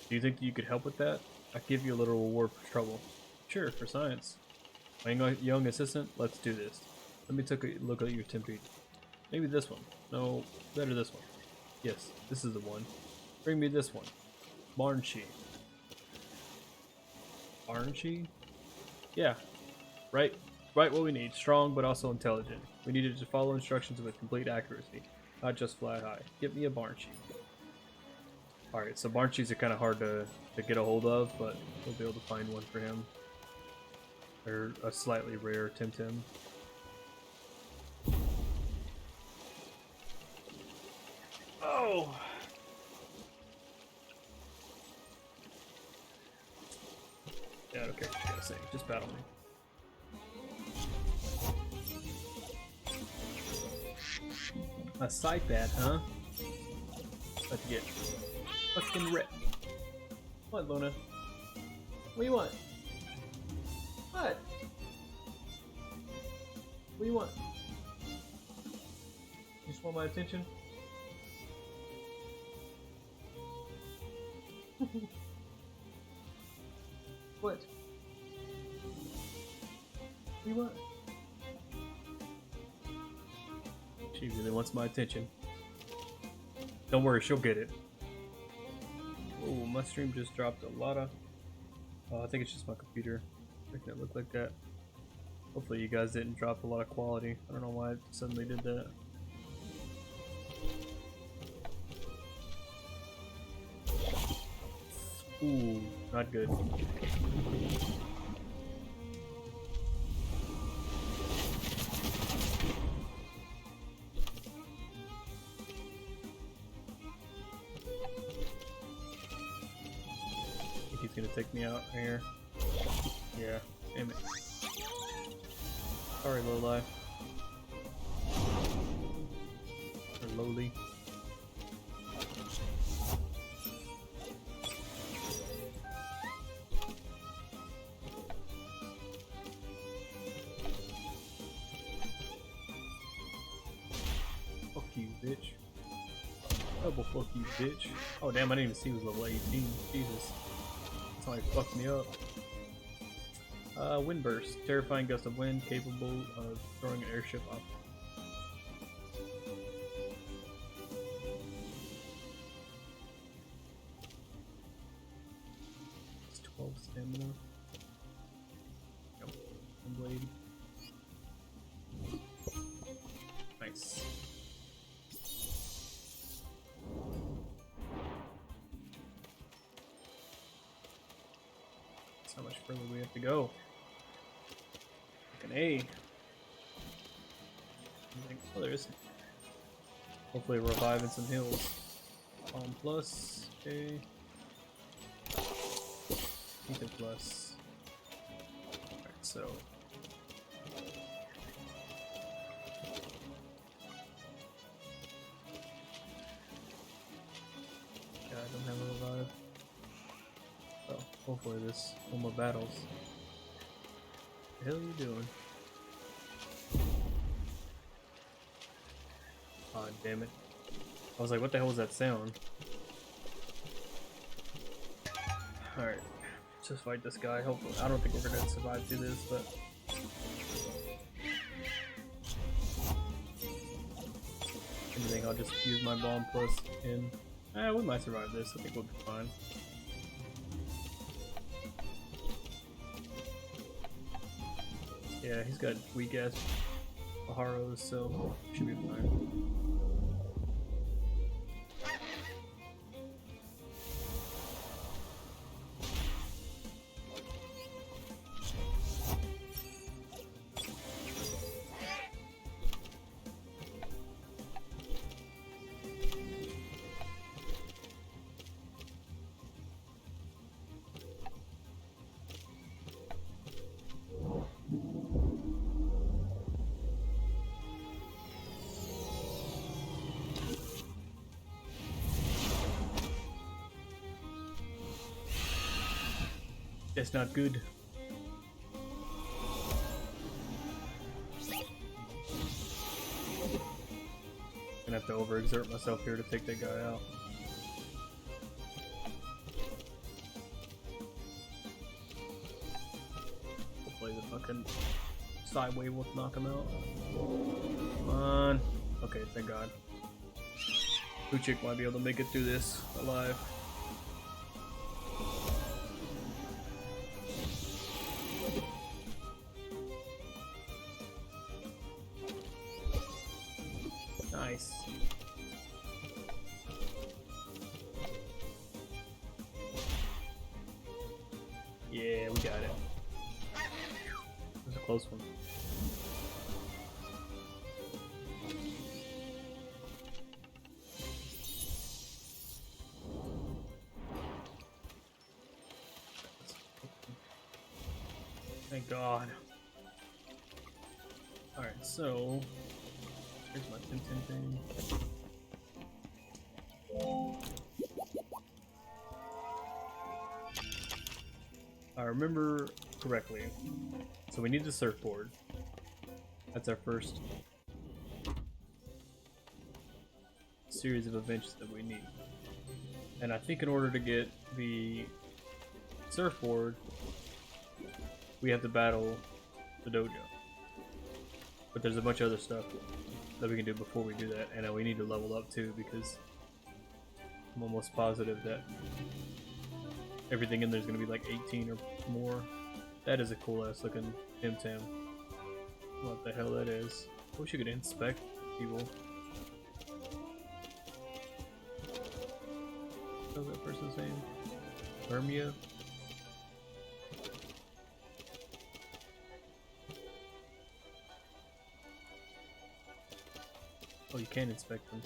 [SPEAKER 2] Do you think you could help with that? I'll give you a little reward for trouble. Sure, for science. My young assistant, let's do this. Let me take a look at your temp. Maybe this one. No, better this one. Yes, this is the one. Bring me this one. Barnshee. Barnshee? Yeah. Right what we need. Strong, but also intelligent. We needed to follow instructions with complete accuracy. Not just fly high. Get me a Barnshee. Alright, so Barnshees are kind of hard to get a hold of, but we'll be able to find one for him. They're a slightly rare TemTem. Oh! Yeah, I don't care what you gotta say. Just battle me. A side bat, huh? Let's get fucking ripped. What, Luna? What do you want? What? What do you want? You just want my attention? What? What do you want? She really wants my attention. Don't worry, she'll get it. Oh, my stream just dropped a lot of... Oh, I think it's just my computer making it look like that. Hopefully you guys didn't drop a lot of quality. I don't know why it suddenly did that. Ooh, not good. He's gonna take me out here. Yeah, damn it. Sorry, Lowly. Or Lowly. Fuck you, bitch. Double fuck you, bitch. Oh damn, I didn't even see he was level 18. Jesus. That's how he fucked me up. Wind burst. Terrifying gust of wind capable of throwing an airship off. It's 12 stamina. Yep. One blade. Nice. That's how much further we have to go. An A. Oh, there isn't. Hopefully reviving some hills. Plus, okay. Ether plus. Alright, so. Yeah, I don't have a revive. So, hopefully this one more battles. What the hell are you doing? Aw, damn it. I was like, what the hell was that sound? Alright, let's just fight this guy. Hopefully, I don't think we're gonna survive through this, but. Anything, I'll just use my bomb plus in. We might survive this. I think we'll be fine. Yeah, he's got weak ass Baharos, so should be fine. That's not good. Gonna have to overexert myself here to take that guy out. Hopefully the fucking side wave will knock him out. Come on. Okay, thank God. Puchik might be able to make it through this alive. Nice. Yeah, we got it. It was a close one. Thank God. Alright, so here's my TemTem thing. I remember correctly. So we need the surfboard. That's our first series of events that we need. And I think in order to get the surfboard, we have to battle the dojo. But there's a bunch of other stuff that we can do before we do that, and we need to level up too, because I'm almost positive that everything in there is going to be like 18 or more. That is a cool ass looking TemTem. What the hell that is. I wish you could inspect people. What was that person's name? Hermia? Oh, you can inspect them.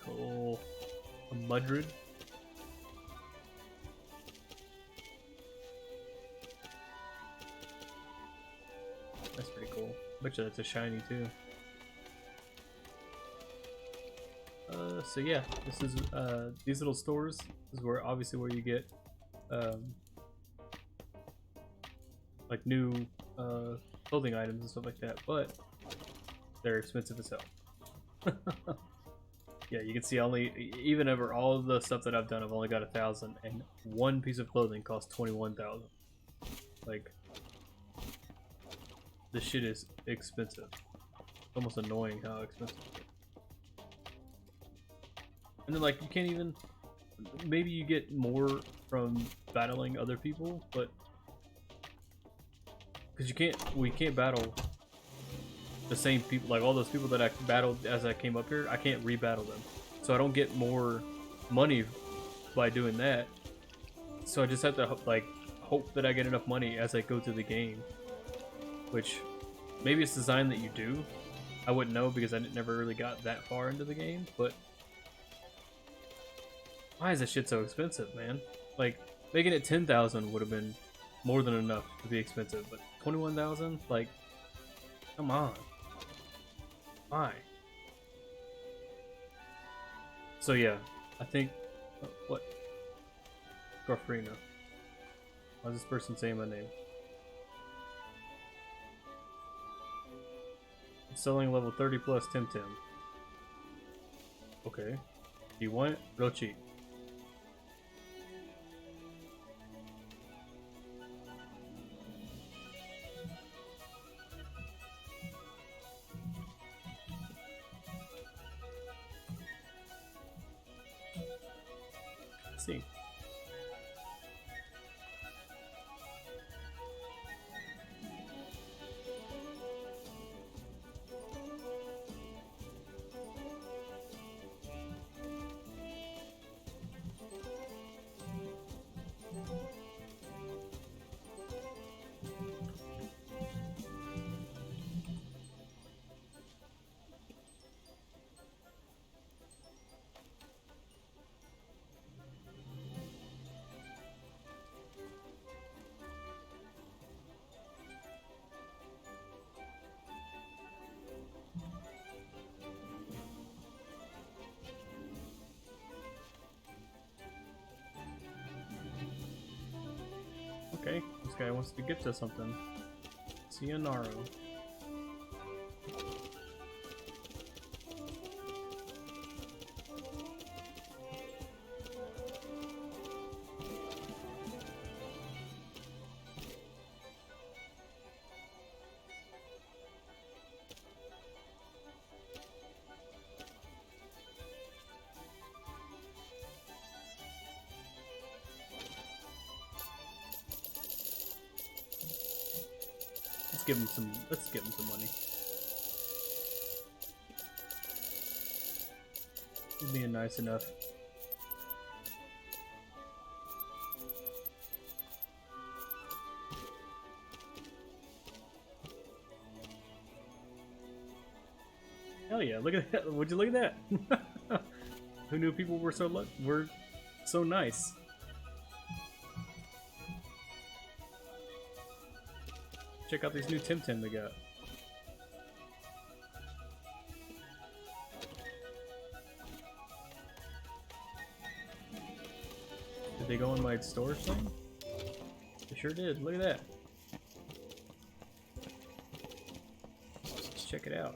[SPEAKER 2] Cool. A Mudrid? That's pretty cool. Bet you that's a shiny too. So yeah, this is these little stores. This is where obviously where you get like new clothing items and stuff like that, but they're expensive as hell. Yeah, you can see only even over all of the stuff that I've done, I've only got 1,000, and one piece of clothing costs 21,000. Like, this shit is expensive. It's almost annoying how expensive it is. And then like you can't even, maybe you get more from battling other people, but because we can't battle the same people, like all those people that I battled as I came up here, I can't re-battle them. So I don't get more money by doing that. So I just have to like hope that I get enough money as I go through the game. Which, maybe it's designed that you do. I wouldn't know because I never really got that far into the game, but why is this shit so expensive, man? Like, Making it 10,000 would have been more than enough to be expensive, but 21,000, like, come on, why? So yeah, I think what Garfrina. Why is this person saying my name? Selling level 30 plus TemTem. Okay. Do you want it? Real cheap. Let's see. Okay, this guy wants to get to something. Cianaro. Let's give him some money. He's being nice enough. Hell yeah, look at that. Would you look at that? Who knew people were so nice? Check out these new TemTem they got. Did they go in my storage thing? They sure did. Look at that. Let's check it out.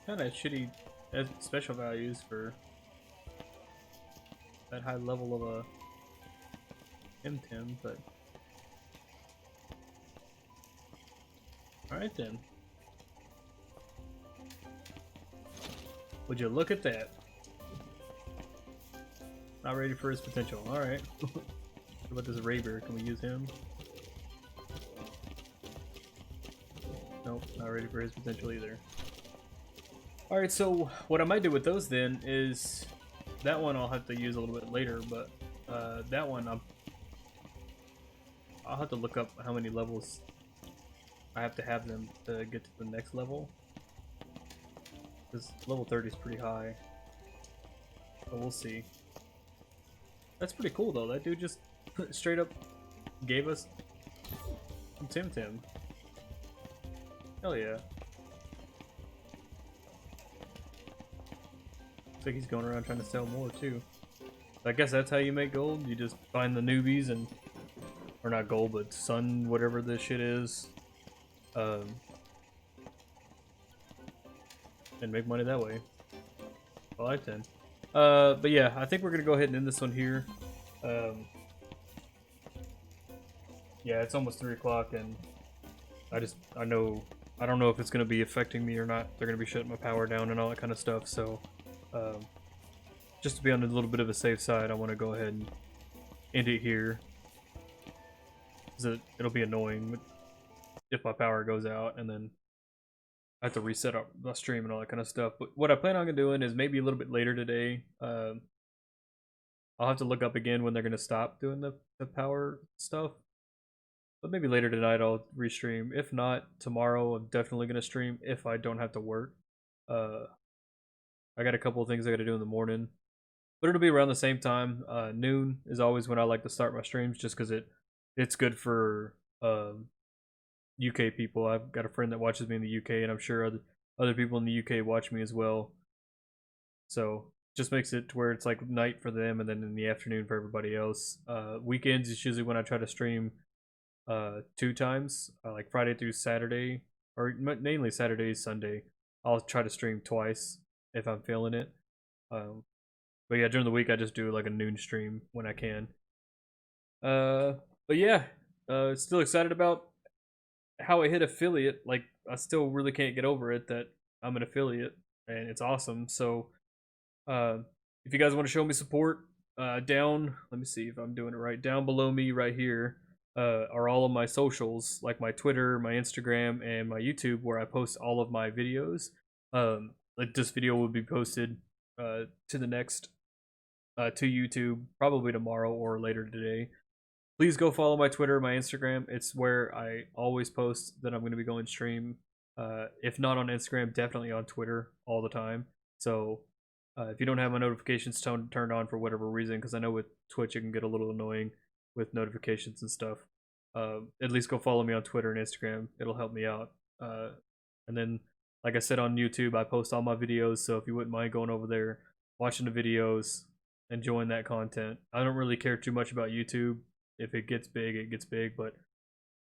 [SPEAKER 2] Kind of shitty special values for that high level of a TemTem, but alright then. Would you look at that? Not ready for his potential. Alright. What about this Raver? Can we use him? Nope, not ready for his potential either. Alright, so what I might do with those then is that one I'll have to use a little bit later, but that one I'll have to look up how many levels I have to have them to get to the next level. Because level 30 is pretty high. But we'll see. That's pretty cool though. That dude just straight up gave us some TemTem. Hell yeah. Looks like he's going around trying to sell more too. I guess that's how you make gold. You just find the newbies and, or not gold, but sun, whatever this shit is, and make money that way. Well, I 10. But yeah, I think we're gonna go ahead and end this one here. Yeah, it's almost 3 o'clock, and I don't know if it's gonna be affecting me or not. They're gonna be shutting my power down and all that kind of stuff. So, just to be on a little bit of a safe side, I want to go ahead and end it here. Because it'll be annoying if my power goes out and then I have to reset up the stream and all that kind of stuff. But what I plan on doing is maybe a little bit later today. I'll have to look up again when they're going to stop doing the power stuff. But maybe later tonight I'll restream. If not, tomorrow I'm definitely going to stream if I don't have to work. I got a couple of things I got to do in the morning, but it'll be around the same time. Noon is always when I like to start my streams, just because it's good for UK people. I've got a friend that watches me in the UK, and I'm sure other people in the UK watch me as well. So just makes it to where it's like night for them, and then in the afternoon for everybody else. Weekends is usually when I try to stream 2 times, like Friday through Saturday, or mainly Saturday, Sunday. I'll try to stream twice if I'm feeling it. Um, but yeah, during the week I just do like a noon stream when I can. Uh, but yeah, still excited about how I hit affiliate. Like I still really can't get over it that I'm an affiliate, and it's awesome. So if you guys want to show me support, down, let me see if I'm doing it right. Down below me right here are all of my socials, like my Twitter, my Instagram, and my YouTube, where I post all of my videos. Like this video will be posted to the next to YouTube probably tomorrow or later today. Please go follow my Twitter, my Instagram. It's where I always post that I'm going to be going stream. If not on Instagram, definitely on Twitter all the time. So if you don't have my notifications turned on for whatever reason, because I know with Twitch it can get a little annoying with notifications and stuff, at least go follow me on Twitter and Instagram. It'll help me out. And then, like I said, on YouTube, I post all my videos. So if you wouldn't mind going over there, watching the videos, enjoying that content. I don't really care too much about YouTube. If it gets big, it gets big. But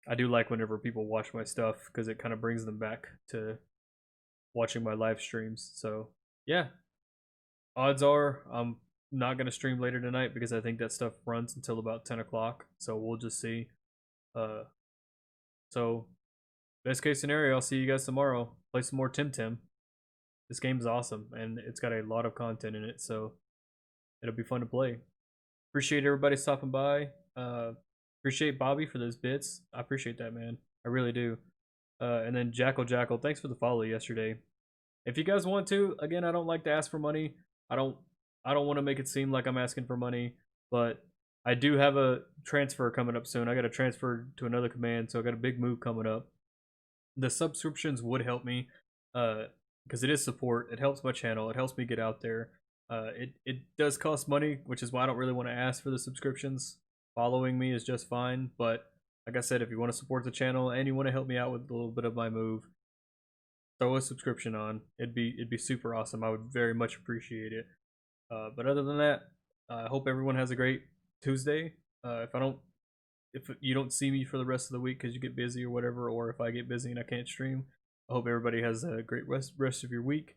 [SPEAKER 2] I do like whenever people watch my stuff because it kind of brings them back to watching my live streams. So yeah, odds are I'm not gonna stream later tonight because I think that stuff runs until about 10 o'clock. So we'll just see. Uh, so best case scenario, I'll see you guys tomorrow. Play some more TemTem. This game is awesome and it's got a lot of content in it, so it'll be fun to play. Appreciate everybody stopping by. Appreciate Bobby for those bits. I appreciate that, man. I really do. And then Jackal, thanks for the follow yesterday. If you guys want to, again, I don't like to ask for money. I don't want to make it seem like I'm asking for money, but I do have a transfer coming up soon. I got to transfer to another command, so I got a big move coming up. The subscriptions would help me, because it is support. It helps my channel. It helps me get out there. It does cost money, which is why I don't really want to ask for the subscriptions. Following me is just fine, but like I said, if you want to support the channel and you want to help me out with a little bit of my move, throw a subscription on. It'd be super awesome. I would very much appreciate it. But other than that, I hope everyone has a great Tuesday. If you don't see me for the rest of the week because you get busy or whatever, or if I get busy and I can't stream, I hope everybody has a great rest of your week.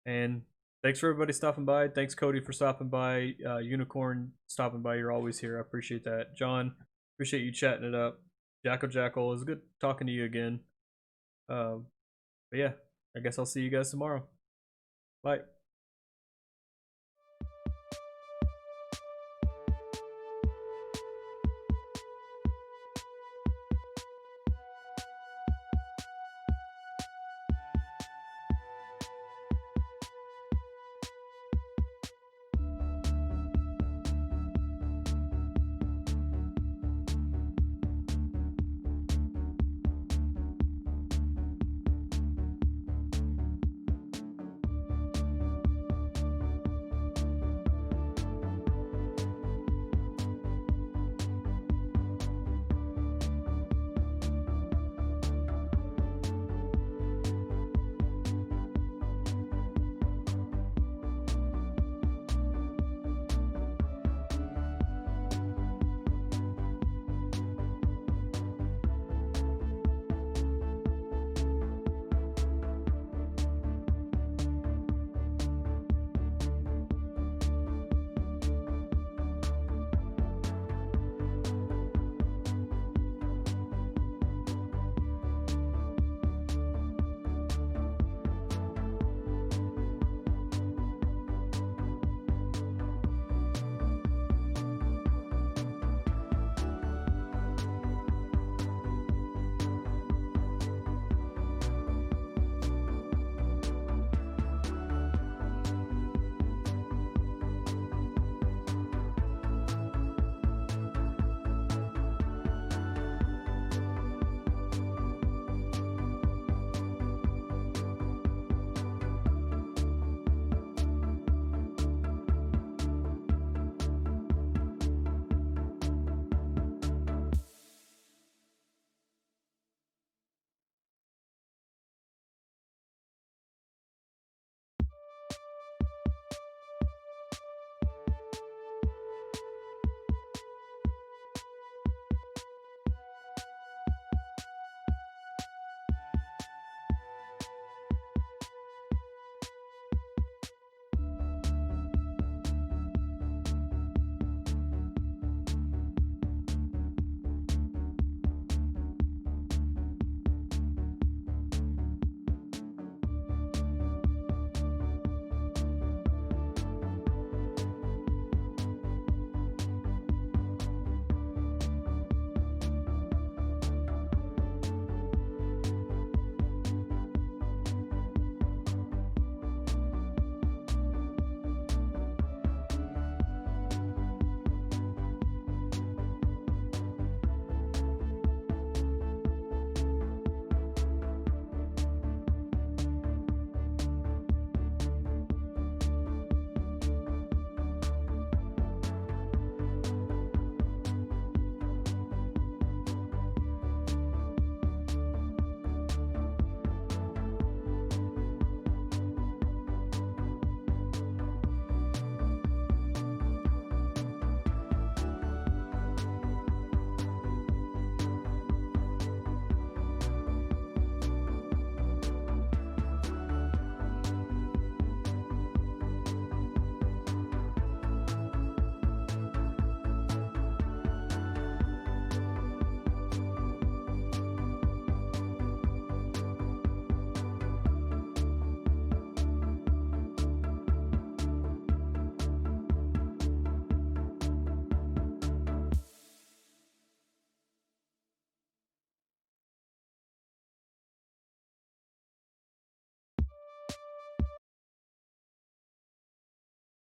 [SPEAKER 2] And thanks for everybody stopping by. Thanks, Cody, for stopping by. Unicorn stopping by. You're always here. I appreciate that. John, appreciate you chatting it up. Jackal, it was good talking to you again. But yeah, I guess I'll see you guys tomorrow. Bye.